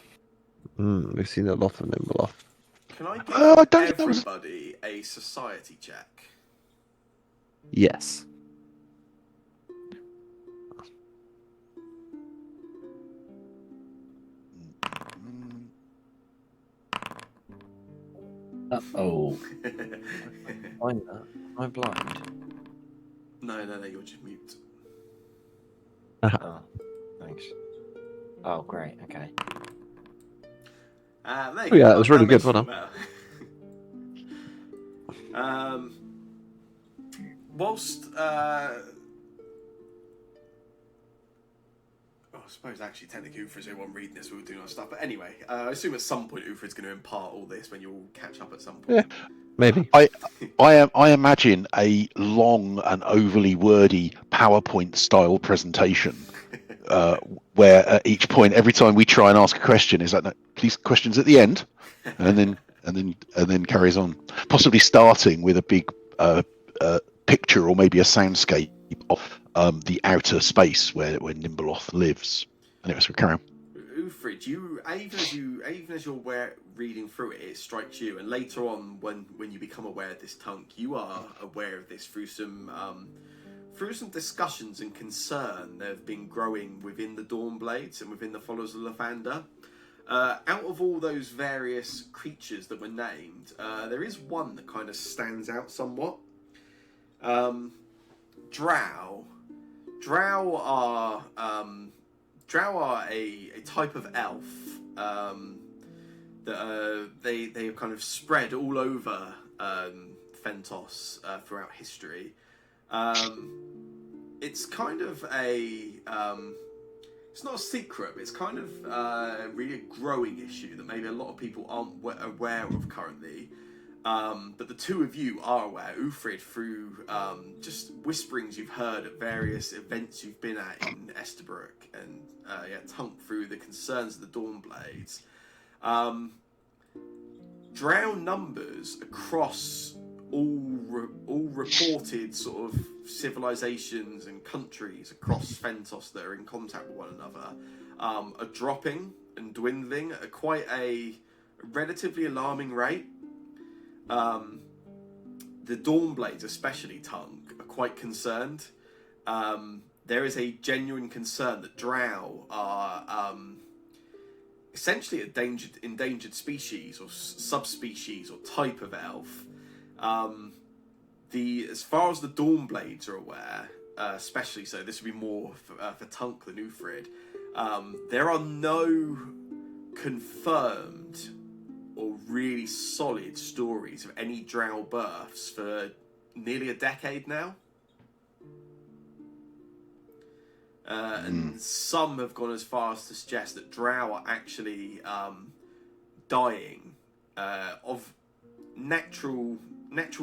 We've seen a lot of Nimbleoff. Can I give I don't think that was- everybody a society check? Yes. Oh. Find that. I'm blind. No, you're just mute. Oh, thanks. Oh, great. Okay. There you Oh, yeah, go. it was That really makes good, you wasn't feel better. Whilst suppose actually technically Ufrid's the one reading this, we were doing our stuff. But anyway, I assume at some point Ufrid's going to impart all this when you all catch up at some point. Maybe. I imagine a long and overly wordy PowerPoint style presentation where at each point, every time we try and ask a question, is like, no, please, questions at the end, and then carries on, possibly starting with a big picture or maybe a soundscape of the outer space where Nimbleoth lives. Anyway, so carry on. Ufrid, even as you're reading through it, it strikes you, and later on, when you become aware of this tunk, you are aware of this through some discussions and concern that have been growing within the Dawnblades and within the followers of Lathander. Out of all those various creatures that were named, there is one that kind of stands out somewhat. Drow. Drow are a type of elf that they have kind of spread all over Fentos throughout history. It's kind of it's not a secret, but it's kind of really a growing issue that maybe a lot of people aren't aware of currently. But the two of you are aware, Ufrid, through just whisperings you've heard at various events you've been at in Estabrook, and Tunk through the concerns of the Dawnblades. Drow numbers across all reported sort of civilizations and countries across Fentos that are in contact with one another are dropping and dwindling at quite a relatively alarming rate. The Dawnblades, especially Tunk, are quite concerned. There is a genuine concern that Drow are essentially endangered species or subspecies or type of elf. As far as the Dawnblades are aware, especially so, this would be more for Tunk than Ufrid. There are no confirmed or really solid stories of any Drow births for nearly a decade now. And some have gone as far as to suggest that Drow are actually dying of natural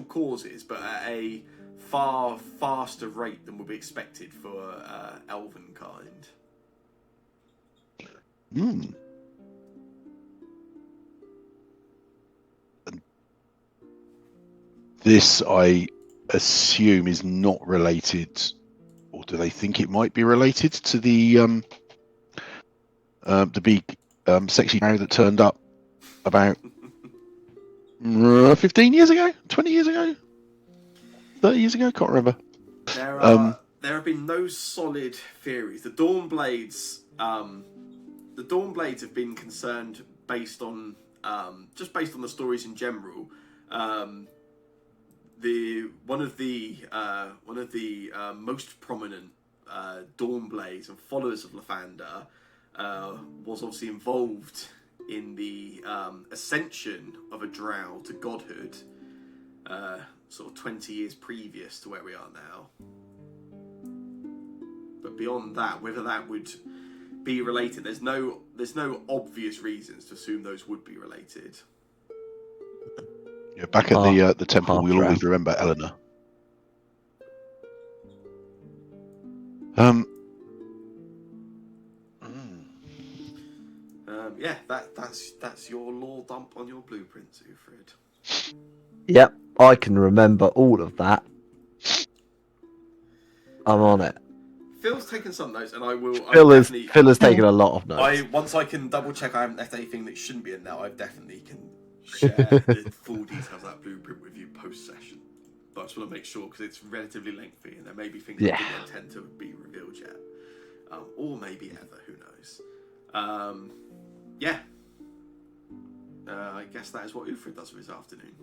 causes, but at a far faster rate than would be expected for elven kind. This, I assume, is not related, or do they think it might be related to the big sexy drow that turned up about 15 years ago, 20 years ago, 30 years ago? Can't remember. There have been no solid theories. The Dawnblades have been concerned based on the stories in general. One of the most prominent Dawnblades and followers of Lathander was obviously involved in the ascension of a drow to godhood, sort of 20 years previous to where we are now. But beyond that, whether that would be related, there's no obvious reasons to assume those would be related. Yeah, back at the temple, we'll always remember Eleanor. Yeah, that's your lore dump on your blueprints, Ufrid. Yep, I can remember all of that. I'm on it. Phil's taken some notes, and I will. Phil has taken a lot of notes. Once I can double check I haven't left anything that shouldn't be in there, I definitely can share the full details of that blueprint with you post session. But I just want to make sure because it's relatively lengthy, and there may be things that didn't intend to be revealed yet, or maybe ever. Who knows? I guess that is what Ufrid does with his afternoon.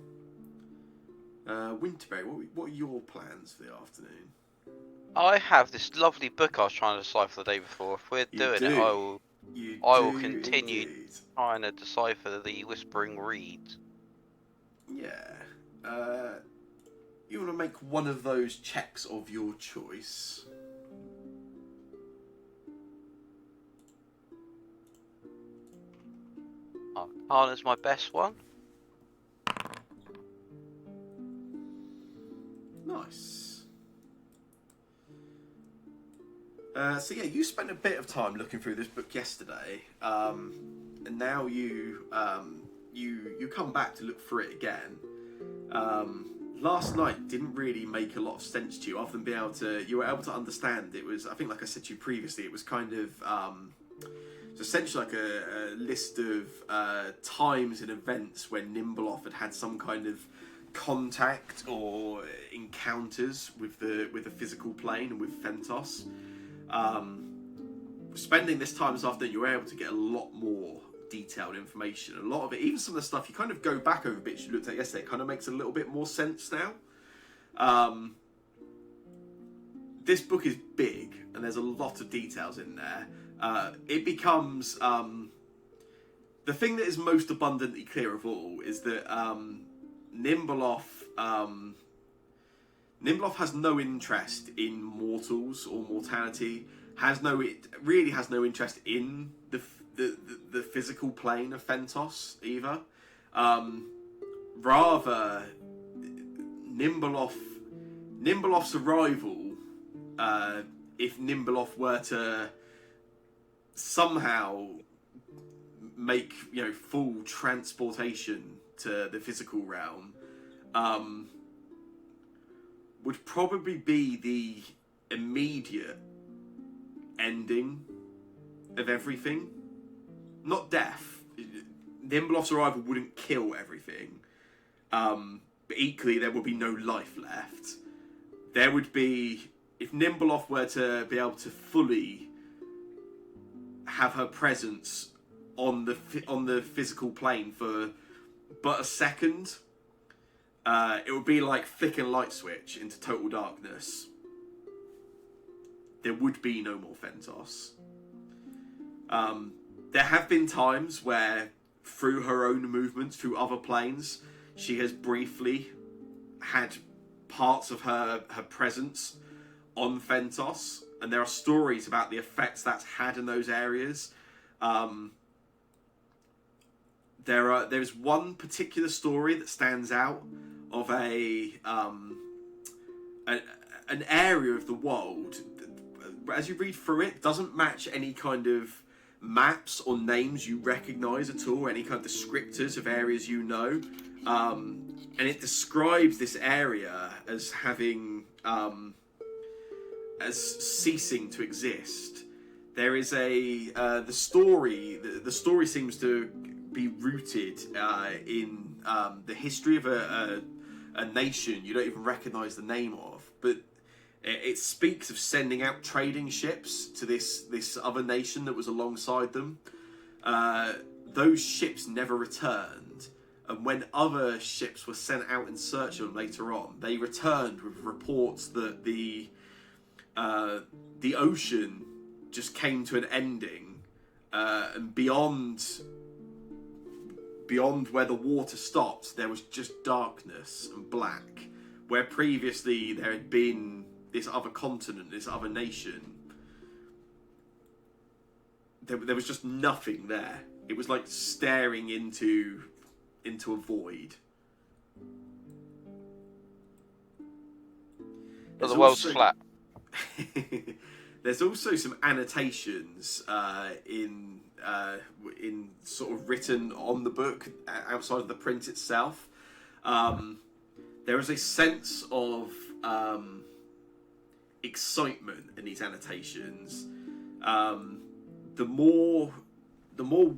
Winterberry, what are your plans for the afternoon? I have this lovely book I was trying to decipher the day before. If we're doing it, I will continue trying to decipher the Whispering Reeds. Yeah. You want to make one of those checks of your choice. Arcana's my best one. Nice. So yeah, you spent a bit of time looking through this book yesterday, and now you come back to look through it again. Last night didn't really make a lot of sense to you, other than being able to, you were able to understand. It was, I think, like I said to you previously, it was kind of it's essentially like a list of times and events when Nimbleoff had some kind of contact or encounters with the physical plane and with Fentos. Spending this time this afternoon, you were able to get a lot more detailed information. A lot of it, even some of the stuff you kind of go back over bits you looked at yesterday, kind of makes a little bit more sense now. This book is big and there's a lot of details in there. It becomes the thing that is most abundantly clear of all is that Nimbleoff has no interest in mortals or mortality. Really has no interest in the physical plane of Fentos either. Rather, Nimbleoff's arrival, if Nimbleoff were to somehow make full transportation to the physical realm, would probably be the immediate ending of everything. Not death. Nimbleoff's arrival wouldn't kill everything, but equally there would be no life left. There would be, if Nimbleoff were to be able to fully have her presence on the physical plane for but a second, it would be like flick and light switch into total darkness. There would be no more Fentos. There have been times where, through her own movements, through other planes, she has briefly had parts of her presence on Fentos, and there are stories about the effects that's had in those areas. There's one particular story that stands out of an area of the world. As you read through it, doesn't match any kind of maps or names you recognise at all, any kind of descriptors of areas you know. And it describes this area as having, as ceasing to exist. There is the story seems to be rooted in the history of a nation you don't even recognise the name of, but it speaks of sending out trading ships to this other nation that was alongside them. Those ships never returned, and when other ships were sent out in search of them later on, they returned with reports that the ocean just came to an ending, and beyond where the water stopped, there was just darkness and black, where previously there had been this other continent, this other nation. There was just nothing there. It was like staring into a void. But the world's flat. There's also some annotations in sort of written on the book outside of the print itself. There is a sense of excitement in these annotations. The more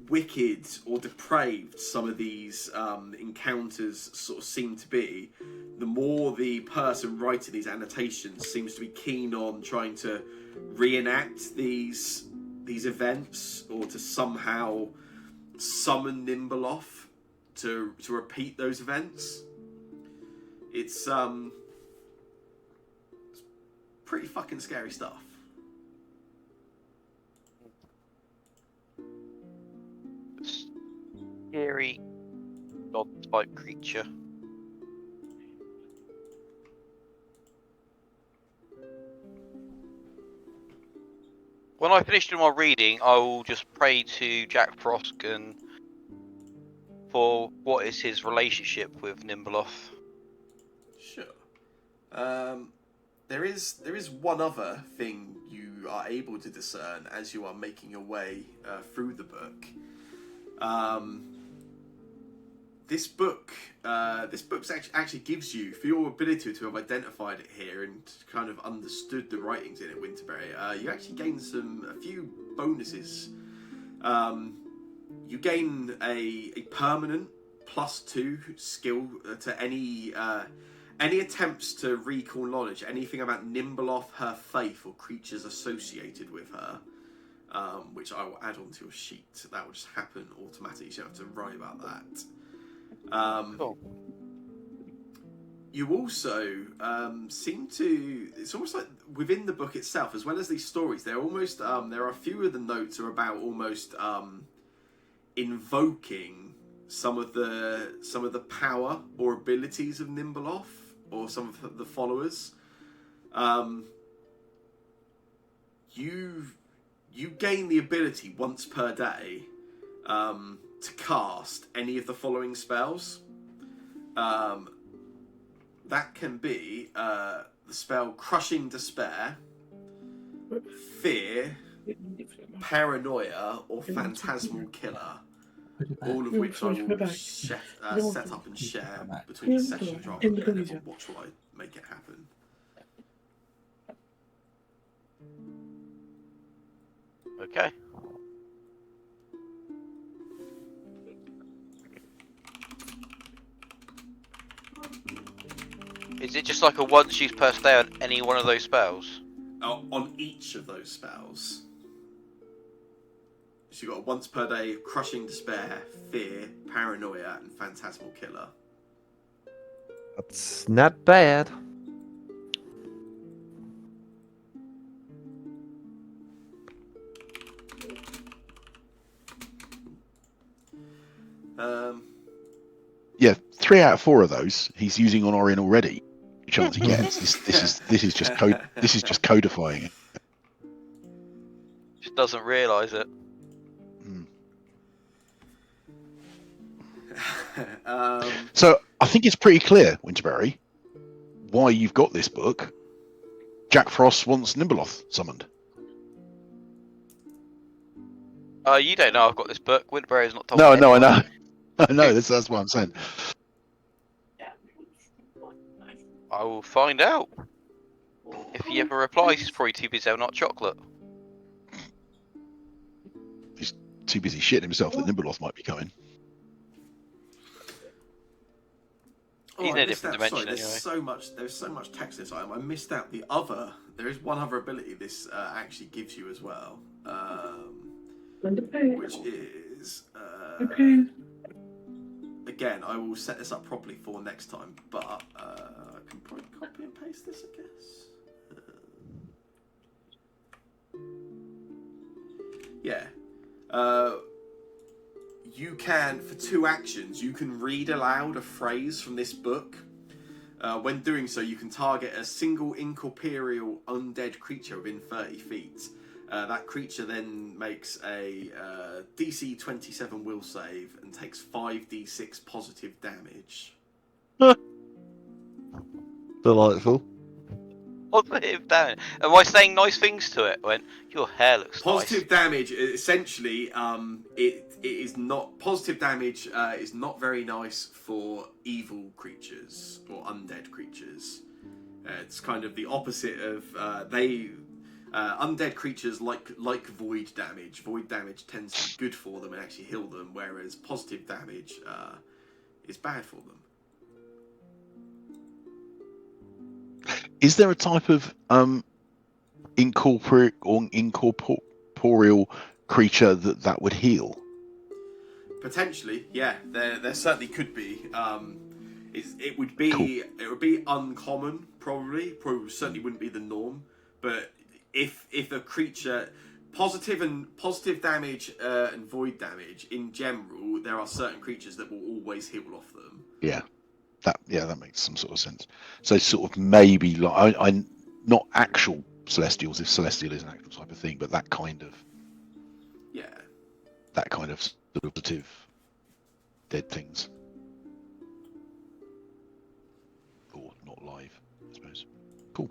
wicked or depraved some of these encounters sort of seem to be, the more the person writing these annotations seems to be keen on trying to reenact these events, or to somehow summon Nimbleoff to repeat those events. It's pretty fucking scary stuff. Scary god type creature. When I finish doing my reading, I will just pray to Jack Frost and for what is his relationship with Nimbleoff. Sure. There is one other thing you are able to discern as you are making your way through the book. This book actually gives you, for your ability to have identified it here and kind of understood the writings in it, Winterberry, you actually gain a few bonuses. You gain a permanent +2 skill to any attempts to recall knowledge, anything about Nimbleoff, her faith, or creatures associated with her, which I will add onto your sheet. That will just happen automatically, so you don't have to worry about that. Cool. You also seem to... It's almost like within the book itself, as well as these stories, they're almost... there are a few of the notes are about almost invoking some of the power or abilities of Nimbleoff, or some of the followers. You gain the ability once per day to cast any of the following spells. That can be the spell Crushing Despair, Fear, Paranoia, or Phantasmal Killer. All of which I will set up and share between sessions rather than watch while I make it happen. Okay. Is it just like a once used per day on any one of those spells? On each of those spells. So you've got a once per day Crushing Despair, Fear, Paranoia, and Phantasmal Killer. That's not bad. Yeah, 3 out of 4 of those he's using on Orion already. Chance he gets. This is just code. This is just codifying it. Just doesn't realise it. So I think it's pretty clear, Winterberry, why you've got this book. Jack Frost wants Nimbleoff summoned. You don't know I've got this book. Winterberry's not told No, me I anyone. know. I know. That's what I'm saying. I will find out. If he ever replies, he's probably too busy having hot chocolate. He's too busy shitting himself that Nimbleoff might be coming. He's in a different dimension anyway. anyway. There's so much text this item. I missed out the other. There is one other ability this actually gives you as well, which is again, I will set this up properly for next time, but I can probably copy and paste this, I guess. Yeah. You can, for 2 actions, you can read aloud a phrase from this book. When doing so, you can target a single incorporeal undead creature within 30 feet. That creature then makes a DC 27 will save and takes 5d6 positive damage. Delightful. Positive damage. Am I saying nice things to it? When your hair looks Positive nice. damage, essentially, it is not... Positive damage is not very nice for evil creatures or undead creatures. It's kind of the opposite of... undead creatures like void damage. Void damage tends to be good for them and actually heal them, whereas positive damage is bad for them. Is there a type of incorporeal creature that would heal? Potentially, yeah. There certainly could be. It would be Cool. It would be uncommon, probably certainly wouldn't be the norm. But if a creature positive damage and void damage in general, there are certain creatures that will always heal off them. Yeah. That makes some sort of sense. So sort of maybe like I not actual celestials, if celestial is an actual type of thing, but that kind of Yeah. sort of positive dead things. Or not live, I suppose. Cool.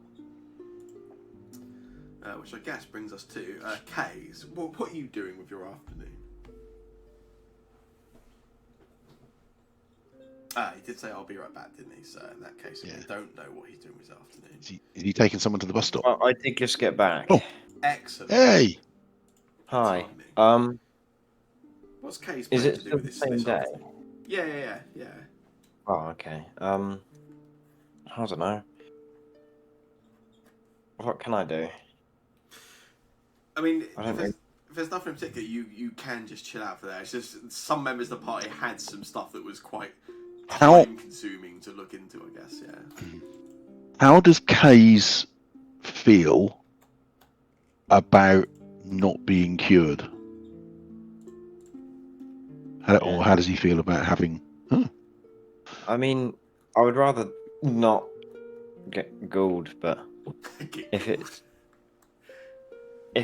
Which I guess brings us to Kays. What are you doing with your afternoon? He did say I'll be right back, didn't he? So in that case, Yeah. we don't know what he's doing with his afternoon. Is he taking someone to the bus stop? Well, I did just get back. Oh. Excellent. Hey! Hi. Timing. What's Kays Is planning it to do still with the this, same this day? afternoon? Yeah. Oh, okay. I don't know. What can I do? I mean, I don't if there's nothing in particular, you can just chill out for there. It's just some members of the party had some stuff that was quite How- time-consuming to look into, I guess, yeah. How does Kays feel about not being cured? Or how does he feel about having... I mean, I would rather not get ghouled, but if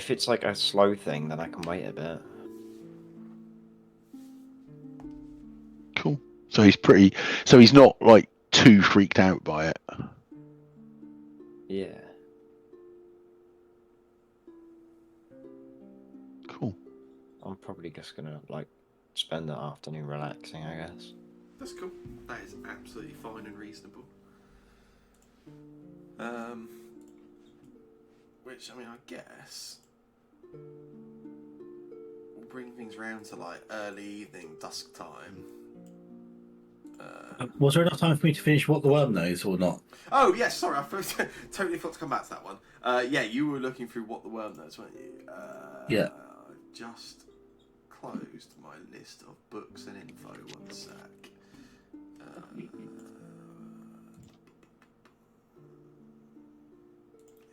it's like a slow thing, then I can wait a bit. Cool. So he's not like too freaked out by it. Yeah. Cool. I'm probably just gonna like spend the afternoon relaxing, I guess. That's cool. That is absolutely fine and reasonable. Which, I mean, I guess will bring things round to like early evening, dusk time. Was there enough time for me to finish What the Worm Knows or not? Oh, yes, sorry, I totally forgot to come back to that one. Yeah, you were looking through What the Worm Knows, weren't you? Yeah. I've just closed my list of books and info, one sec.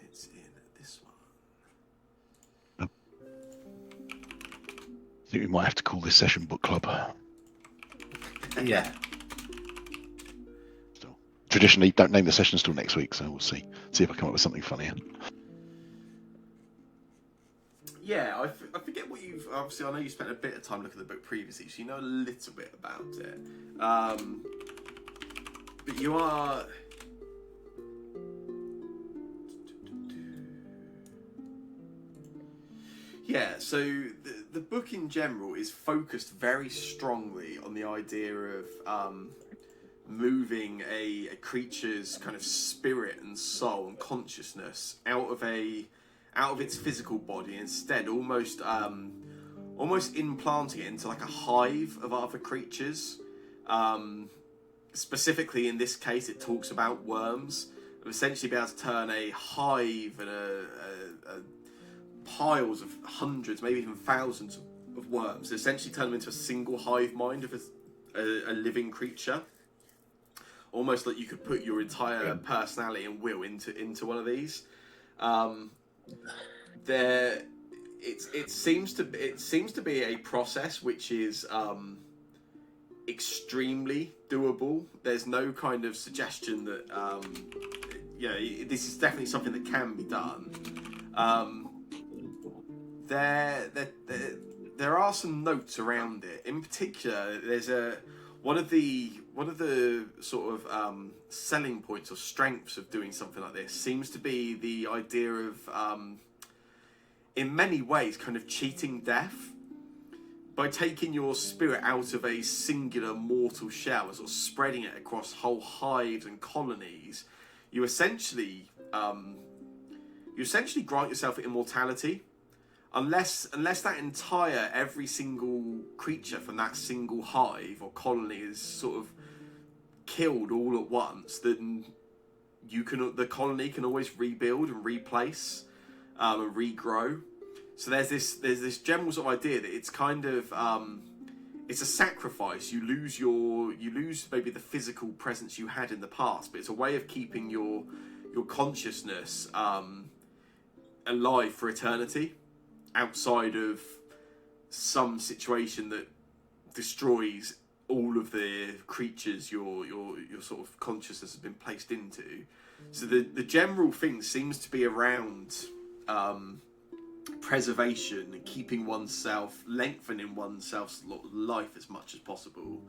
It's in this one. I think we might have to call this session book club. Yeah. Still. Traditionally, don't name the sessions till next week, so we'll see. See if I come up with something funnier. Yeah, I forget what you've... Obviously, I know you spent a bit of time looking at the book previously, so you know a little bit about it. But you are... Yeah, so the book in general is focused very strongly on the idea of moving a creature's kind of spirit and soul and consciousness out of its physical body, instead almost implanting it into like a hive of other creatures. Specifically in this case, it talks about worms. Essentially be able to turn a hive and a piles of hundreds, maybe even thousands of worms, essentially turn them into a single hive mind of a living creature. Almost like you could put your entire personality and will into one of these. It seems to be a process which is extremely doable. There's no kind of suggestion that this is definitely something that can be done. There are some notes around it. In particular, there's one of the sort of selling points or strengths of doing something like this seems to be the idea of in many ways kind of cheating death by taking your spirit out of a singular mortal shell and sort of spreading it across whole hives and colonies. You essentially grant yourself immortality. Unless that entire, every single creature from that single hive or colony is sort of killed all at once, then the colony can always rebuild and replace and regrow. So there's this general sort of idea that it's kind of it's a sacrifice. You lose maybe the physical presence you had in the past, but it's a way of keeping your consciousness alive for eternity, outside of some situation that destroys all of the creatures your sort of consciousness has been placed into. So the general thing seems to be around preservation and keeping oneself, lengthening oneself's life as much as possible.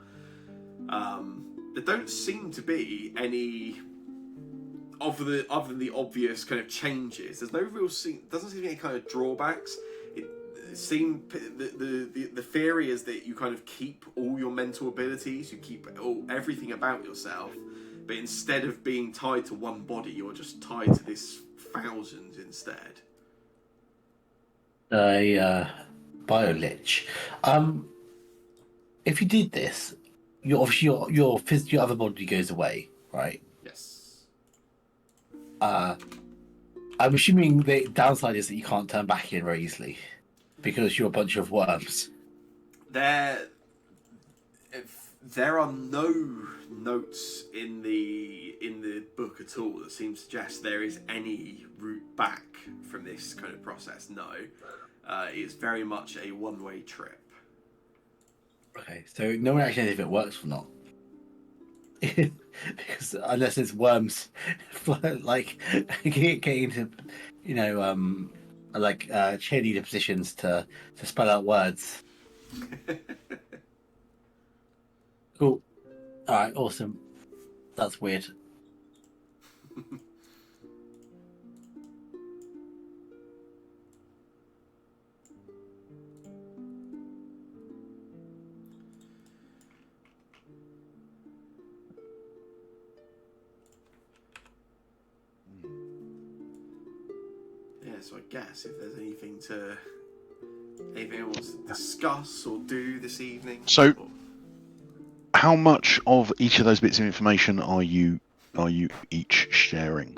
There don't seem to be any other than the obvious kind of changes. There's no real doesn't seem to be any kind of drawbacks. It the theory is that you kind of keep all your mental abilities, you keep everything about yourself, but instead of being tied to one body, you're just tied to this thousand instead. Biolich. If you did this, obviously your other body goes away, right? Yes. I'm assuming the downside is that you can't turn back in very easily because you're a bunch of worms. There are no notes in the book at all that seem to suggest there is any route back from this kind of process. No, it's very much a one-way trip. Okay, so no one actually knows if it works or not. Because unless it's worms, like getting into, cheerleader positions to spell out words. Cool. All right. Awesome. That's weird. Yeah, so I guess if there's anything else to discuss or do this evening. So, how much of each of those bits of information are you each sharing?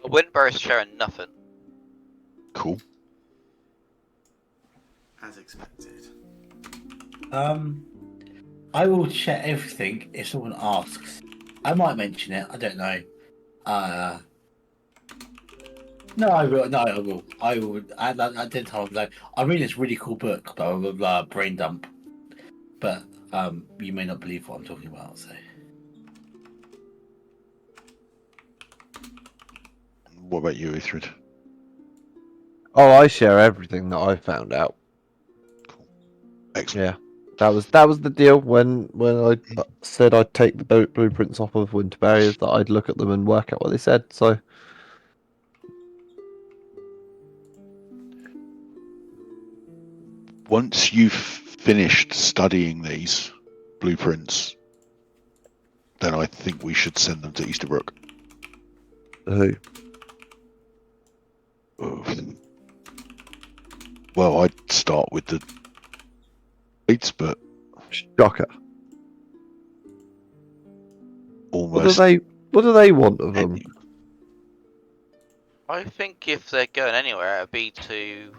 Winbur's sharing nothing. Cool. As expected. I will share everything if someone asks. I might mention it. I don't know. No, I will. No, I will. I will. I did tell them that I'm reading this really cool book, blah blah blah, brain dump. But you may not believe what I'm talking about. So. What about you, Ithrid? Oh, I share everything that I found out. Cool. Excellent. Yeah, that was the deal when I said I'd take the blueprints off of winter barriers, that I'd look at them and work out what they said. So Once you've finished studying these blueprints, then I think we should send them to Easterbrook. who? Well, I'd start with the Leeds, but Shocker. almost. What do they want of them? I think if they're going anywhere, it'd be to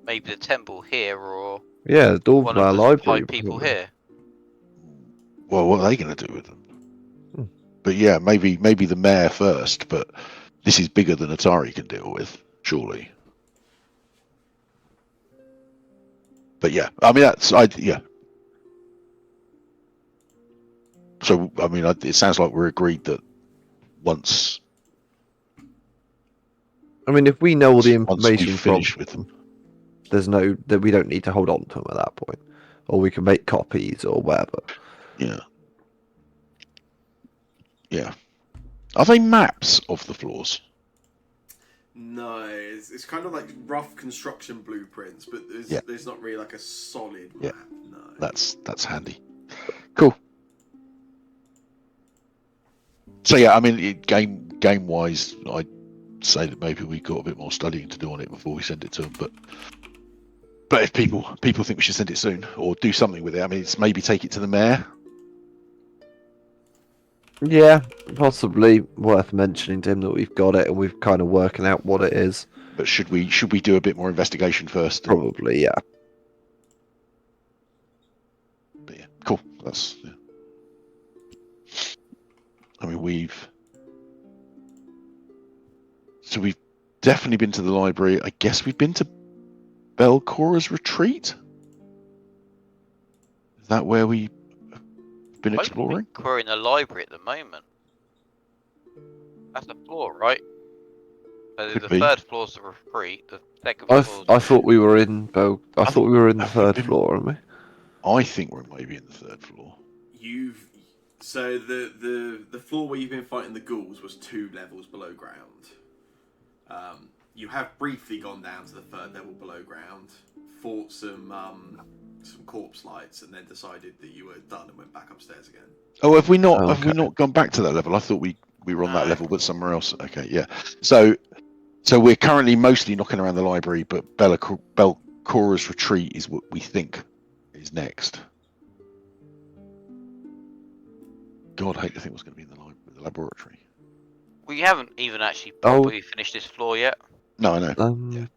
maybe the temple here or Yeah, the one Dawnflower of the Library. high people probably. here. Well, what are they going to do with them? But yeah, maybe the mayor first. But this is bigger than Atari can deal with, surely. But yeah, I mean yeah. So I mean, it sounds like we're agreed that once. I mean, if we know all the Once we information finish from with them, that we don't need to hold on to them at that point, or we can make copies or whatever. yeah. Yeah. Are they maps of the floors? No, it's kind of like rough construction blueprints, but there's not really like a solid map. Yeah. No. That's handy. Cool. So yeah, I mean, game wise, I'd say that maybe we got a bit more studying to do on it before we send it to them. But if people think we should send it soon or do something with it, I mean, it's maybe take it to the mayor. Yeah, possibly worth mentioning to him that we've got it and we've kind of working out what it is. But should we do a bit more investigation first? Probably, yeah. But yeah, cool. That's. Yeah. I mean, we've definitely been to the library. I guess we've been to Belcora's retreat. Is that where we've been exploring? I think we're in the library at the moment. That's the floor, right? So Could the be. third floor's the retreat. The second I, floor's I thought we were in I thought we were in the have we third been- floor, aren't we? I think we're maybe in the third floor. So the floor where you've been fighting the ghouls was 2 levels below ground. You have briefly gone down to the 3rd level below ground, fought some corpse lights, and then decided that you were done and went back upstairs again. Oh, have we not? Oh, Have we okay. not gone back to that level? I thought we were on that No. level, but somewhere else. Okay, yeah. So we're currently mostly knocking around the library, but Belcora's retreat is what we think is next. God, I hate to think what's going to be in the laboratory. We haven't even actually Oh. properly finished this floor yet. No, I know. Um, We've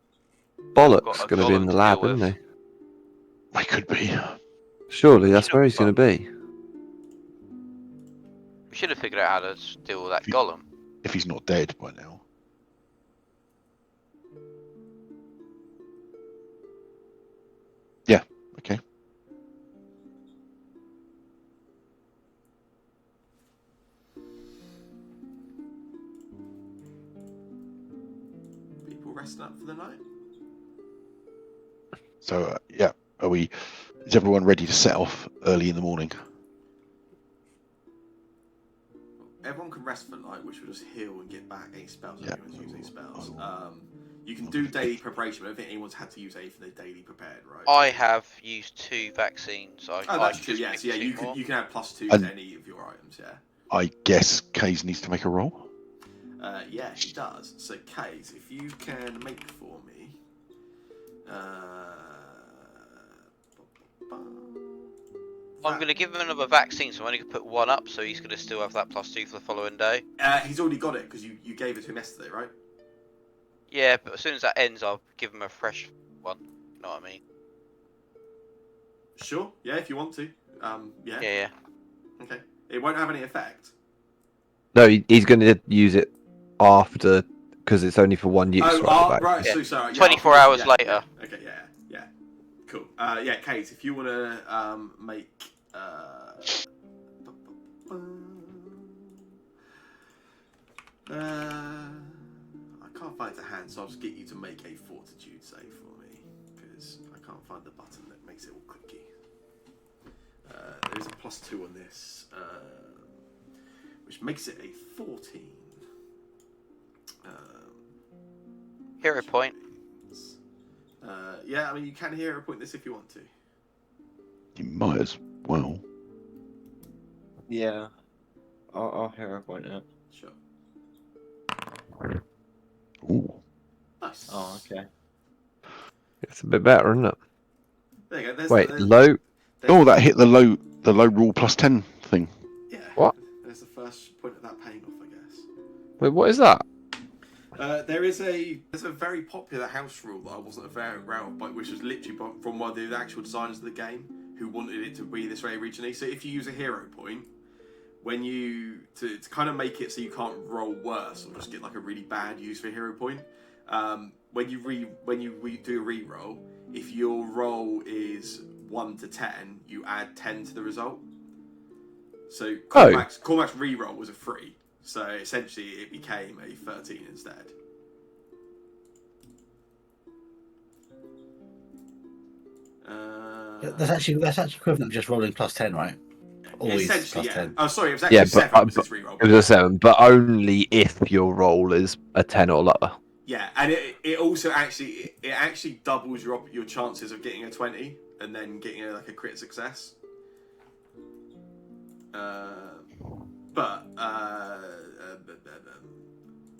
got Bollock's a going to be in golem the to lab, deal isn't with. he? It could be. Surely We that's should where have he's going to be. We should have figured out how to deal with that If you- golem. If he's not dead by now. Yeah. Okay. People resting up for the night. So yeah, is everyone ready to set off early in the morning? Everyone can rest for the night, which will just heal and get back any spells if Yeah. anyone's using spells. I You can do daily preparation, but I don't think anyone's had to use anything they daily prepared, right? I have used 2 vaccines. Oh, I that's can true. just Yeah, pick so yeah, 2 you more. can add +2 And- to any of your items. Yeah. I guess Kays needs to make a roll. Yeah, he does. So, Kays, if you can make for me. I'm going to give him another vaccine, so I'm only going to put 1 up, so he's going to still have that +2 for the following day. He's already got it because you gave it to him yesterday, right? Yeah, but as soon as that ends, I'll give him a fresh one. You know what I mean? Sure. Yeah, if you want to. Yeah. Yeah. Okay. It won't have any effect. No, he's going to use it after because it's only for 1 use. Right. Yeah. So sorry. 24 hours later. Yeah. Okay. Yeah. Cool. Yeah, Kate, if you want to make. I can't find it to hand, so I'll just get you to make a fortitude save for me because I can't find the button that makes it all clicky. There is a +2 on this, which makes it a 14. Hero point. Yeah, I mean, you can hero point this if you want to. You might as well. Yeah. I'll hero point it. Sure. Ooh. Nice. Oh, okay. It's a bit better, isn't it? There you go. There's Wait, there's, low. there's Oh, that hit the low rule +10 thing. Yeah. What? There's the first point of that paying off, I guess. Wait, what is that? There's a very popular house rule that I wasn't aware of, but which was literally from one of the actual designers of the game who wanted it to be this way originally. So if you use a hero point, when you to kind of make it so you can't roll worse or just get like a really bad use for a hero point, when you do a re-roll, if your roll is 1 to 10, you add 10 to the result. So Cormac's re-roll was a 3. So essentially, it became a 13 instead. That's actually equivalent to just rolling +10, right? Always Essentially, yeah. +10. Oh, sorry, it was actually Yeah, 7 was his re-roll. It was a 7, but only if your roll is a 10 or lower. Yeah, and it also actually doubles your chances of getting a 20 and then getting a crit success.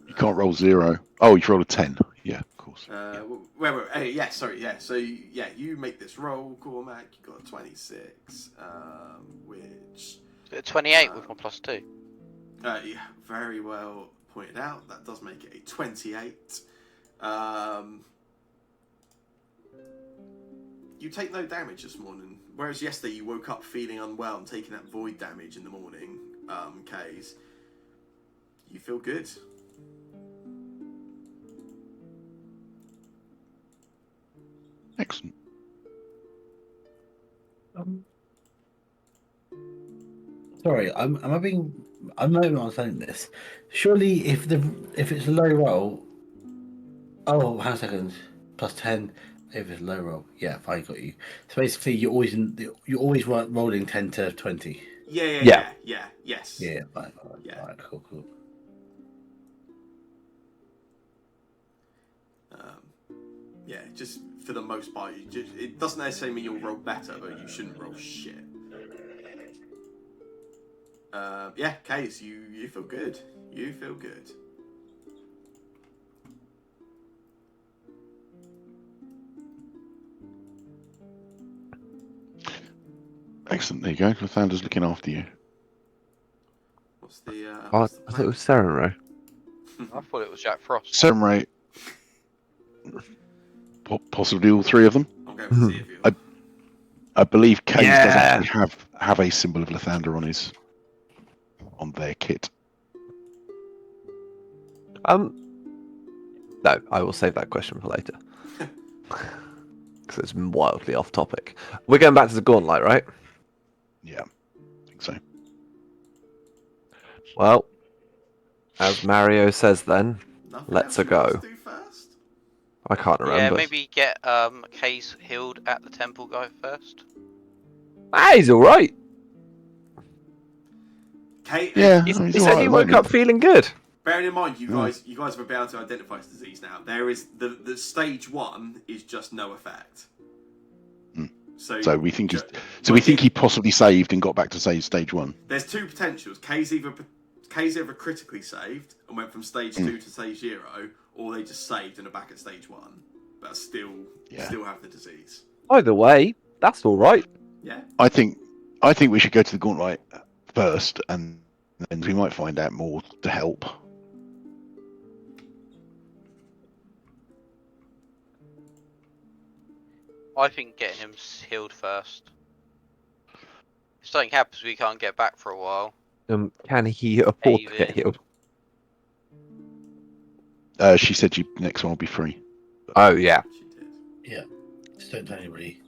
You can't roll 0. Oh, you roll a 10. Yeah, of course. Yeah, sorry, yeah. So yeah, you make this roll, Cormac. You got a 26, which 28 with 1 +2. yeah, very well pointed out. That does make it a 28. You take no damage this morning, whereas yesterday you woke up feeling unwell and taking that void damage in the morning. Kays, you feel good. Excellent. Sorry, I'm not understanding this. Surely, if it's a low roll, Oh, hang on a second. Plus 10 if it's low roll. Yeah, fine, got you. So basically, you're always rolling 10 to 20. Yeah. Yes. Yeah, fine, Yeah. fine, cool. Yeah, just for the most part, it doesn't necessarily mean you'll roll better, but you shouldn't roll shit. Yeah, Case, you feel good. You feel good. Excellent. There you go. Lathander's looking after you. What's the I what's the thought it plan? was Serenro. I thought it was Jack Frost. Serenray, possibly all three of them. I'm going for Xavier. I believe Case does Yeah. actually have a symbol of Lathander on their kit. No, I will save that question for later. Because it's wildly off topic. We're going back to the Gauntlet, right? Yeah, I think so. Well, as Mario says then, Nothing let's else you want go. us to do first? I can't Yeah, remember. maybe get Case healed at the temple guy first. Ah, he's alright. Kate, Yeah, He I mean, he's said alright he at the woke moment. up feeling good. bearing in mind, you Yeah. guys have been able to identify this disease now. There is the stage 1 is just no effect. Hmm. So we think ju- we think he possibly saved and got back to stage 1. there's two potentials. Kay's either critically saved and went from stage 2 to stage 0, or they just saved and are back at stage 1, but still have the disease. Either way, that's alright. Yeah. I think we should go to the Gauntlet first, and then we might find out more to help. I think getting him healed first. If something happens, we can't get back for a while. Can he afford to Cave get in. healed? She said next one will be free. Oh, yeah. She did. Yeah. Just don't tell anybody.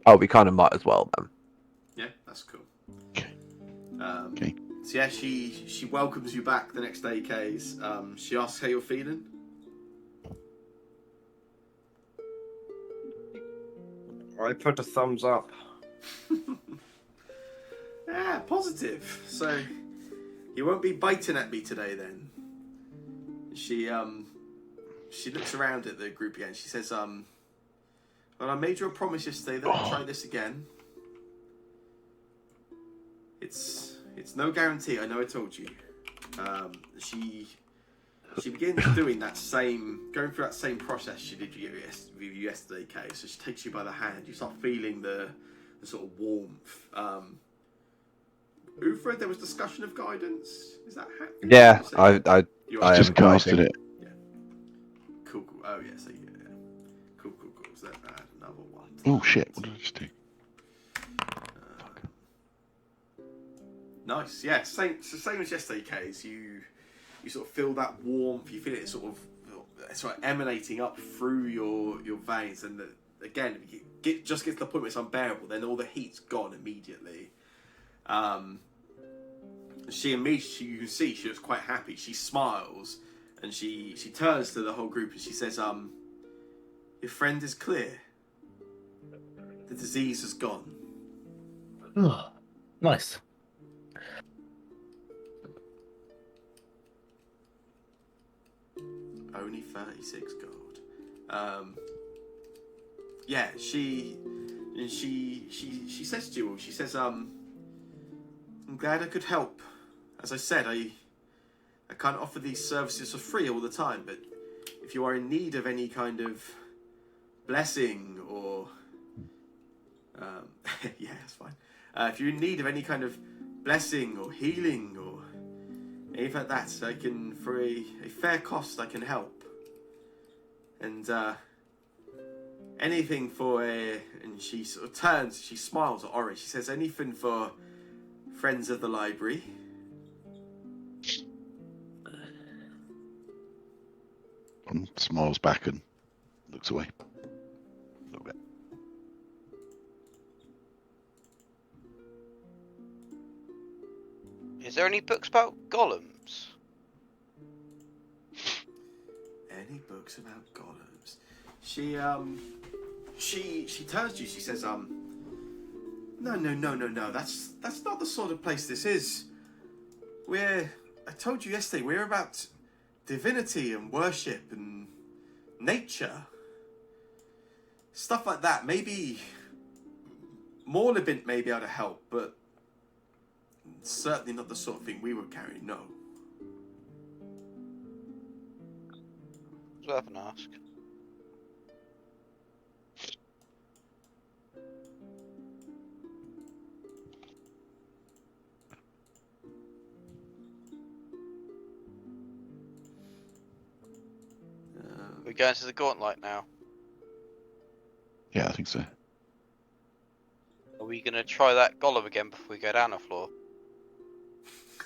Oh, we kind of might as well then. Yeah, that's cool. Okay. Okay. So yeah, she welcomes you back the next day, Kays. She asks how you're feeling. I put a thumbs up. Yeah, positive. So you won't be biting at me today then. She looks around at the group again. She says, well, I made you a promise yesterday that I'd try this again. It's no guarantee. I know I told you. She begins doing going through that same process she did with you yesterday, Kay. So she takes you by the hand. You start feeling the sort of warmth. Ufred, there was discussion of guidance. Is that happening? Yeah, I Just casted it. Cool. Oh yeah, so yeah. Cool. So let's add another one. Oh shit! What did I just do? Nice. Yeah. Same as yesterday, Kays. You sort of feel that warmth. You feel it sort of emanating up through your veins, and again, just gets to the point where it's unbearable. Then all the heat's gone immediately. You can see she looks quite happy. She smiles, and she turns to the whole group and she says, "Your friend is clear. The disease has gone." Nice. Only 36 gold. Yeah, she says to you all, she says, I'm glad I could help. As I said, I can't offer these services for free all the time, but if you are in need of any kind of blessing or yeah, that's fine. If you're in need of any kind of blessing or healing or anything like that, I can, for a fair cost, I can help. And anything for and she sort of turns, she smiles at Orange. She says, anything for friends of the library. And smiles back and looks away. A little bit. Is there any books about golems? Any books books about golems. She turns to you. She says, no. That's not the sort of place this is. I told you yesterday, we're about divinity and worship and nature. Stuff like that. Maybe Morlibint may be able to help, but certainly not the sort of thing we were carrying, no. It's worth an ask. We're going to the Gauntlet now. Yeah, I think so. Are we going to try that golem again before we go down the floor?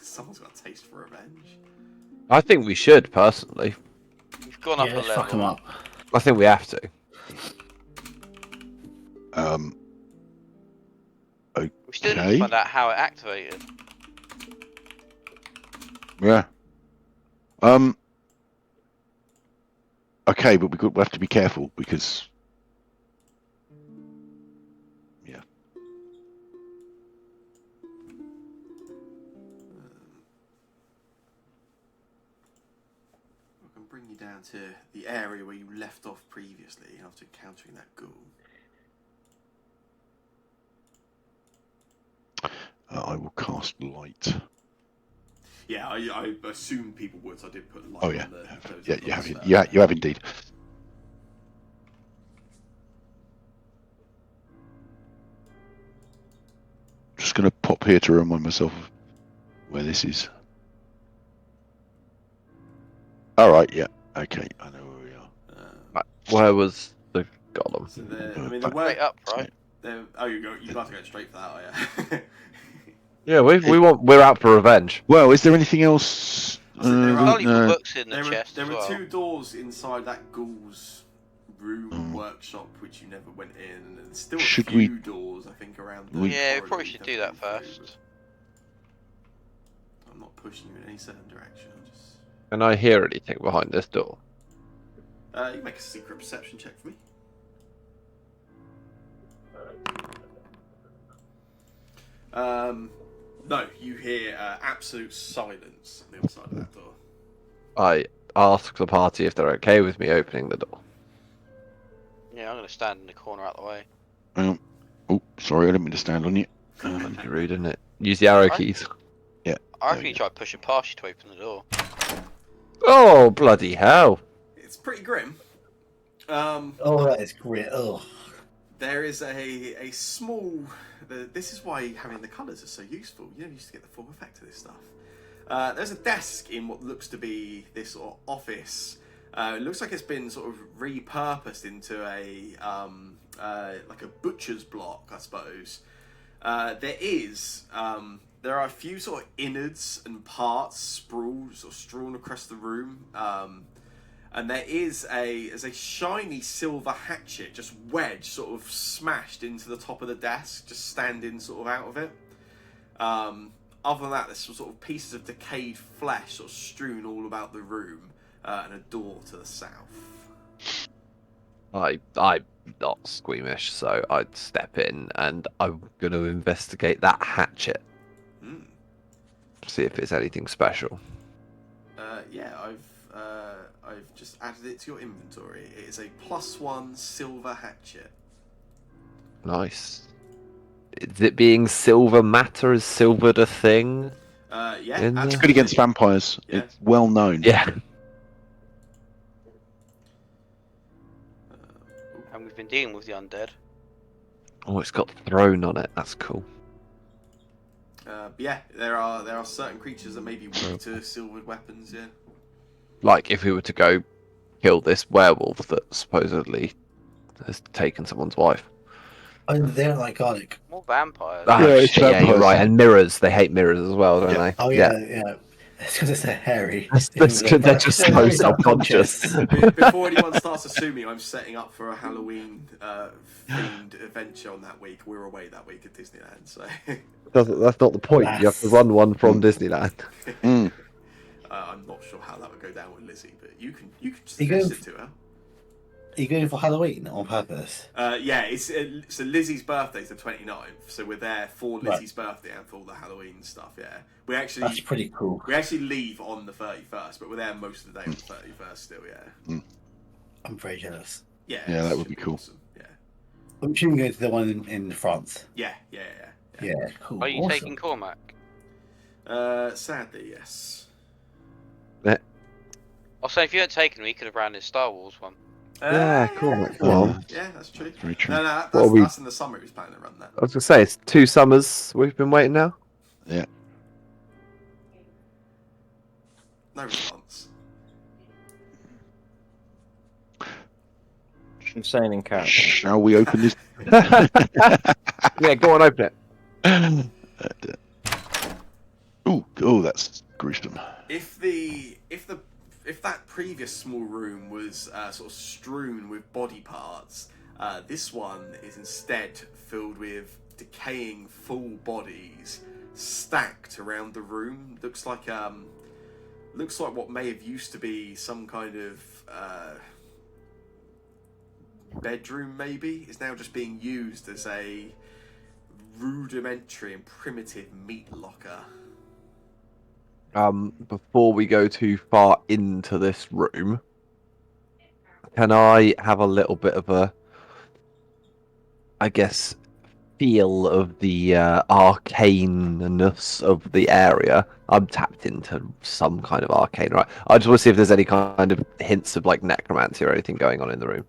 Someone's got a taste for revenge. I think we should, personally. We've gone Yeah, up a let's level. fuck him up. I think we have to. We still need to Okay. find out how it activated. Yeah. Okay, but we have to be careful because. Yeah. I can bring you down to the area where you left off previously after encountering that ghoul. I will cast light. Yeah, I assume people would, so I did put light Oh yeah, on the yeah, you have. Yeah, you have indeed. Just going to pop here to remind myself of where this is. All right. Yeah. Okay. I know where we are. Where was the golem? So I mean, Back- the way Straight up, right? you guys are going straight for that, are you? Yeah, we're out for revenge. Well, is there anything else? So there There's are- valuable no. books in the there chest as were well. 2 doors inside that ghoul's room Mm. workshop which you never went in, and there's still Should a few we- doors I think around the We- Yeah, we corridor probably you've should never do that been through. first. I'm not pushing you in any certain direction. I'm just Can I hear anything behind this door? you can make a secret perception check for me. No, you hear absolute silence on the other side of that door. I ask the party if they're okay with me opening the door. Yeah, I'm going to stand in the corner out the way. Oh, sorry, I didn't mean to stand on you. Bloody rude, isn't it? Use the arrow Right. keys. I There reckon we you go. try pushing past you to open the door. Oh, bloody hell. It's pretty grim. Oh, that is great. Oh, There is a small. This is why having the colours is so useful. You never used to get the full effect of this stuff. There's a desk in what looks to be this sort of office. It looks like it's been sort of repurposed into a like a butcher's block, I suppose. There are a few sort of innards and parts strewn across the room. And there is a shiny silver hatchet just wedged, sort of smashed into the top of the desk, just standing sort of out of it. Other than that, there's some sort of pieces of decayed flesh sort of strewn all about the room, and a door to the south. I'm not squeamish, so I'd step in and I'm going to investigate that hatchet. Hmm. See if it's anything special. Yeah, I've just added it to your inventory. It is a +1 silver hatchet. Nice. Is it being silver matter? Is silver the thing? Yeah, In there? absolutely. It's good against vampires. Yeah. It's well known. Yeah. And we've been dealing with the undead. Oh, it's got throne on it. That's cool. Yeah, there are certain creatures that may be weak to silvered weapons. Yeah. Like if we were to go kill this werewolf that supposedly has taken someone's wife. oh, they don't like garlic. More vampires. Ah, Yeah, it's shit, yeah, you're vampires. right. And mirrors. They hate mirrors as well, don't Yeah. they? Oh yeah. It's because it's a hairy. That's good. They're just so very self-conscious. Before anyone starts assuming I'm setting up for a Halloween themed adventure on that week, we're away that week at Disneyland. So That's not the point. You have to run one from Disneyland. Mm. I'm not sure how that would go down with Lizzie, but you can You go- suggest it to her. Are you going for Halloween on purpose? Yeah, it's so Lizzie's birthday's the 29th, so we're there for Right. Lizzie's birthday and for all the Halloween stuff. Yeah, That's we pretty cool. actually leave on the 31st, but we're there most of the day on the 31st still. Yeah, I'm very jealous. yeah, Yeah, that it would should be cool. Awesome. Yeah, I'm sure you go to the one in France. yeah. Yeah, cool. Are you awesome. taking Cormac? Sadly, yes. I'll say if you had taken him, he could have ran his Star Wars one. Yeah, cool, mate, come on. Yeah, that's true. Very true. No, What that's, are we- that's in the summer. He was planning to run that. I was gonna say it's 2 summers we've been waiting now. No response. Insane in character. Shall we open this? Yeah, go on, open it. Oh, that's gruesome. If that previous small room was sort of strewn with body parts, this one is instead filled with decaying full bodies stacked around the room. Looks like what may have used to be some kind of bedroom. Maybe is now just being used as a rudimentary and primitive meat locker. Before we go too far into this room, can I have a little bit of a, I guess, feel of the arcaneness of the area? I'm tapped into some kind of arcane, right? I just want to see if there's any kind of hints of like necromancy or anything going on in the room.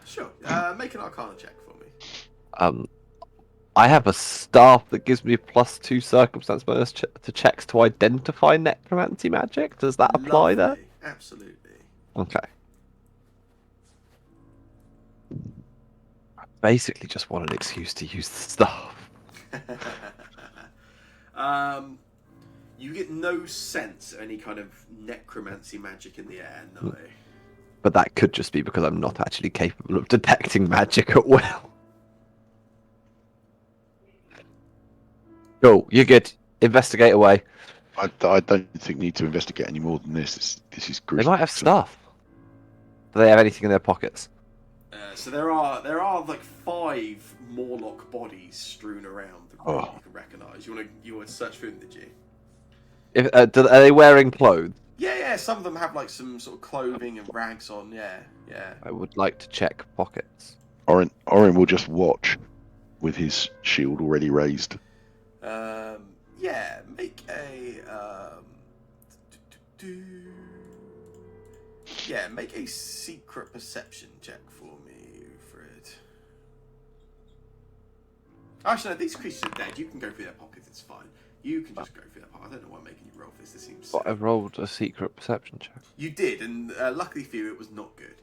Sure. Make an Arcana check for me. I have a staff that gives me a +2 circumstance bonus to checks to identify necromancy magic. Does that apply there? Lovely. Absolutely. Okay. I basically just want an excuse to use the staff. You get no sense of any kind of necromancy magic in the air, no. But that could just be because I'm not actually capable of detecting magic at will. Cool, you're good. Investigate away. I don't think we need to investigate any more than this. This is They gruesome. might have stuff. Do they have anything in their pockets? So there are like 5 Morlock bodies strewn around the room you can recognise. You want to search for them, did you? Are they wearing clothes? Yeah. Some of them have like some sort of clothing and rags on. Yeah. I would like to check pockets. Orin will just watch with his shield already raised. Yeah. Make a Yeah, make a secret perception check for me, Fred. Actually, no, these creatures are dead. You can go through their pockets. It's fine. You can just go through their pockets. I don't know why I'm making you roll for this. This seems But silly. I've rolled a secret perception check. You did, and luckily for you, it was not good.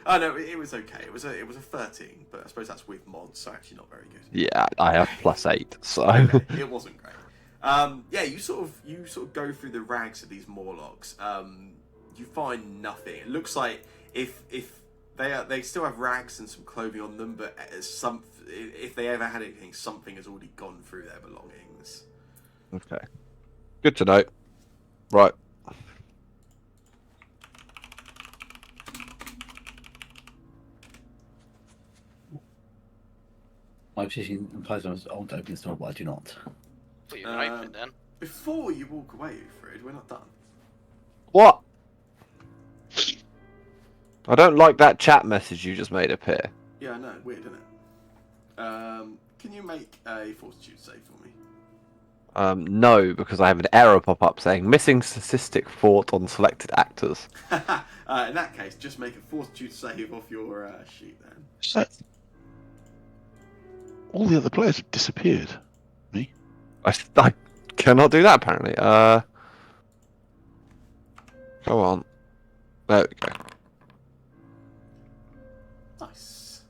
Oh no, it was okay. It was a 13, but I suppose that's with mods, so actually not very good. Yeah, I have +8, so Okay, it wasn't great. Yeah, you sort of go through the rags of these Morlocks. You find nothing. It looks like if they still have rags and some clothing on them, but if they ever had anything, something has already gone through their belongings. okay. Good to know. Right. My position implies I want to open this door, but I do not. Well, you can open it then. Before you walk away, Fred, we're not done. What? I don't like that chat message you just made appear. Yeah, I know. Weird, isn't it? Can you make a fortitude save for me? No, because I have an error pop up saying missing statistic fought on selected actors. In that case, just make a fortitude save off your sheet then. All the other players have disappeared. I cannot do that apparently. Go on. There we go. Nice.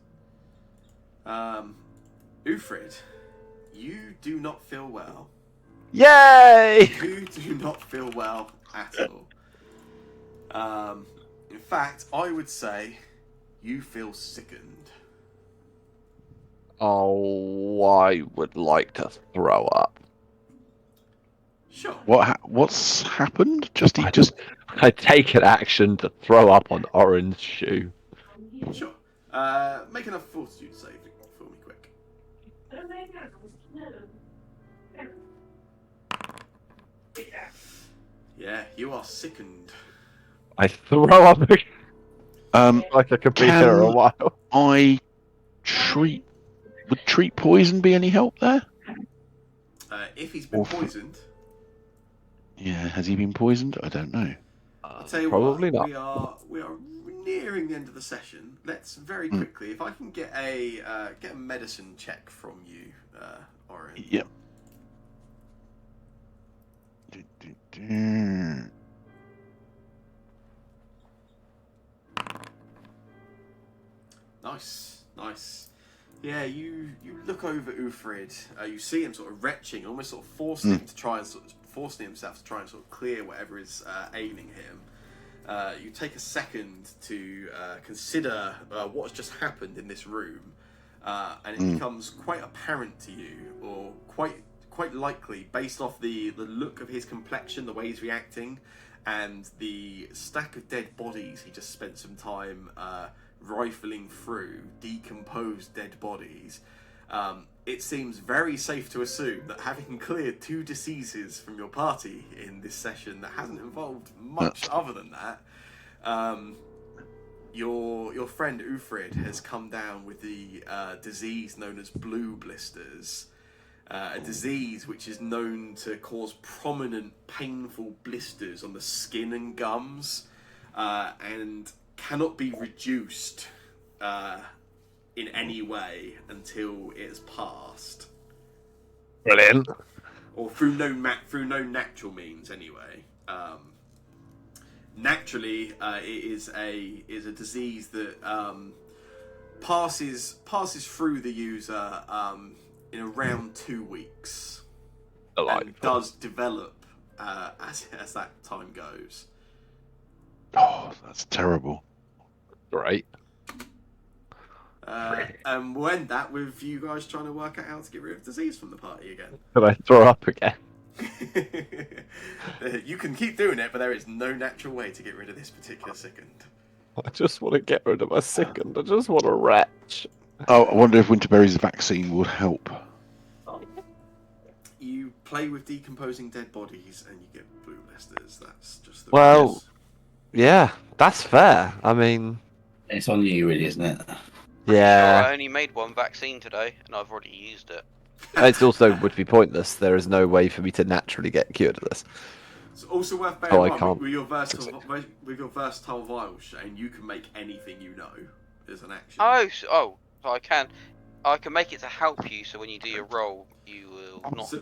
Ufrid, you do not feel well. Yay! You do not feel well at all. In fact, I would say you feel sickened. Oh, I would like to throw up. Sure. What's happened? He just I take an action to throw up on Orange shoe. Sure. Make enough fortitude saving for me, quick. Yeah, you are sickened. I throw up again, um like I could be here a can while. I treat would treat poison be any help there? If he's been Or for- poisoned, Yeah, has he been poisoned? I don't know. I'll tell you Probably what. not. We are nearing the end of the session. Let's very Mm. quickly, if I can get a medicine check from you, Oren. Yep. Do. Nice. Yeah, you look over Ufrid. You see him sort of retching, almost sort of forcing him to try and forcing himself to try and sort of clear whatever is ailing him. You take a second to consider what's just happened in this room, and it becomes quite apparent to you, or quite likely, based off the look of his complexion, the way he's reacting, and the stack of dead bodies he just spent some time rifling through, decomposed dead bodies. It seems very safe to assume that having cleared 2 diseases from your party in this session that hasn't involved much other than that, your friend Ufrid has come down with the disease known as blue blisters, a disease which is known to cause prominent, painful blisters on the skin and gums, and cannot be reduced in any way until it has passed, Brilliant. or through no natural means anyway. Naturally, it is a disease that passes through the user in around 2 weeks, and does develop as that time goes. Oh, that's terrible. Great. And we'll end that with you guys trying to work out how to get rid of disease from the party again. Could I throw up again? You can keep doing it, but there is no natural way to get rid of this particular sickened. I just want to get rid of my sickened. I just want to retch. Oh, I wonder if Winterberry's vaccine would help. You play with decomposing dead bodies and you get blue blisters. That's just the Well, rules. yeah, that's fair. I mean, It's on you, really, isn't it? yeah. I only made 1 vaccine today, and I've already used it. It also would be pointless. There is no way for me to naturally get cured of this. It's also worth bearing Oh, I in mind can't with your versatile vials, Shane. You can make anything you know as an action. So I can make it to help you. So when you do your roll, you will not. So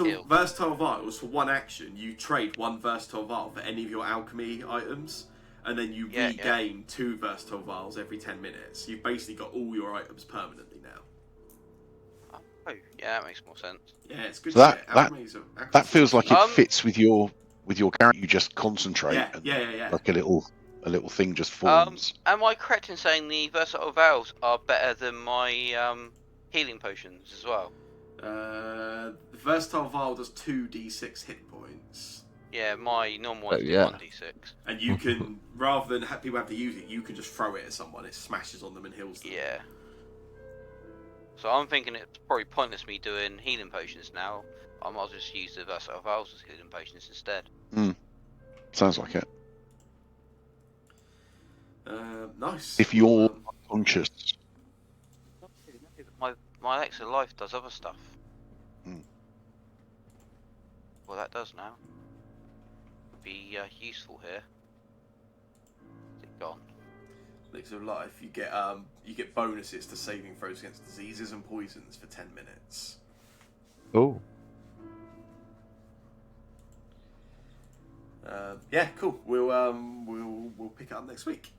ill. versatile vials, for one action, you trade 1 versatile vial for any of your alchemy items, and then you regain 2 versatile vials every 10 minutes. You've basically got all your items permanently now. Oh, yeah, that makes more sense. Yeah, it's good. So that feels like it Um, fits with your character. You just concentrate. Yeah, and yeah. Like a little thing just forms. Am I correct in saying the versatile vials are better than my healing potions as well? The versatile vial does 2d6 hit points, Yeah, my normal ones do yeah. 1d6. and you can, rather than have people have to use it, you can just throw it at someone. It smashes on them and heals them. Yeah. So I'm thinking it's probably pointless me doing healing potions now. I might as well just use the versatile vials as healing potions instead. Sounds like it. Nice. If you're conscious. My elixir of life does other stuff. Hmm. Well, that does now. Be useful here. Is it gone? Elixir of life, you get bonuses to saving throws against diseases and poisons for 10 minutes. Oh. Yeah, cool. We'll pick it up next week.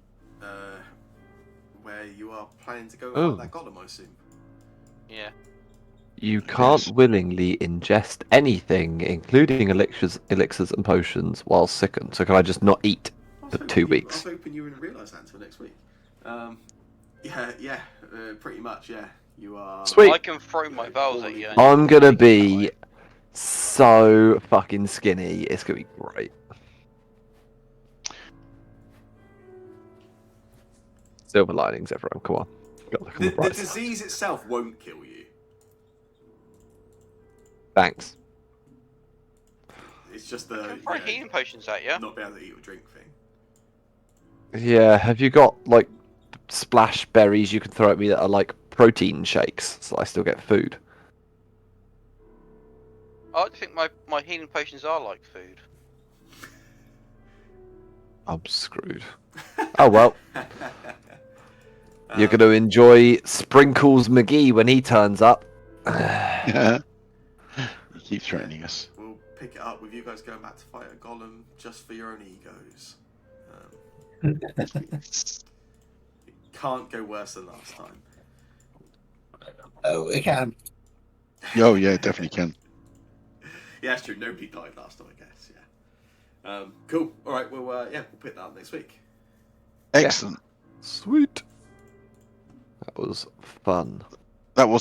Where you are planning to go find that golem, I assume. Yeah. You can't willingly ingest anything, including elixirs and potions, while sickened. So can I just not eat for 2 weeks? I was hoping you wouldn't realise that until next week. Pretty much, yeah. You are... Sweet. I can throw my vials at you. I'm gonna be so fucking skinny. It's gonna be great. Silver linings, everyone. Come on. Got to look on The the bright side. disease itself won't kill you. Thanks. It's just the Can throw healing potions at you. not be able to eat or drink thing. Yeah, have you got like splash berries you can throw at me that are like protein shakes so I still get food? I think my healing potions are like food. I'm screwed. Oh well. You're going to enjoy Sprinkles McGee when he turns up. Yeah. You keep threatening us. We'll pick it up with you guys going back to fight a golem just for your own egos. It can't go worse than last time. Oh, it can. Oh yeah, it definitely can. Yeah, that's true. Nobody died last time, I guess. Yeah. Cool. All right. Well, we'll pick that up next week. Excellent. Sweet. That was fun. That was